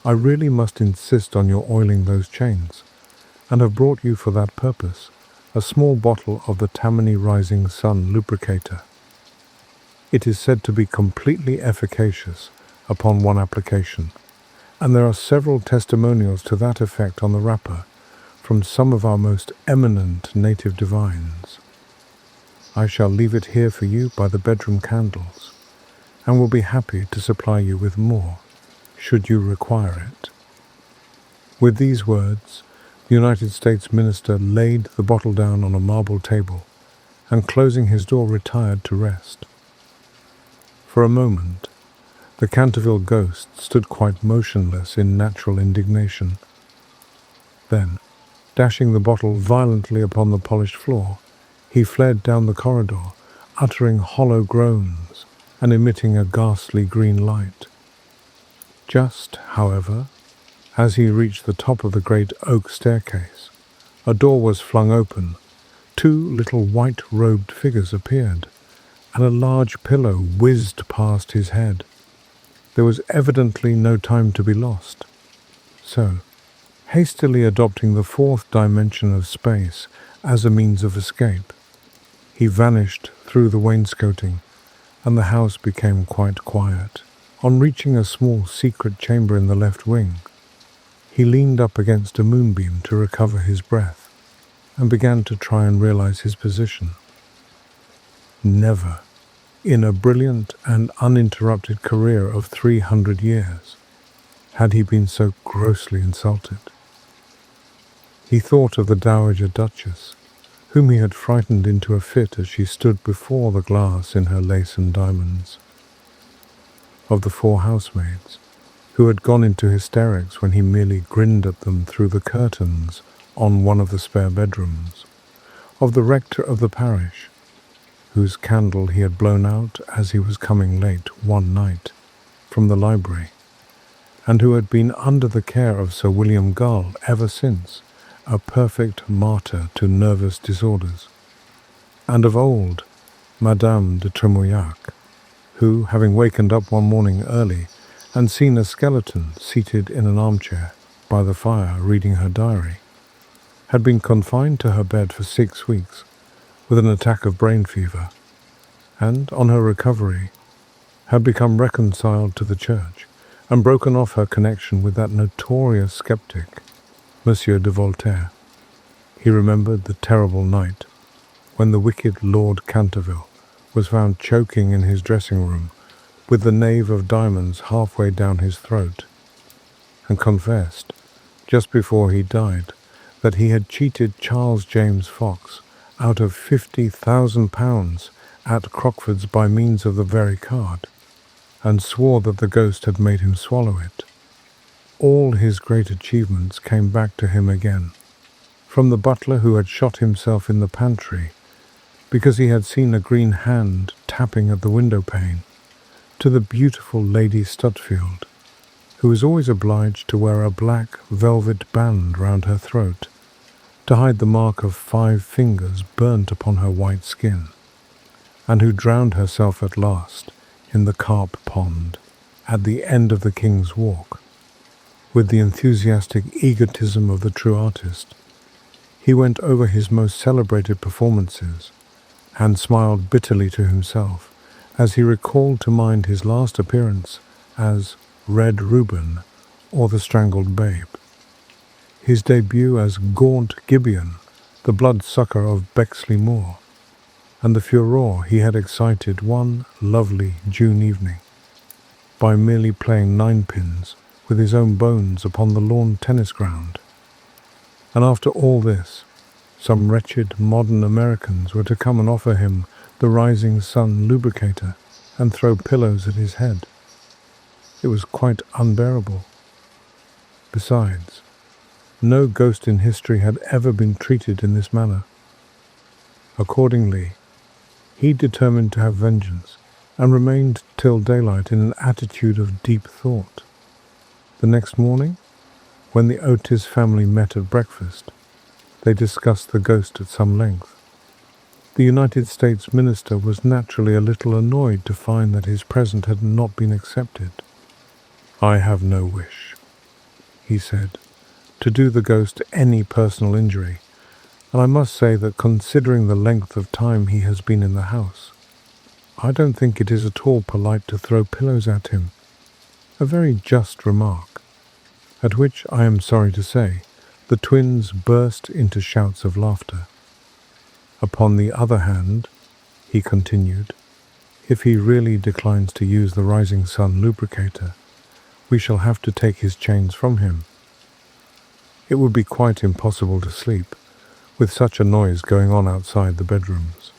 "I really must insist on your oiling those chains, and have brought you for that purpose a small bottle of the Tammany Rising Sun lubricator. It is said to be completely efficacious upon one application, and there are several testimonials to that effect on the wrapper from some of our most eminent native divines. I shall leave it here for you by the bedroom candles, and will be happy to supply you with more, should you require it." With these words, the United States minister laid the bottle down on a marble table, and closing his door retired to rest. For a moment, the Canterville ghost stood quite motionless in natural indignation. Then, dashing the bottle violently upon the polished floor, he fled down the corridor, uttering hollow groans and emitting a ghastly green light. Just, however, as he reached the top of the great oak staircase, a door was flung open, two little white-robed figures appeared, and a large pillow whizzed past his head. There was evidently no time to be lost. So, hastily adopting the fourth dimension of space as a means of escape, he vanished through the wainscoting, and the house became quite quiet. On reaching a small secret chamber in the left wing, he leaned up against a moonbeam to recover his breath, and began to try and realize his position. Never, in a brilliant and uninterrupted career of 300 years, had he been so grossly insulted. He thought of the Dowager Duchess, whom he had frightened into a fit as she stood before the glass in her lace and diamonds. Of the 4 housemaids, who had gone into hysterics when he merely grinned at them through the curtains on one of the spare bedrooms. Of the rector of the parish, whose candle he had blown out as he was coming late one night from the library, and who had been under the care of Sir William Gull ever since, a perfect martyr to nervous disorders. And of old Madame de Tremouillac, who, having wakened up one morning early and seen a skeleton seated in an armchair by the fire reading her diary, had been confined to her bed for 6 weeks with an attack of brain fever, and, on her recovery, had become reconciled to the Church and broken off her connection with that notorious skeptic, Monsieur de Voltaire. He remembered the terrible night when the wicked Lord Canterville was found choking in his dressing room with the knave of diamonds halfway down his throat, and confessed, just before he died, that he had cheated Charles James Fox out of £50,000 at Crockford's by means of the very card, and swore that the ghost had made him swallow it. All his great achievements came back to him again, from the butler who had shot himself in the pantry because he had seen a green hand tapping at the window pane, to the beautiful Lady Stutfield, who was always obliged to wear a black velvet band round her throat to hide the mark of 5 fingers burnt upon her white skin, and who drowned herself at last in the carp pond at the end of the King's Walk. With the enthusiastic egotism of the true artist, he went over his most celebrated performances and smiled bitterly to himself as he recalled to mind his last appearance as Red Reuben or the Strangled Babe, his debut as Gaunt Gibeon, the bloodsucker of Bexley Moor, and the furore he had excited one lovely June evening by merely playing ninepins with his own bones upon the lawn tennis ground. And after all this, some wretched modern Americans were to come and offer him the rising sun lubricator and throw pillows at his head. It was quite unbearable. Besides, no ghost in history had ever been treated in this manner. Accordingly, he determined to have vengeance and remained till daylight in an attitude of deep thought. The next morning, when the Otis family met at breakfast, they discussed the ghost at some length. The United States minister was naturally a little annoyed to find that his present had not been accepted. "I have no wish," he said, "to do the ghost any personal injury, and I must say that considering the length of time he has been in the house, I don't think it is at all polite to throw pillows at him." A very just remark, at which, I am sorry to say, the twins burst into shouts of laughter. "Upon the other hand," he continued, "if he really declines to use the rising sun lubricator, we shall have to take his chains from him. It would be quite impossible to sleep, with such a noise going on outside the bedrooms."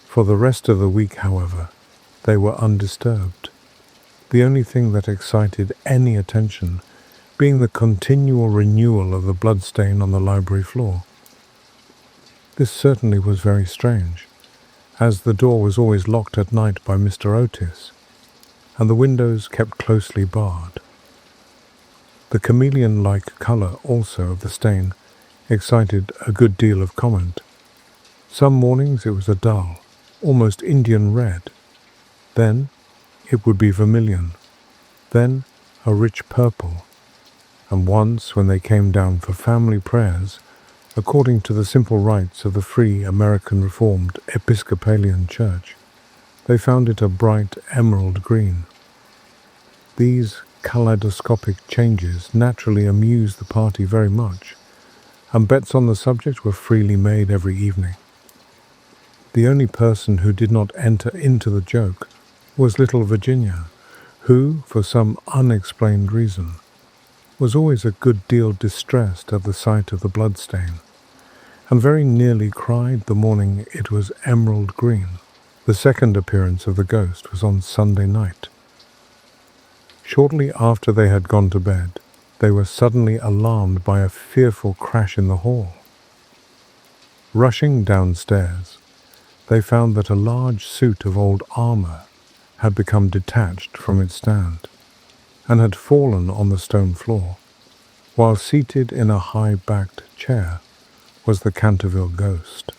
For the rest of the week, however, they were undisturbed, the only thing that excited any attention being the continual renewal of the bloodstain on the library floor. This certainly was very strange, as the door was always locked at night by Mr. Otis, and the windows kept closely barred. The chameleon-like colour also of the stain excited a good deal of comment. Some mornings it was a dull, almost Indian red. Then it would be vermilion, then a rich purple, and once when they came down for family prayers, according to the simple rites of the Free American Reformed Episcopalian Church, they found it a bright emerald green. These kaleidoscopic changes naturally amused the party very much, and bets on the subject were freely made every evening. The only person who did not enter into the joke was little Virginia, who, for some unexplained reason, was always a good deal distressed at the sight of the bloodstain, and very nearly cried the morning it was emerald green. The second appearance of the ghost was on Sunday night. Shortly after they had gone to bed, they were suddenly alarmed by a fearful crash in the hall. Rushing downstairs, they found that a large suit of old armour had become detached from its stand, and had fallen on the stone floor, while seated in a high-backed chair was the Canterville ghost,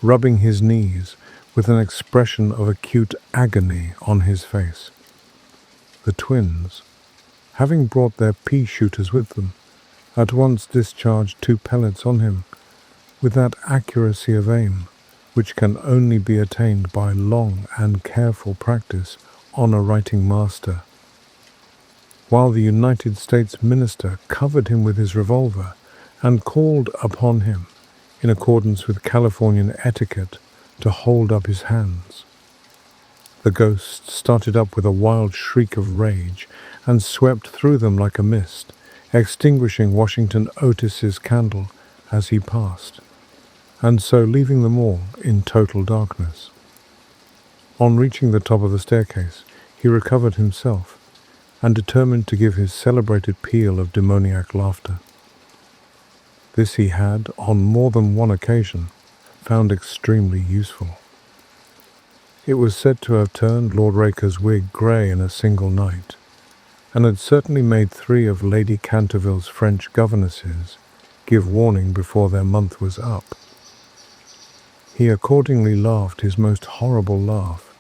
rubbing his knees with an expression of acute agony on his face. The twins, having brought their pea-shooters with them, at once discharged 2 pellets on him, with that accuracy of aim which can only be attained by long and careful practice on a writing master, while the United States minister covered him with his revolver and called upon him, in accordance with Californian etiquette, to hold up his hands. The ghost started up with a wild shriek of rage and swept through them like a mist, extinguishing Washington Otis's candle as he passed, and so leaving them all in total darkness. On reaching the top of the staircase, he recovered himself and determined to give his celebrated peal of demoniac laughter. This he had, on more than one occasion, found extremely useful. It was said to have turned Lord Raker's wig grey in a single night, and had certainly made 3 of Lady Canterville's French governesses give warning before their month was up. He accordingly laughed his most horrible laugh,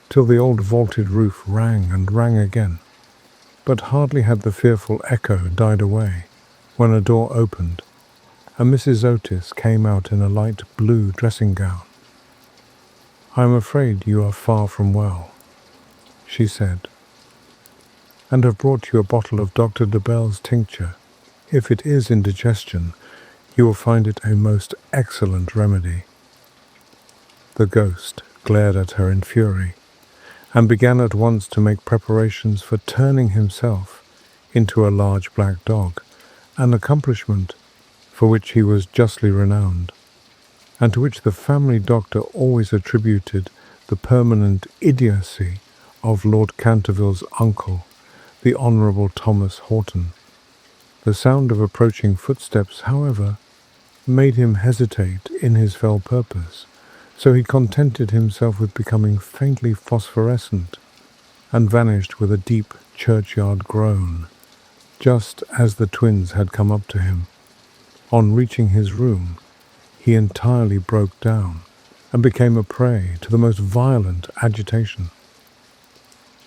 till the old vaulted roof rang and rang again, but hardly had the fearful echo died away, when a door opened, and Mrs. Otis came out in a light blue dressing gown. "I am afraid you are far from well," she said, "and have brought you a bottle of Dr. de Bell's tincture. If it is indigestion, you will find it a most excellent remedy." The ghost glared at her in fury, and began at once to make preparations for turning himself into a large black dog, an accomplishment for which he was justly renowned, and to which the family doctor always attributed the permanent idiocy of Lord Canterville's uncle, the Honourable Thomas Horton. The sound of approaching footsteps, however, made him hesitate in his fell purpose, so he contented himself with becoming faintly phosphorescent, and vanished with a deep churchyard groan, just as the twins had come up to him. On reaching his room, he entirely broke down, and became a prey to the most violent agitation.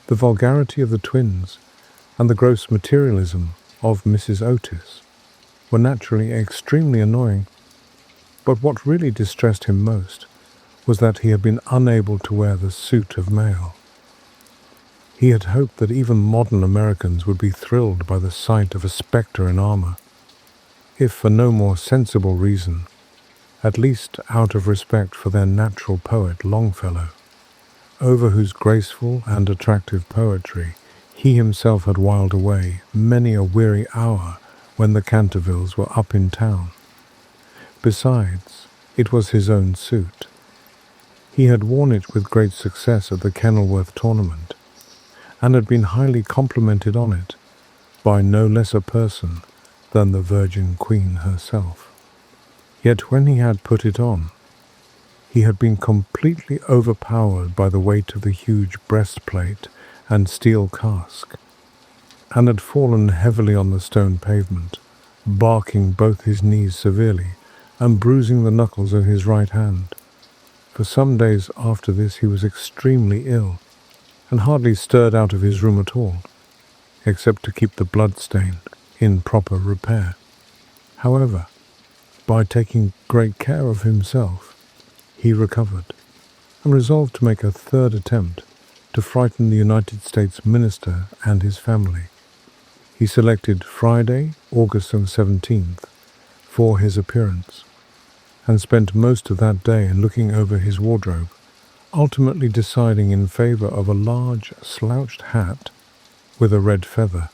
The vulgarity of the twins, and the gross materialism of Mrs. Otis, were naturally extremely annoying, but what really distressed him most was that he had been unable to wear the suit of mail. He had hoped that even modern Americans would be thrilled by the sight of a spectre in armour, if for no more sensible reason, at least out of respect for their natural poet Longfellow, over whose graceful and attractive poetry he himself had whiled away many a weary hour when the Cantervilles were up in town. Besides, it was his own suit. He had worn it with great success at the Kenilworth tournament, and had been highly complimented on it by no less a person than the Virgin Queen herself. Yet when he had put it on, he had been completely overpowered by the weight of the huge breastplate and steel casque, and had fallen heavily on the stone pavement, barking both his knees severely and bruising the knuckles of his right hand. For some days after this he was extremely ill, and hardly stirred out of his room at all, except to keep the blood-stain in proper repair. However, by taking great care of himself, he recovered, and resolved to make a third attempt to frighten the United States minister and his family. He selected Friday, August 17th, for his appearance, and spent most of that day in looking over his wardrobe, ultimately deciding in favour of a large slouched hat with a red feather,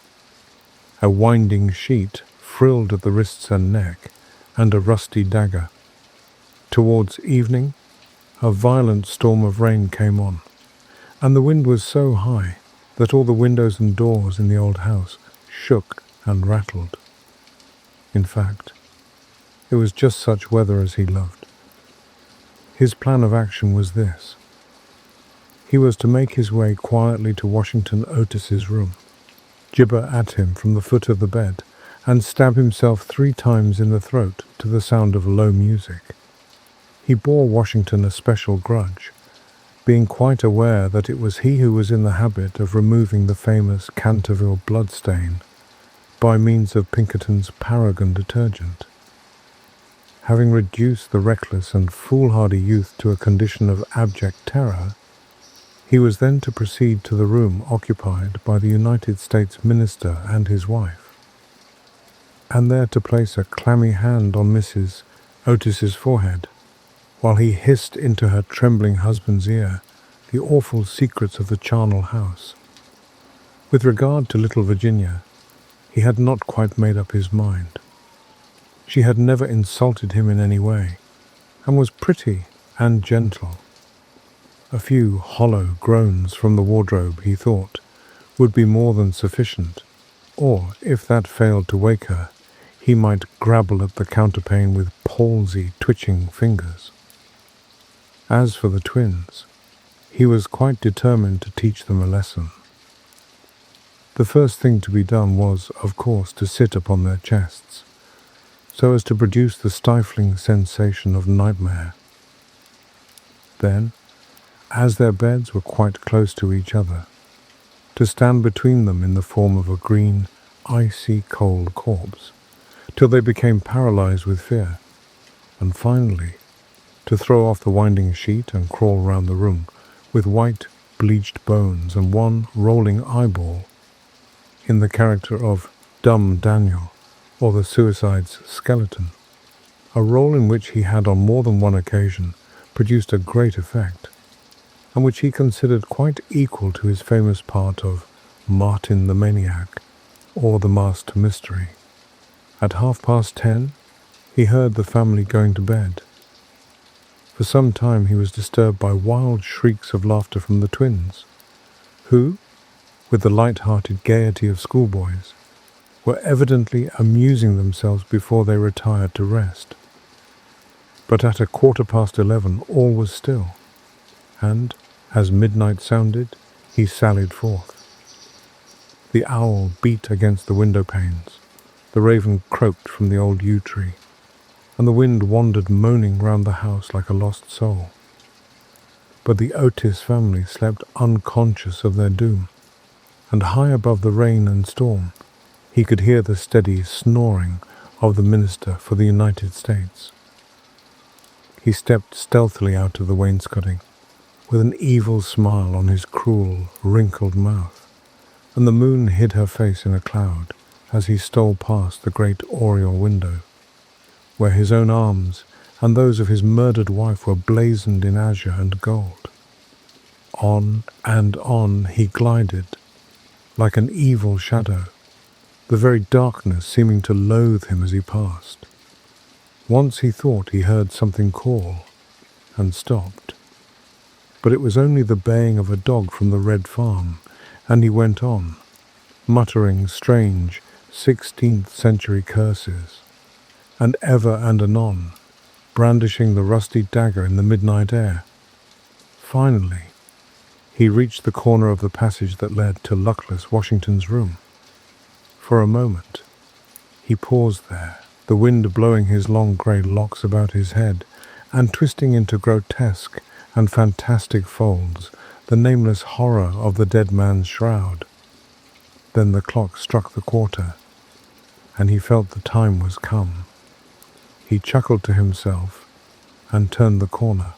a winding sheet frilled at the wrists and neck, and a rusty dagger. Towards evening, a violent storm of rain came on, and the wind was so high that all the windows and doors in the old house shook and rattled. In fact, it was just such weather as he loved. His plan of action was this. He was to make his way quietly to Washington Otis's room, gibber at him from the foot of the bed, and stab himself 3 times in the throat to the sound of low music. He bore Washington a special grudge, being quite aware that it was he who was in the habit of removing the famous Canterville bloodstain by means of Pinkerton's Paragon detergent. Having reduced the reckless and foolhardy youth to a condition of abject terror, he was then to proceed to the room occupied by the United States minister and his wife, and there to place a clammy hand on Mrs. Otis's forehead, while he hissed into her trembling husband's ear the awful secrets of the charnel house. With regard to little Virginia, he had not quite made up his mind. She had never insulted him in any way, and was pretty and gentle. A few hollow groans from the wardrobe, he thought, would be more than sufficient, or, if that failed to wake her, he might grabble at the counterpane with palsy twitching fingers. As for the twins, he was quite determined to teach them a lesson. The first thing to be done was, of course, to sit upon their chests, so as to produce the stifling sensation of nightmare. Then, as their beds were quite close to each other, to stand between them in the form of a green, icy cold corpse, till they became paralyzed with fear, and finally to throw off the winding sheet and crawl round the room with white bleached bones and one rolling eyeball, in the character of Dumb Daniel, or the suicide's skeleton, a role in which he had on more than one occasion produced a great effect, and which he considered quite equal to his famous part of Martin the Maniac or the Masked Mystery. At 10:30, he heard the family going to bed. For some time he was disturbed by wild shrieks of laughter from the twins, who, with the light-hearted gaiety of schoolboys, were evidently amusing themselves before they retired to rest. But at 11:15 all was still, and, as midnight sounded, he sallied forth. The owl beat against the window panes, the raven croaked from the old yew tree, and the wind wandered moaning round the house like a lost soul. But the Otis family slept unconscious of their doom, and high above the rain and storm he could hear the steady snoring of the Minister for the United States. He stepped stealthily out of the wainscoting, with an evil smile on his cruel, wrinkled mouth, and the moon hid her face in a cloud as he stole past the great oriel window, where his own arms and those of his murdered wife were blazoned in azure and gold. On and on he glided, like an evil shadow, the very darkness seeming to loathe him as he passed. Once he thought he heard something call, and stopped. But it was only the baying of a dog from the Red Farm, and he went on, muttering strange 16th century curses, and ever and anon brandishing the rusty dagger in the midnight air. Finally, he reached the corner of the passage that led to luckless Washington's room. For a moment, he paused there, the wind blowing his long grey locks about his head and twisting into grotesque and fantastic folds the nameless horror of the dead man's shroud. Then the clock struck the quarter, and he felt the time was come. He chuckled to himself and turned the corner.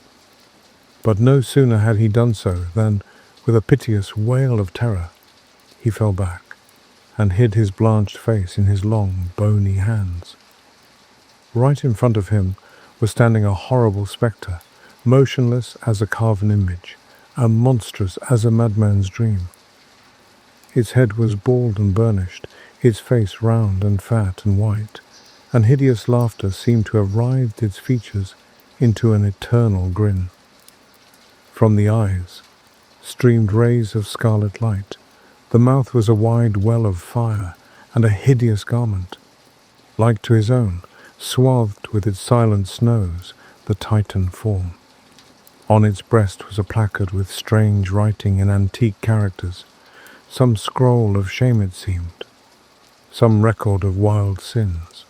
But no sooner had he done so than, with a piteous wail of terror, he fell back and hid his blanched face in his long, bony hands. Right in front of him was standing a horrible spectre, motionless as a carven image, and monstrous as a madman's dream. Its head was bald and burnished, its face round and fat and white, and hideous laughter seemed to have writhed its features into an eternal grin. From the eyes streamed rays of scarlet light. The mouth was a wide well of fire, and a hideous garment, like to his own, swathed with its silent snows the Titan form. On its breast was a placard with strange writing in antique characters, some scroll of shame it seemed, some record of wild sins,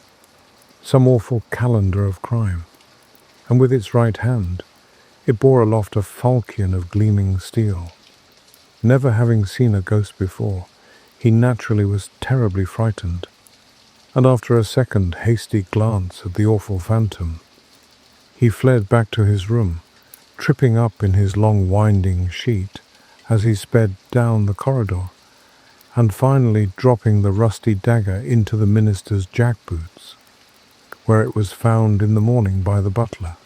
some awful calendar of crime, and with its right hand it bore aloft a falchion of gleaming steel. Never having seen a ghost before, he naturally was terribly frightened, and after a second hasty glance at the awful phantom, he fled back to his room, tripping up in his long winding sheet as he sped down the corridor, and finally dropping the rusty dagger into the minister's jackboots, where it was found in the morning by the butler.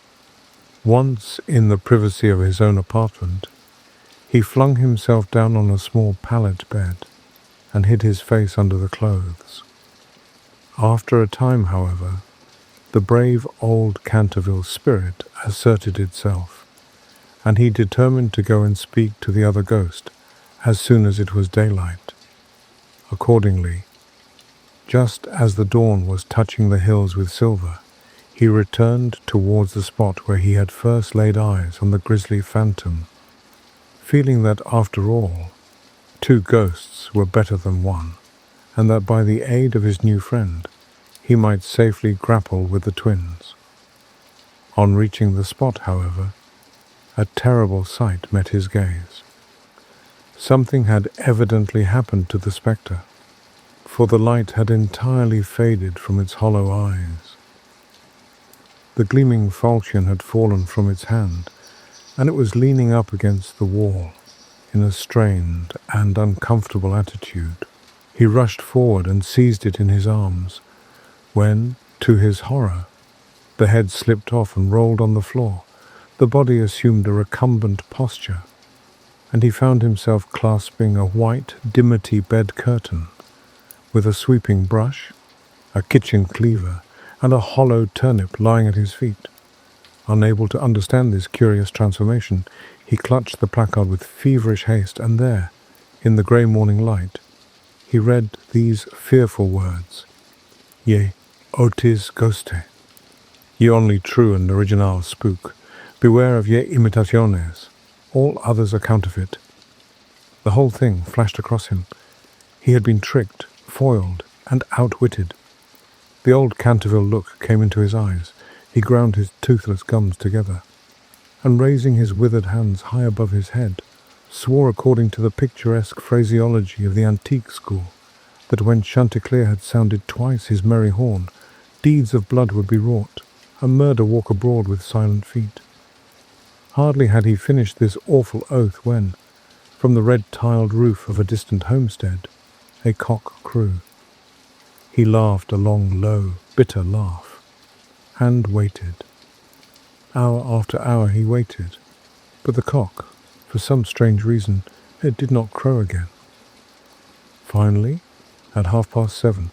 Once in the privacy of his own apartment, he flung himself down on a small pallet bed and hid his face under the clothes. After a time, however, the brave old Canterville spirit asserted itself, and he determined to go and speak to the other ghost as soon as it was daylight. Accordingly, just as the dawn was touching the hills with silver, he returned towards the spot where he had first laid eyes on the grisly phantom, feeling that, after all, two ghosts were better than one, and that by the aid of his new friend he might safely grapple with the twins. On reaching the spot, however, a terrible sight met his gaze. Something had evidently happened to the spectre, for the light had entirely faded from its hollow eyes. The gleaming falchion had fallen from its hand, and it was leaning up against the wall in a strained and uncomfortable attitude. He rushed forward and seized it in his arms, when, to his horror, the head slipped off and rolled on the floor, The body assumed a recumbent posture, and he found himself clasping a white dimity bed curtain with a sweeping brush, a kitchen cleaver, and a hollow turnip lying at his feet. Unable to understand this curious transformation, he clutched the placard with feverish haste, and there, in the grey morning light, he read these fearful words: Ye otis ghoste. Ye only true and original spook. Beware of ye imitaciones. All others are counterfeit. The whole thing flashed across him. He had been tricked, foiled, and outwitted. The old Canterville look came into his eyes. He ground his toothless gums together, and raising his withered hands high above his head, swore according to the picturesque phraseology of the antique school, that when Chanticleer had sounded twice his merry horn, deeds of blood would be wrought, and murder walk abroad with silent feet. Hardly had he finished this awful oath when, from the red-tiled roof of a distant homestead, a cock crew. He laughed a long, low, bitter laugh, and waited. Hour after hour he waited, but the cock, for some strange reason, it did not crow again. Finally, at 7:30,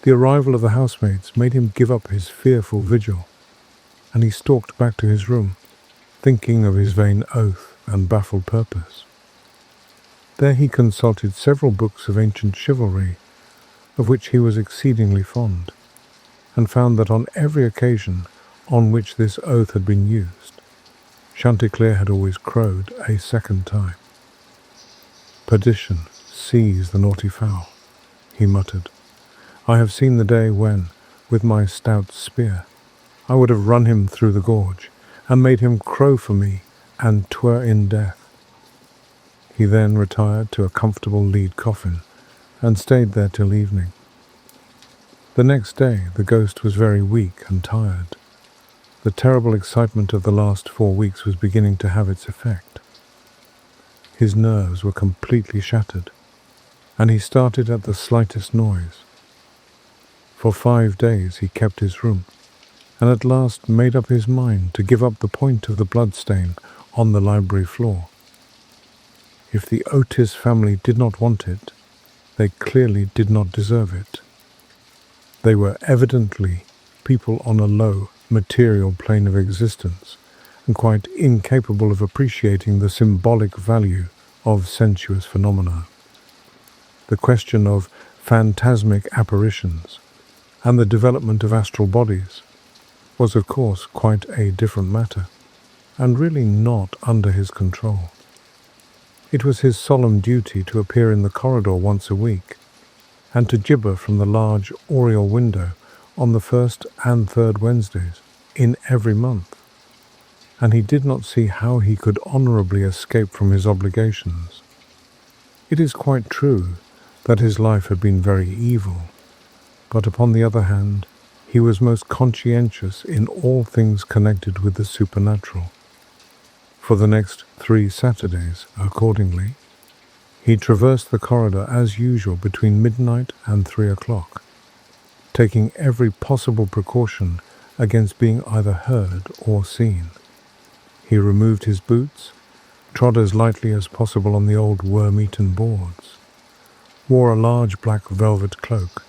the arrival of the housemaids made him give up his fearful vigil, and he stalked back to his room, thinking of his vain oath and baffled purpose. There he consulted several books of ancient chivalry, of which he was exceedingly fond, and found that on every occasion on which this oath had been used, Chanticleer had always crowed a second time. Perdition seize the naughty fowl, he muttered. I have seen the day when, with my stout spear, I would have run him through the gorge, and made him crow for me, and 'twere in death. He then retired to a comfortable lead coffin, and stayed there till evening. The next day the ghost was very weak and tired. The terrible excitement of the last 4 weeks was beginning to have its effect. His nerves were completely shattered, and he started at the slightest noise. For 5 days he kept his room, and at last made up his mind to give up the point of the bloodstain on the library floor. If the Otis family did not want it, they clearly did not deserve it. They were evidently people on a low, material plane of existence, and quite incapable of appreciating the symbolic value of sensuous phenomena. The question of phantasmic apparitions and the development of astral bodies was of course quite a different matter, and really not under his control. It was his solemn duty to appear in the corridor once a week, and to gibber from the large oriel window on the first and third Wednesdays in every month, and he did not see how he could honourably escape from his obligations. It is quite true that his life had been very evil, but upon the other hand, he was most conscientious in all things connected with the supernatural. For the next 3 Saturdays, accordingly, he traversed the corridor as usual between midnight and 3 o'clock, taking every possible precaution against being either heard or seen. He removed his boots, trod as lightly as possible on the old worm-eaten boards, wore a large black velvet cloak,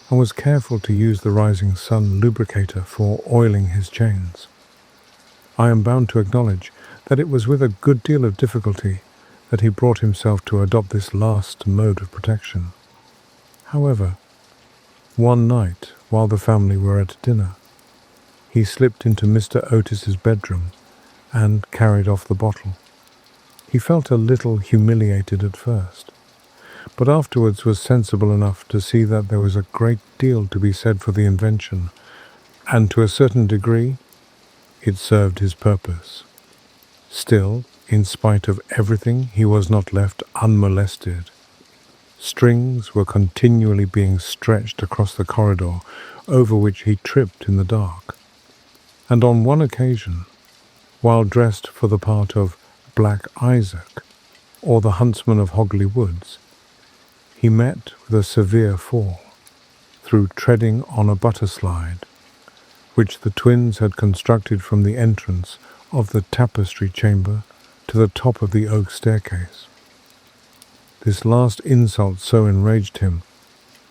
and was careful to use the rising sun lubricator for oiling his chains. I am bound to acknowledge that it was with a good deal of difficulty that he brought himself to adopt this last mode of protection. However, one night, while the family were at dinner, he slipped into Mr. Otis's bedroom and carried off the bottle. He felt a little humiliated at first, but afterwards was sensible enough to see that there was a great deal to be said for the invention, and to a certain degree it served his purpose. Still, in spite of everything, he was not left unmolested. Strings were continually being stretched across the corridor, over which he tripped in the dark, and on one occasion, while dressed for the part of Black Isaac, or the huntsman of Hogley Woods, he met with a severe fall through treading on a butter slide, which the twins had constructed from the entrance of the tapestry chamber to the top of the oak staircase. This last insult so enraged him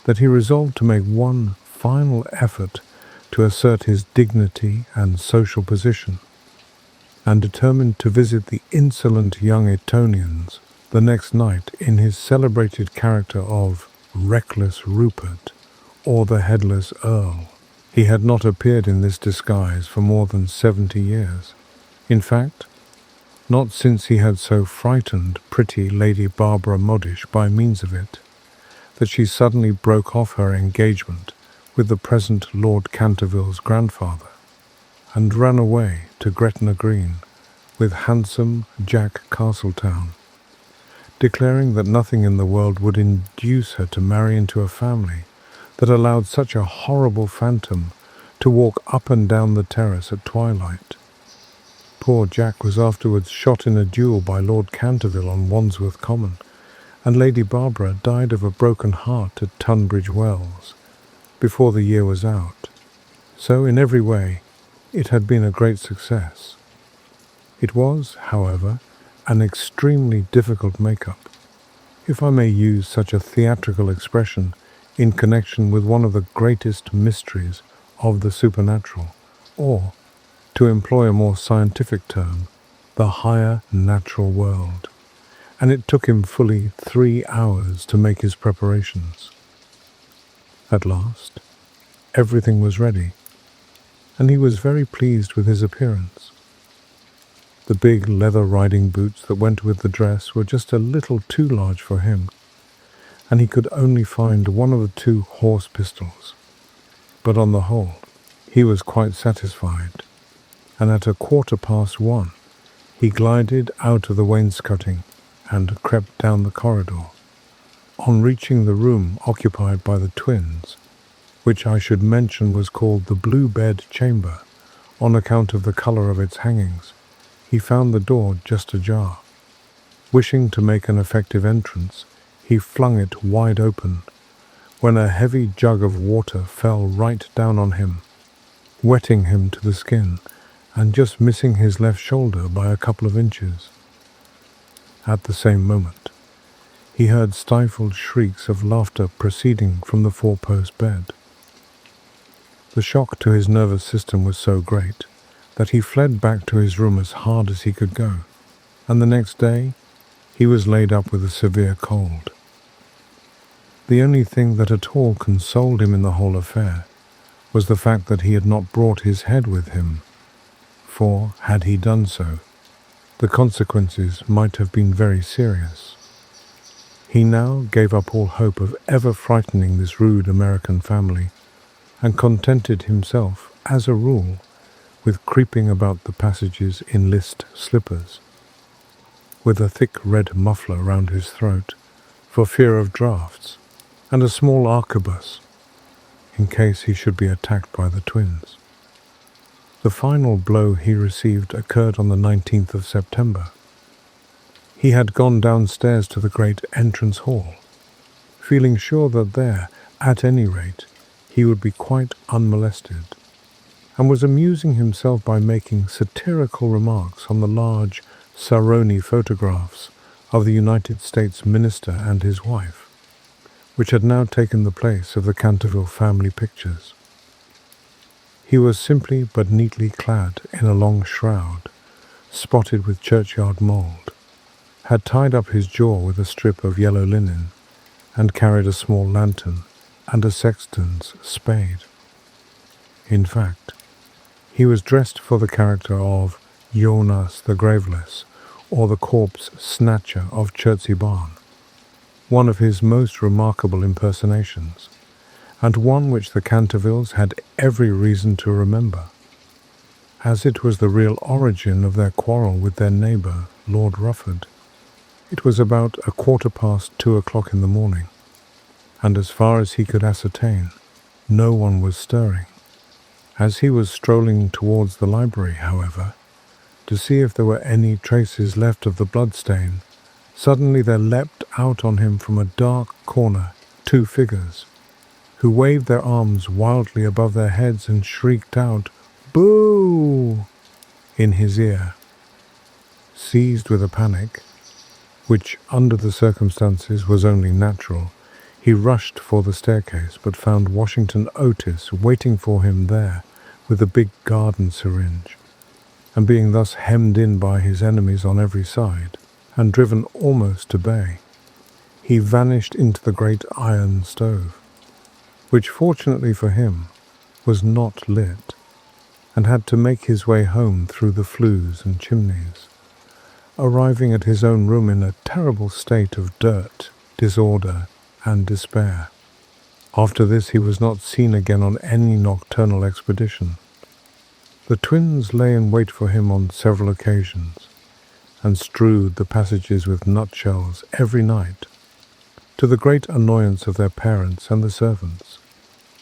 that he resolved to make one final effort to assert his dignity and social position, and determined to visit the insolent young Etonians the next night in his celebrated character of Reckless Rupert, or the Headless Earl. He had not appeared in this disguise for more than 70 years. In fact, not since he had so frightened pretty Lady Barbara Modish by means of it, that she suddenly broke off her engagement with the present Lord Canterville's grandfather, and ran away to Gretna Green with handsome Jack Castletown, declaring that nothing in the world would induce her to marry into a family that allowed such a horrible phantom to walk up and down the terrace at twilight. Poor Jack was afterwards shot in a duel by Lord Canterville on Wandsworth Common, and Lady Barbara died of a broken heart at Tunbridge Wells before the year was out. So in every way it had been a great success. It was, however, an extremely difficult make-up, if I may use such a theatrical expression in connection with one of the greatest mysteries of the supernatural, or, to employ a more scientific term, the higher natural world, and it took him fully 3 hours to make his preparations. At last, everything was ready, and he was very pleased with his appearance. The big leather riding boots that went with the dress were just a little too large for him, and he could only find one of the 2 horse pistols. But on the whole, he was quite satisfied, and at 1:15, he glided out of the wainscoting and crept down the corridor. On reaching the room occupied by the twins, which I should mention was called the Blue Bed Chamber on account of the colour of its hangings, he found the door just ajar. Wishing to make an effective entrance, he flung it wide open, when a heavy jug of water fell right down on him, wetting him to the skin and just missing his left shoulder by a couple of inches. At the same moment, he heard stifled shrieks of laughter proceeding from the 4-post bed. The shock to his nervous system was so great that he fled back to his room as hard as he could go, and the next day he was laid up with a severe cold. The only thing that at all consoled him in the whole affair was the fact that he had not brought his head with him, for, had he done so, the consequences might have been very serious. He now gave up all hope of ever frightening this rude American family, and contented himself, as a rule, with creeping about the passages in list slippers, with a thick red muffler round his throat, for fear of draughts, and a small arquebus, in case he should be attacked by the twins. The final blow he received occurred on the 19th of September. He had gone downstairs to the great entrance hall, feeling sure that there, at any rate, he would be quite unmolested, and was amusing himself by making satirical remarks on the large Saroni photographs of the United States minister and his wife, which had now taken the place of the Canterville family pictures. He was simply but neatly clad in a long shroud, spotted with churchyard mould, had tied up his jaw with a strip of yellow linen, and carried a small lantern and a sexton's spade. In fact, he was dressed for the character of Jonas the Graveless, or the corpse snatcher of Chertsey Barn, one of his most remarkable impersonations, and one which the Cantervilles had every reason to remember, as it was the real origin of their quarrel with their neighbour, Lord Rufford. It was about 2:15 in the morning, and as far as he could ascertain, no one was stirring. As he was strolling towards the library, however, to see if there were any traces left of the bloodstain, suddenly there leapt out on him from a dark corner 2 figures, who waved their arms wildly above their heads and shrieked out, "Boo!" in his ear. Seized with a panic, which under the circumstances was only natural, he rushed for the staircase, but found Washington Otis waiting for him there with a big garden syringe, and being thus hemmed in by his enemies on every side, and driven almost to bay, he vanished into the great iron stove, which fortunately for him was not lit, and had to make his way home through the flues and chimneys, arriving at his own room in a terrible state of dirt, disorder, and despair. After this he was not seen again on any nocturnal expedition. The twins lay in wait for him on several occasions, and strewed the passages with nutshells every night, to the great annoyance of their parents and the servants,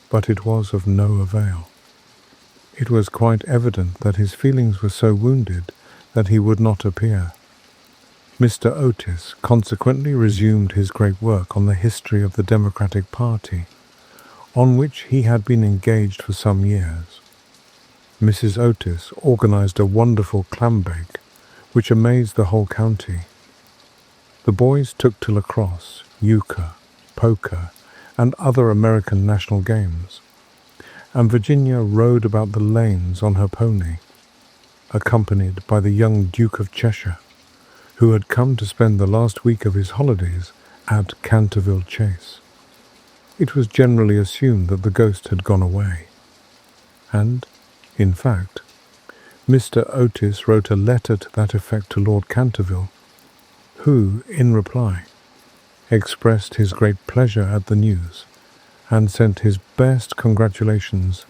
but it was of no avail. It was quite evident that his feelings were so wounded that he would not appear. Mr. Otis consequently resumed his great work on the history of the Democratic Party, on which he had been engaged for some years. Mrs. Otis organized a wonderful clambake, which amazed the whole county. The boys took to lacrosse, euchre, poker, and other American national games, and Virginia rode about the lanes on her pony, accompanied by the young Duke of Cheshire, who had come to spend the last week of his holidays at Canterville Chase. It was generally assumed that the ghost had gone away, and, in fact, Mr. Otis wrote a letter to that effect to Lord Canterville, who, in reply, expressed his great pleasure at the news, and sent his best congratulations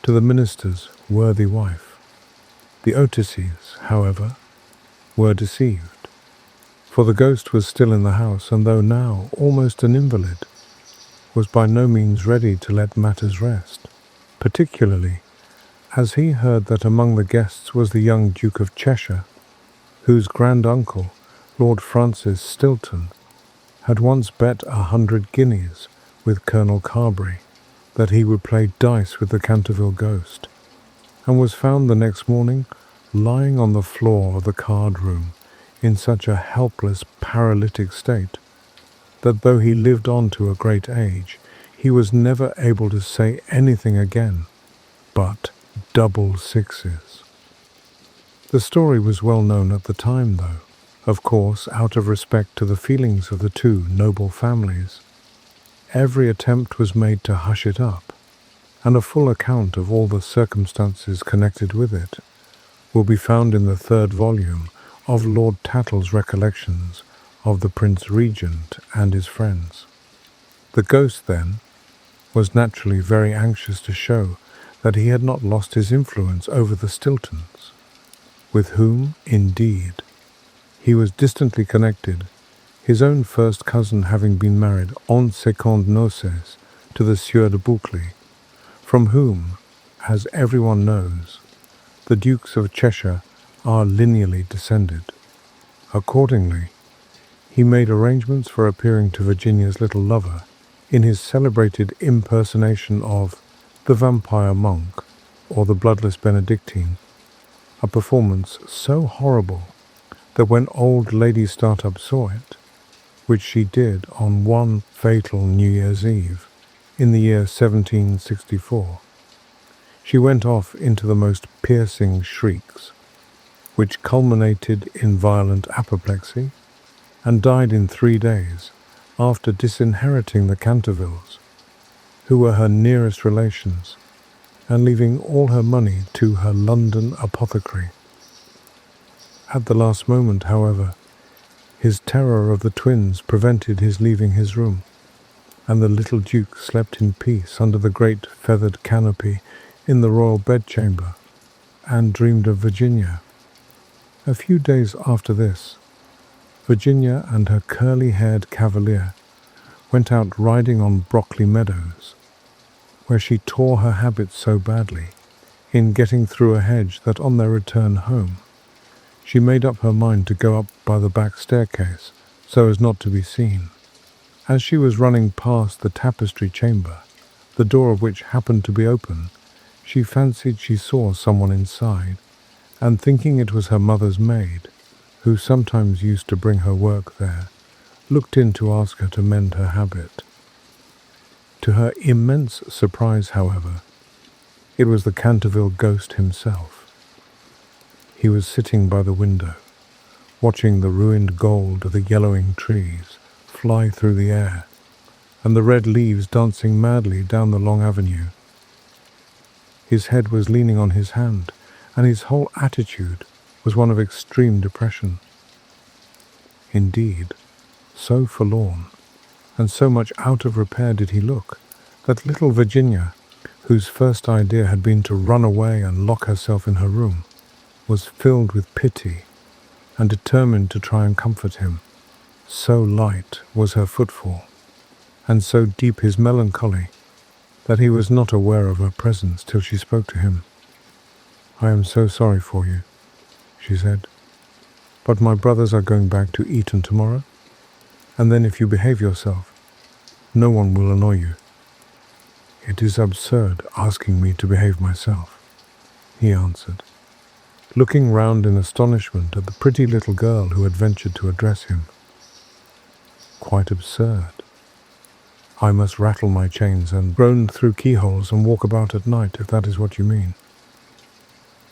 to the minister's worthy wife. The Otises, however, were deceived, for the ghost was still in the house, and though now almost an invalid, was by no means ready to let matters rest, particularly as he heard that among the guests was the young Duke of Cheshire, whose grand-uncle, Lord Francis Stilton, had once bet 100 guineas with Colonel Carberry that he would play dice with the Canterville ghost, and was found the next morning lying on the floor of the card-room in such a helpless, paralytic state that though he lived on to a great age, he was never able to say anything again but double sixes. The story was well known at the time, though, of course, out of respect to the feelings of the two noble families. Every attempt was made to hush it up, and a full account of all the circumstances connected with it will be found in the 3rd volume of Lord Tattle's recollections of the Prince Regent and his friends. The ghost, then, was naturally very anxious to show that he had not lost his influence over the Stiltons, with whom, indeed, he was distantly connected, his own first cousin having been married en secondes noces to the Sieur de Boucley, from whom, as everyone knows, the Dukes of Cheshire are lineally descended. Accordingly, he made arrangements for appearing to Virginia's little lover in his celebrated impersonation of the vampire monk or the bloodless Benedictine, a performance so horrible that when old Lady Startup saw it, which she did on one fatal New Year's Eve in the year 1764, she went off into the most piercing shrieks, which culminated in violent apoplexy, and died in 3 days after disinheriting the Cantervilles, who were her nearest relations, and leaving all her money to her London apothecary. At the last moment, however, his terror of the twins prevented his leaving his room, and the little Duke slept in peace under the great feathered canopy in the royal bedchamber, and dreamed of Virginia. A few days after this, Virginia and her curly-haired cavalier went out riding on Brockley Meadows, where she tore her habit so badly in getting through a hedge that on their return home she made up her mind to go up by the back staircase so as not to be seen. As she was running past the tapestry chamber, the door of which happened to be open, She fancied she saw someone inside, and thinking it was her mother's maid, who sometimes used to bring her work there, looked in to ask her to mend her habit. To her immense surprise, however, it was the Canterville ghost himself. He was sitting by the window, watching the ruined gold of the yellowing trees fly through the air, and the red leaves dancing madly down the long avenue. His head was leaning on his hand, and his whole attitude was one of extreme depression. Indeed, so forlorn and so much out of repair did he look, that little Virginia, whose first idea had been to run away and lock herself in her room, was filled with pity and determined to try and comfort him. So light was her footfall, and so deep his melancholy, that he was not aware of her presence till she spoke to him. "I am so sorry for you," she said, "but my brothers are going back to Eton tomorrow, and then if you behave yourself, no one will annoy you." "It is absurd asking me to behave myself," he answered, looking round in astonishment at the pretty little girl who had ventured to address him. "Quite absurd. I must rattle my chains and groan through keyholes and walk about at night, if that is what you mean.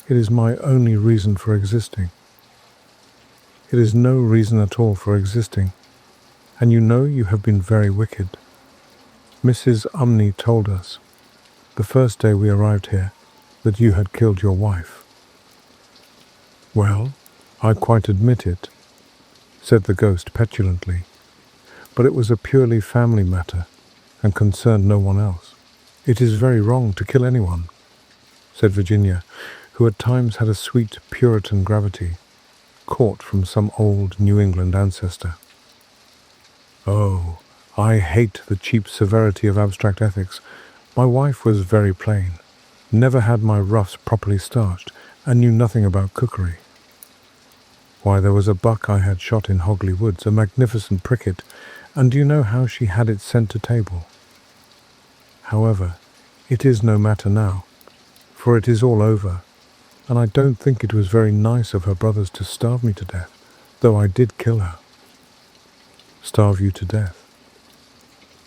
It is my only reason for existing. It is no reason at all for existing, and you know you have been very wicked. Mrs. Umney told us, the first day we arrived here, that you had killed your wife." "Well, I quite admit it," said the ghost petulantly, "but it was a purely family matter, and concerned no one else." "It is very wrong to kill anyone," said Virginia, who at times had a sweet Puritan gravity, caught from some old New England ancestor. "Oh, I hate the cheap severity of abstract ethics. My wife was very plain, never had my ruffs properly starched, and knew nothing about cookery. Why, there was a buck I had shot in Hogley Woods, a magnificent pricket, and do you know how she had it sent to table? However, it is no matter now, for it is all over, and I don't think it was very nice of her brothers to starve me to death, though I did kill her." "Starve you to death?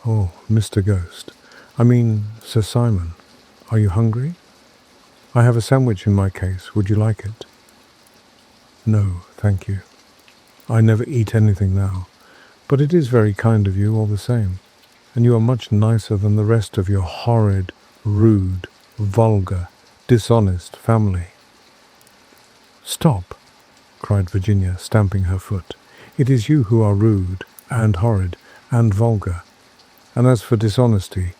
Oh, Mr. Ghost, I mean Sir Simon, are you hungry? I have a sandwich in my case, would you like it?" "No, thank you. I never eat anything now, but it is very kind of you all the same, and you are much nicer than the rest of your horrid, rude, vulgar, dishonest family." "Stop!" cried Virginia, stamping her foot. "It is you who are rude, and horrid, and vulgar. And as for dishonesty,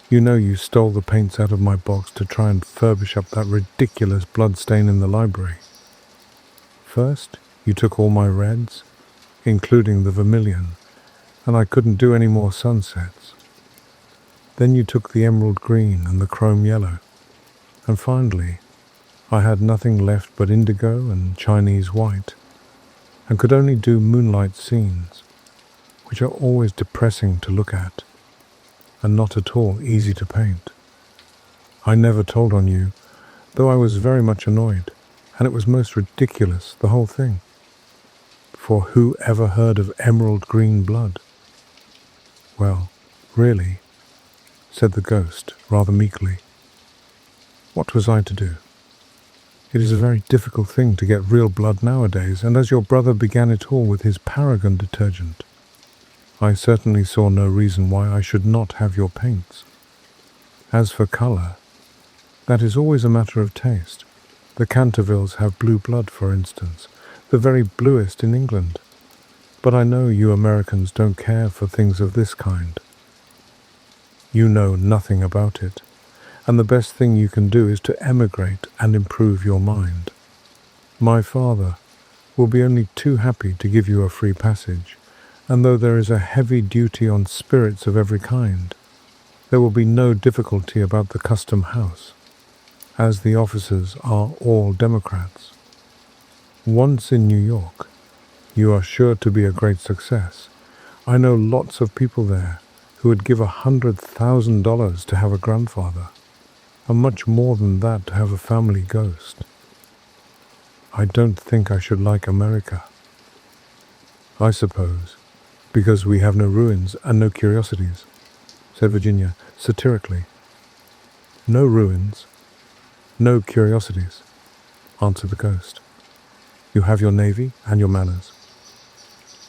you know you stole the paints out of my box to try and furbish up that ridiculous blood stain in the library. First, you took all my reds, including the vermilion, and I couldn't do any more sunsets. Then you took the emerald green and the chrome yellow, and finally, I had nothing left but indigo and Chinese white, and could only do moonlight scenes, which are always depressing to look at, and not at all easy to paint. I never told on you, though I was very much annoyed, and it was most ridiculous, the whole thing. For who ever heard of emerald green blood?" "Well, really," said the ghost, rather meekly, "what was I to do? It is a very difficult thing to get real blood nowadays, and as your brother began it all with his paragon detergent, I certainly saw no reason why I should not have your paints. As for colour, that is always a matter of taste. The Cantervilles have blue blood, for instance, the very bluest in England. But I know you Americans don't care for things of this kind. You know nothing about it, and the best thing you can do is to emigrate and improve your mind. My father will be only too happy to give you a free passage, and though there is a heavy duty on spirits of every kind, there will be no difficulty about the custom house, as the officers are all Democrats. Once in New York, you are sure to be a great success. I know lots of people there who would give $100,000 to have a grandfather, and much more than that to have a family ghost. I don't think I should like America. I suppose, because we have no ruins and no curiosities, said Virginia satirically. No ruins, no curiosities, answered the ghost. You have your navy and your manners.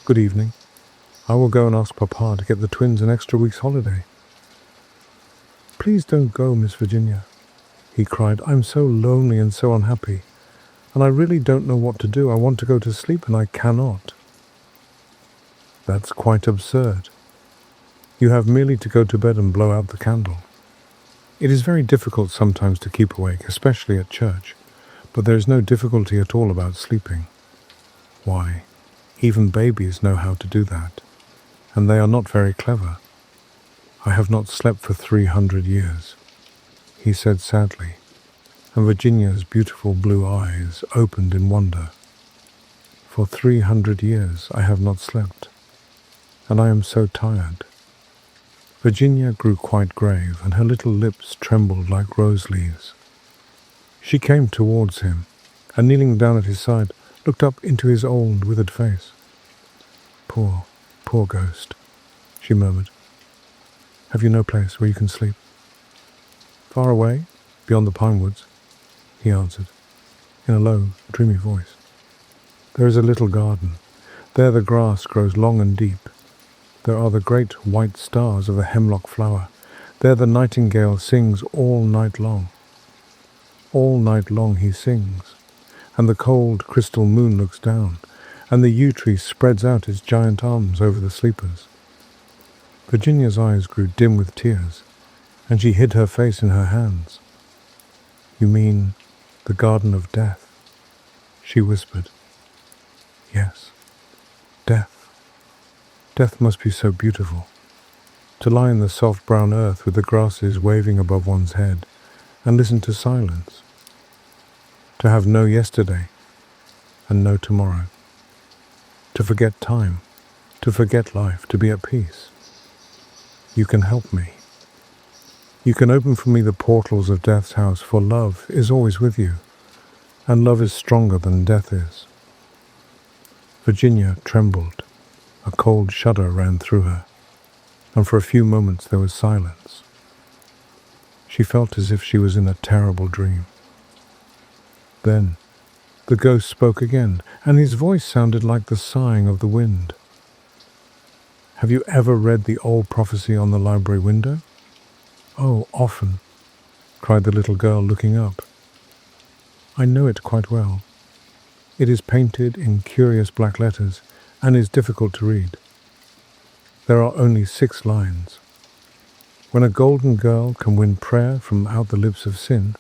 Good evening. I will go and ask Papa to get the twins an extra week's holiday. Please don't go, Miss Virginia, he cried. I'm so lonely and so unhappy, and I really don't know what to do. I want to go to sleep and I cannot. That's quite absurd. You have merely to go to bed and blow out the candle. It is very difficult sometimes to keep awake, especially at church, but there is no difficulty at all about sleeping. Why, even babies know how to do that, and they are not very clever. I have not slept for 300 years, he said sadly, and Virginia's beautiful blue eyes opened in wonder. For 300 years I have not slept, and I am so tired. Virginia grew quite grave, and her little lips trembled like rose leaves. She came towards him, and kneeling down at his side, looked up into his old, withered face. Poor, poor ghost, she murmured. Have you no place where you can sleep? Far away, beyond the pine woods, he answered, in a low, dreamy voice. There is a little garden. There the grass grows long and deep. There are the great white stars of the hemlock flower. There the nightingale sings all night long. All night long he sings, and the cold crystal moon looks down, and the yew tree spreads out its giant arms over the sleepers. Virginia's eyes grew dim with tears, and she hid her face in her hands. You mean the Garden of Death? She whispered. Yes, death. Death must be so beautiful, to lie in the soft brown earth with the grasses waving above one's head and listen to silence, to have no yesterday and no tomorrow, to forget time, to forget life, to be at peace. You can help me. You can open for me the portals of death's house, for love is always with you, and love is stronger than death is. Virginia trembled. A cold shudder ran through her, and for a few moments there was silence. She felt as if she was in a terrible dream. Then the ghost spoke again, and his voice sounded like the sighing of the wind. Have you ever read the old prophecy on the library window? Oh, often, cried the little girl, looking up. I know it quite well. It is painted in curious black letters, and is difficult to read. There are only 6 lines. When a golden girl can win prayer from out the lips of sin,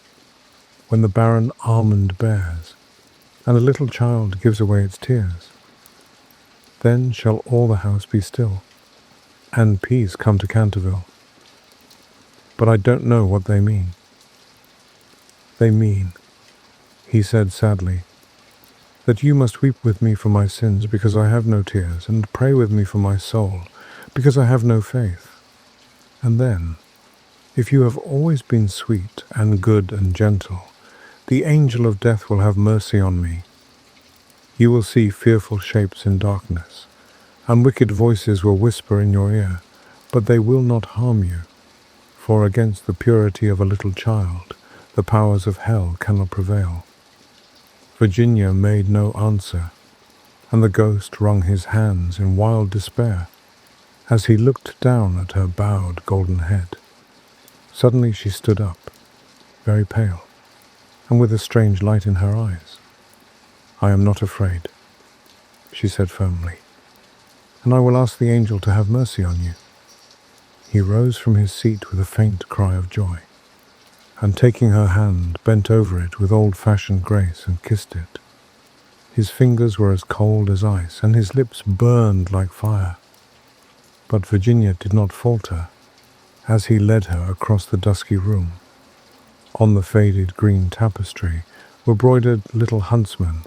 when the barren almond bears, and a little child gives away its tears, then shall all the house be still, and peace come to Canterville. But I don't know what they mean. They mean, he said sadly, that you must weep with me for my sins because I have no tears, and pray with me for my soul because I have no faith. And then, if you have always been sweet and good and gentle, the angel of death will have mercy on me. You will see fearful shapes in darkness, and wicked voices will whisper in your ear, but they will not harm you, for against the purity of a little child the powers of hell cannot prevail. Virginia made no answer, and the ghost wrung his hands in wild despair as he looked down at her bowed golden head. Suddenly she stood up, very pale, and with a strange light in her eyes. I am not afraid, she said firmly, and I will ask the angel to have mercy on you. He rose from his seat with a faint cry of joy, and taking her hand, bent over it with old-fashioned grace and kissed it. His fingers were as cold as ice, and his lips burned like fire. But Virginia did not falter as he led her across the dusky room. On the faded green tapestry were broidered little huntsmen.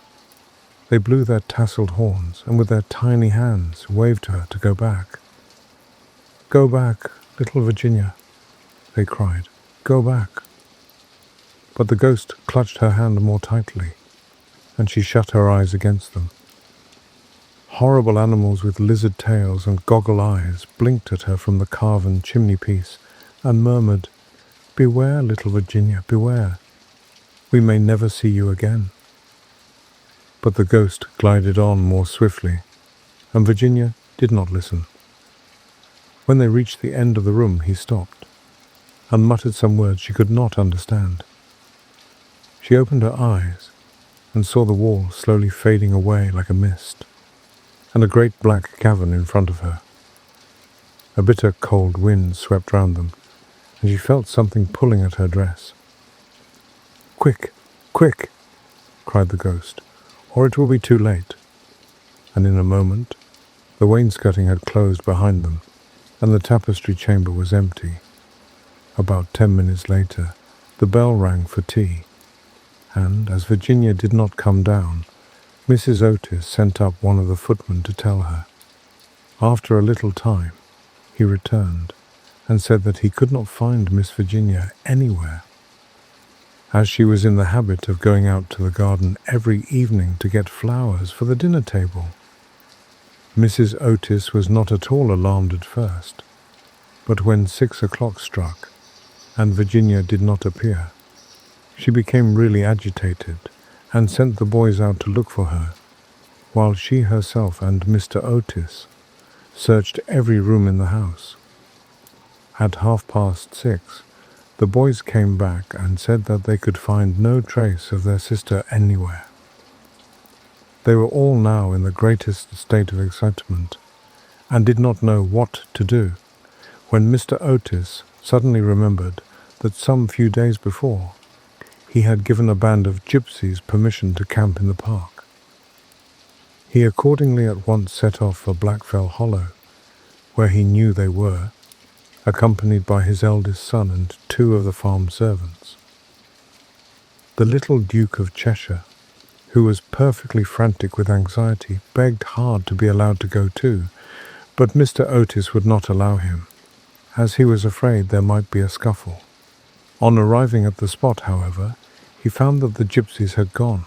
They blew their tasseled horns, and with their tiny hands waved to her to go back. Go back, little Virginia, they cried. Go back. but the ghost clutched her hand more tightly, and she shut her eyes against them. Horrible animals with lizard tails and goggle eyes blinked at her from the carven chimney-piece and murmured, "Beware, little Virginia, beware. We may never see you again." But the ghost glided on more swiftly, and Virginia did not listen. When they reached the end of the room, he stopped and muttered some words she could not understand. She opened her eyes and saw the wall slowly fading away like a mist, and a great black cavern in front of her. A bitter cold wind swept round them, and she felt something pulling at her dress. "Quick, quick!" cried the ghost, "or it will be too late." And in a moment, the wainscoting had closed behind them, and the tapestry chamber was empty. About 10 minutes later, the bell rang for tea, and as Virginia did not come down, Mrs. Otis sent up one of the footmen to tell her. After a little time, he returned and said that he could not find Miss Virginia anywhere. As she was in the habit of going out to the garden every evening to get flowers for the dinner table. Mrs. Otis was not at all alarmed at first, but when 6 o'clock struck and Virginia did not appear, she became really agitated and sent the boys out to look for her, while she herself and Mr. Otis searched every room in the house. At 6:30, the boys came back and said that they could find no trace of their sister anywhere. They were all now in the greatest state of excitement, and did not know what to do, when Mr. Otis suddenly remembered that some few days before, he had given a band of gypsies permission to camp in the park. He accordingly at once set off for Blackfell Hollow, where he knew they were, accompanied by his eldest son and 2 of the farm servants. The little Duke of Cheshire, who was perfectly frantic with anxiety, begged hard to be allowed to go too, but Mr. Otis would not allow him, as he was afraid there might be a scuffle. On arriving at the spot, however, he found that the gypsies had gone,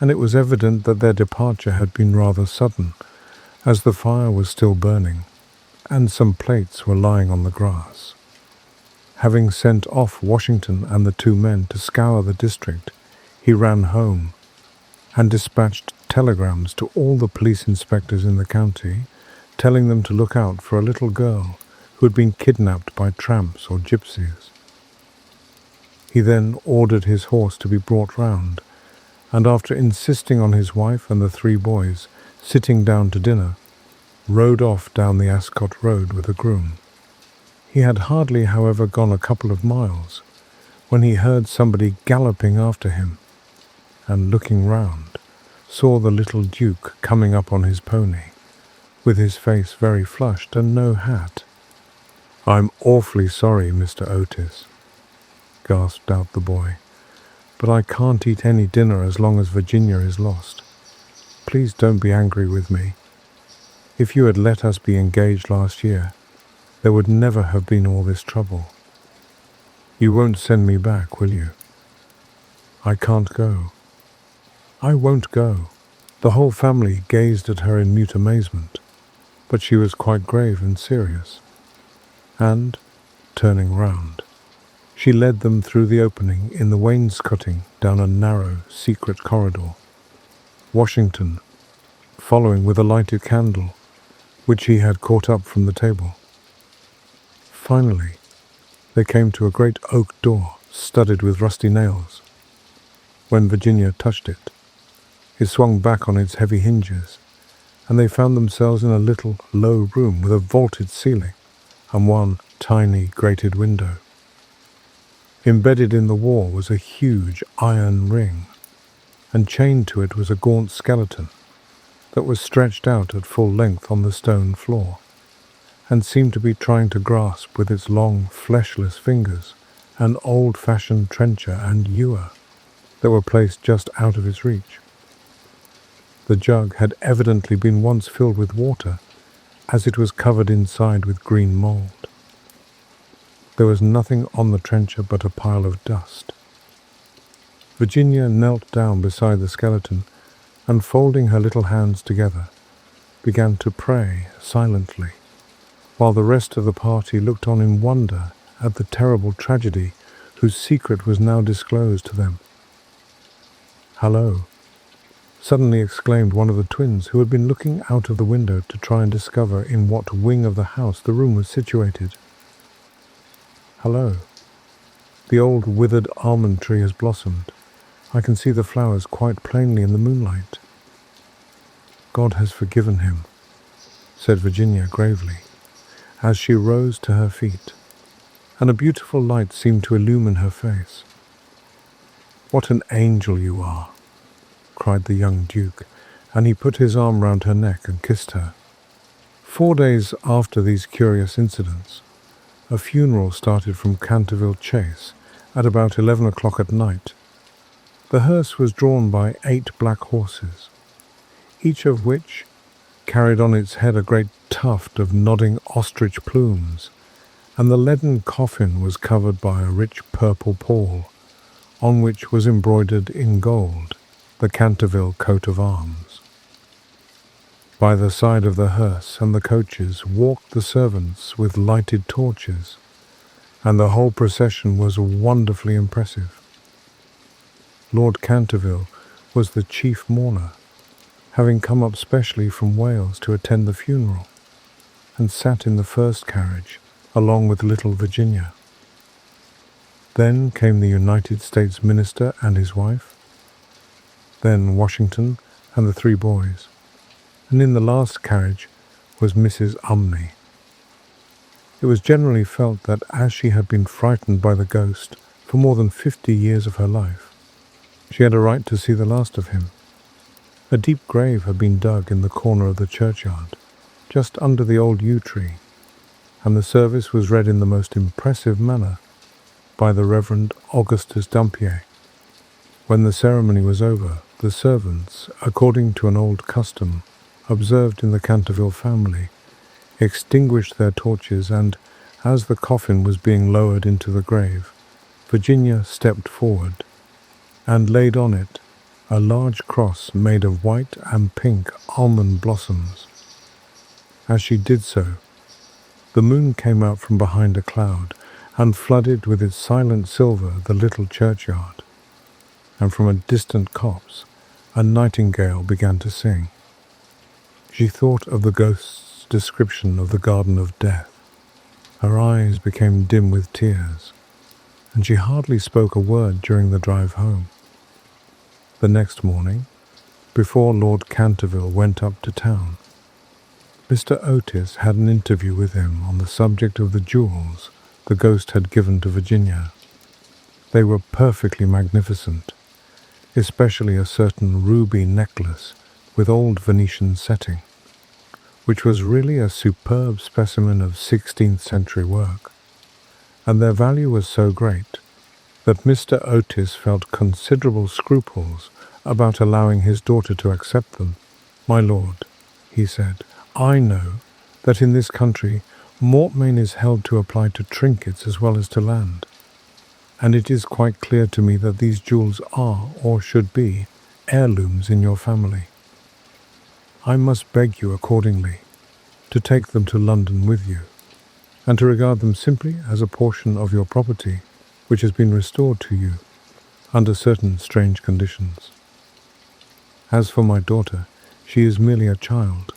and it was evident that their departure had been rather sudden, as the fire was still burning, and some plates were lying on the grass. Having sent off Washington and the 2 men to scour the district, he ran home and dispatched telegrams to all the police inspectors in the county, telling them to look out for a little girl who had been kidnapped by tramps or gypsies. He then ordered his horse to be brought round, and after insisting on his wife and the 3 boys sitting down to dinner, rode off down the Ascot Road with a groom. He had hardly, however, gone a couple of miles, when he heard somebody galloping after him, and looking round, saw the little Duke coming up on his pony, with his face very flushed and no hat. "I'm awfully sorry, Mr. Otis," gasped out the boy, "but I can't eat any dinner as long as Virginia is lost. Please don't be angry with me. If you had let us be engaged last year, there would never have been all this trouble. You won't send me back, will you?" "I can't go." "I won't go." The whole family gazed at her in mute amazement, but she was quite grave and serious, and, turning round, she led them through the opening in the wainscoting down a narrow, secret corridor, Washington following with a lighted candle, which he had caught up from the table. Finally, they came to a great oak door studded with rusty nails. When Virginia touched it, it swung back on its heavy hinges, and they found themselves in a little, low room with a vaulted ceiling and one tiny grated window. Embedded in the wall was a huge iron ring, and chained to it was a gaunt skeleton that was stretched out at full length on the stone floor, and seemed to be trying to grasp with its long, fleshless fingers an old-fashioned trencher and ewer that were placed just out of its reach. The jug had evidently been once filled with water, as it was covered inside with green mould. There was nothing on the trencher but a pile of dust, Virginia knelt down beside the skeleton and, folding her little hands together, began to pray silently, while the rest of the party looked on in wonder at the terrible tragedy whose secret was now disclosed to them. "Hallo!" suddenly exclaimed one of the twins, who had been looking out of the window to try and discover in what wing of the house the room was situated. "Hallo! The old withered almond tree has blossomed. I can see the flowers quite plainly in the moonlight." "God has forgiven him," said Virginia gravely, as she rose to her feet, and a beautiful light seemed to illumine her face. "What an angel you are!" cried the young Duke, and he put his arm round her neck and kissed her. 4 days after these curious incidents, a funeral started from Canterville Chase at about 11 o'clock at night. The hearse was drawn by 8 black horses, each of which carried on its head a great tuft of nodding ostrich plumes, and the leaden coffin was covered by a rich purple pall, on which was embroidered in gold the Canterville coat of arms. By the side of the hearse and the coaches walked the servants with lighted torches, and the whole procession was wonderfully impressive. Lord Canterville was the chief mourner, having come up specially from Wales to attend the funeral, and sat in the first carriage along with little Virginia. Then came the United States Minister and his wife, then Washington and the 3 boys, and in the last carriage was Mrs. Umney. It was generally felt that as she had been frightened by the ghost for more than 50 years of her life, she had a right to see the last of him. A deep grave had been dug in the corner of the churchyard, just under the old yew tree, and the service was read in the most impressive manner by the Reverend Augustus Dampier. When the ceremony was over, the servants, according to an old custom observed in the Canterville family, extinguished their torches, and, as the coffin was being lowered into the grave, Virginia stepped forward and laid on it a large cross made of white and pink almond blossoms. As she did so, the moon came out from behind a cloud and flooded with its silent silver the little churchyard, and from a distant copse a nightingale began to sing. She thought of the ghost's description of the Garden of Death. Her eyes became dim with tears, and she hardly spoke a word during the drive home. The next morning, before Lord Canterville went up to town, Mr. Otis had an interview with him on the subject of the jewels the ghost had given to Virginia. They were perfectly magnificent, especially a certain ruby necklace with old Venetian setting, which was really a superb specimen of 16th century work, and their value was so great that Mr. Otis felt considerable scruples about allowing his daughter to accept them. "My lord," he said, "I know that in this country mortmain is held to apply to trinkets as well as to land, and it is quite clear to me that these jewels are, or should be, heirlooms in your family. I must beg you accordingly to take them to London with you, and to regard them simply as a portion of your property which has been restored to you under certain strange conditions. As for my daughter, she is merely a child,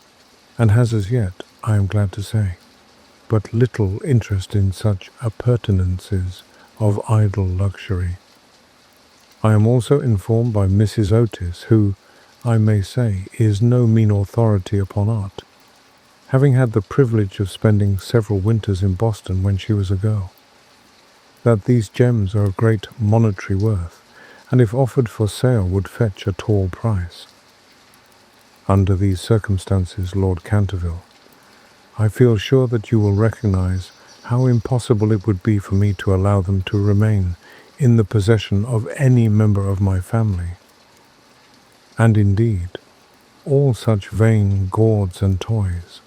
and has as yet, I am glad to say, but little interest in such appurtenances of idle luxury. I am also informed by Mrs. Otis, who, I may say, is no mean authority upon art, having had the privilege of spending several winters in Boston when she was a girl, that these gems are of great monetary worth, and if offered for sale would fetch a tall price. Under these circumstances, Lord Canterville, I feel sure that you will recognize how impossible it would be for me to allow them to remain in the possession of any member of my family. And indeed, all such vain gauds and toys,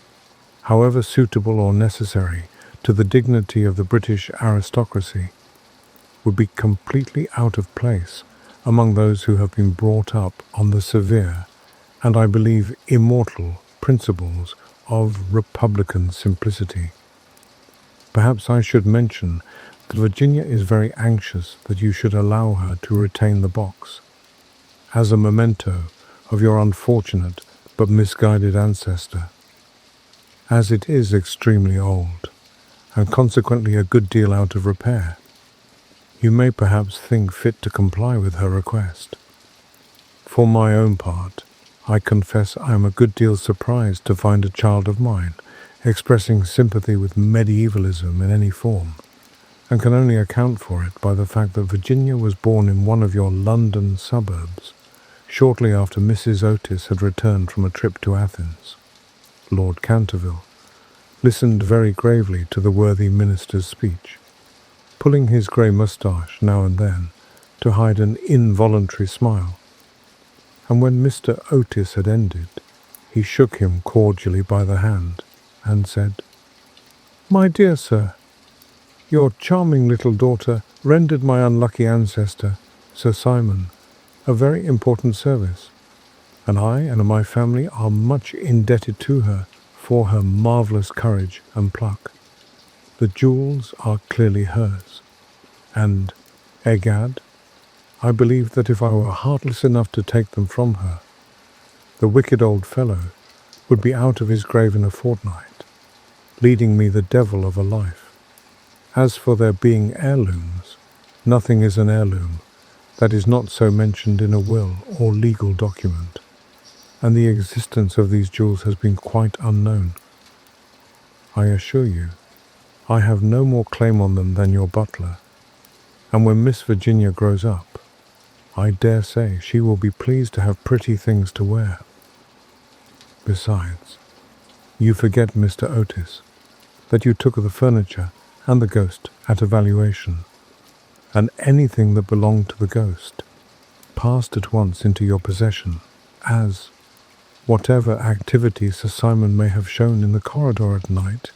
however suitable or necessary to the dignity of the British aristocracy, would be completely out of place among those who have been brought up on the severe, and I believe immortal, principles of republican simplicity. Perhaps I should mention that Virginia is very anxious that you should allow her to retain the box, as a memento of your unfortunate but misguided ancestor, as it is extremely old, and consequently a good deal out of repair. You may perhaps think fit to comply with her request. For my own part, I confess I am a good deal surprised to find a child of mine expressing sympathy with medievalism in any form, and can only account for it by the fact that Virginia was born in one of your London suburbs, shortly after Mrs. Otis had returned from a trip to Athens. Lord Canterville listened very gravely to the worthy minister's speech, pulling his grey moustache now and then to hide an involuntary smile, and when Mr. Otis had ended, he shook him cordially by the hand and said, "My dear sir, your charming little daughter rendered my unlucky ancestor, Sir Simon, a very important service, and I and my family are much indebted to her for her marvellous courage and pluck. The jewels are clearly hers, and, egad, I believe that if I were heartless enough to take them from her, the wicked old fellow would be out of his grave in a fortnight, leading me the devil of a life. As for their being heirlooms, nothing is an heirloom that is not so mentioned in a will or legal document, and the existence of these jewels has been quite unknown. I assure you, I have no more claim on them than your butler, and when Miss Virginia grows up, I dare say she will be pleased to have pretty things to wear. Besides, you forget, Mr. Otis, that you took the furniture and the ghost at a valuation, and anything that belonged to the ghost passed at once into your possession, as, whatever activity Sir Simon may have shown in the corridor at night,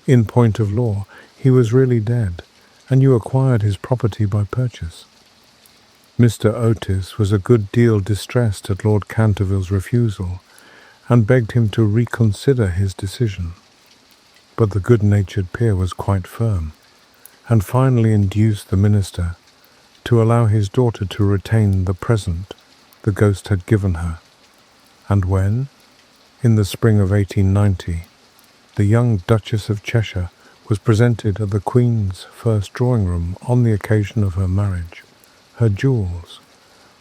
in point of law, he was really dead, and you acquired his property by purchase." Mr. Otis was a good deal distressed at Lord Canterville's refusal, and begged him to reconsider his decision. But the good-natured peer was quite firm, and finally induced the minister to allow his daughter to retain the present the ghost had given her. And when, in the spring of 1890, the young Duchess of Cheshire was presented at the Queen's first drawing-room on the occasion of her marriage, her jewels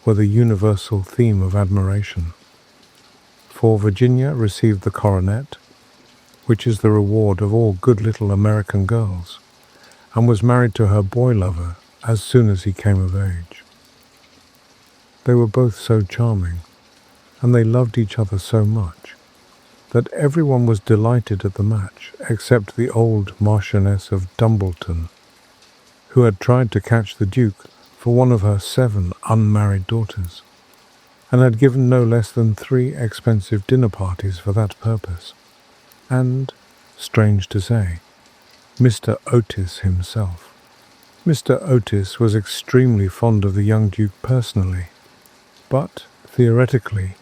were the universal theme of admiration. For Virginia received the coronet, which is the reward of all good little American girls, and was married to her boy-lover as soon as he came of age. They were both so charming, and they loved each other so much, that everyone was delighted at the match except the old Marchioness of Dumbleton, who had tried to catch the Duke for one of her 7 unmarried daughters, and had given no less than 3 expensive dinner parties for that purpose. And, strange to say, Mr. Otis himself. Mr. Otis was extremely fond of the young Duke personally, but, theoretically,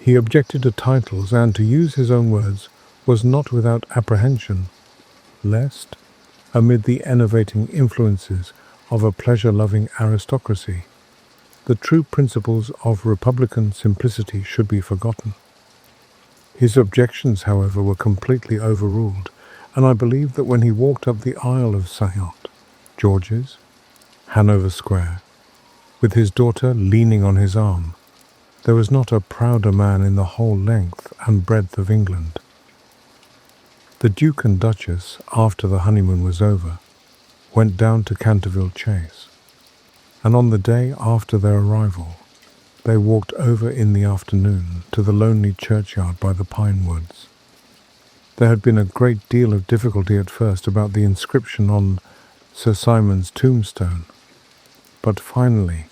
he objected to titles and, to use his own words, was not without apprehension, lest, amid the enervating influences of a pleasure-loving aristocracy, the true principles of republican simplicity should be forgotten. His objections, however, were completely overruled, and I believe that when he walked up the aisle of St. George's, Hanover Square, with his daughter leaning on his arm, there was not a prouder man in the whole length and breadth of England. The Duke and Duchess, after the honeymoon was over, went down to Canterville Chase, and on the day after their arrival, they walked over in the afternoon to the lonely churchyard by the pine woods. There had been a great deal of difficulty at first about the inscription on Sir Simon's tombstone, but finally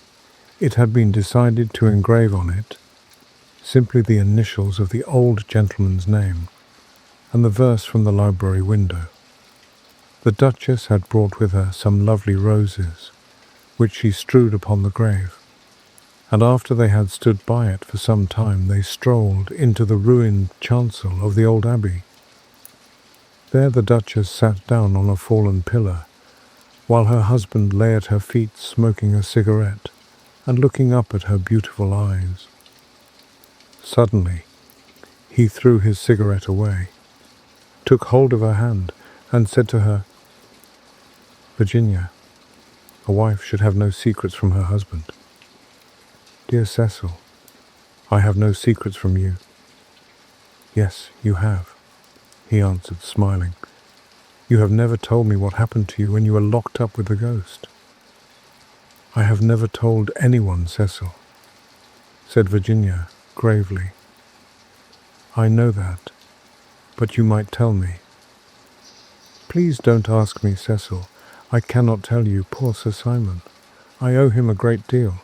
it had been decided to engrave on it simply the initials of the old gentleman's name and the verse from the library window. The Duchess had brought with her some lovely roses, which she strewed upon the grave, and after they had stood by it for some time, they strolled into the ruined chancel of the old abbey. There the Duchess sat down on a fallen pillar, while her husband lay at her feet smoking a cigarette and looking up at her beautiful eyes. Suddenly, he threw his cigarette away, took hold of her hand, and said to her, "Virginia, a wife should have no secrets from her husband." "Dear Cecil, I have no secrets from you." "Yes, you have," he answered, smiling. "You have never told me what happened to you when you were locked up with the ghost." "I have never told anyone, Cecil," said Virginia gravely. "I know that, but you might tell me." "Please don't ask me, Cecil. I cannot tell you, poor Sir Simon. I owe him a great deal.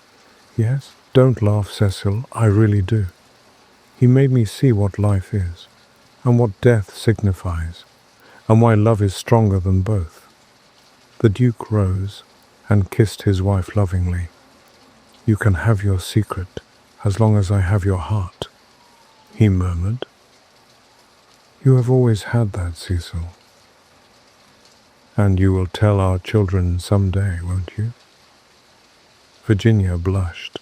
Yes, don't laugh, Cecil, I really do. He made me see what life is, and what death signifies, and why love is stronger than both." The Duke rose and kissed his wife lovingly. "You can have your secret as long as I have your heart," he murmured. "You have always had that, Cecil. And you will tell our children some day, won't you?" Virginia blushed.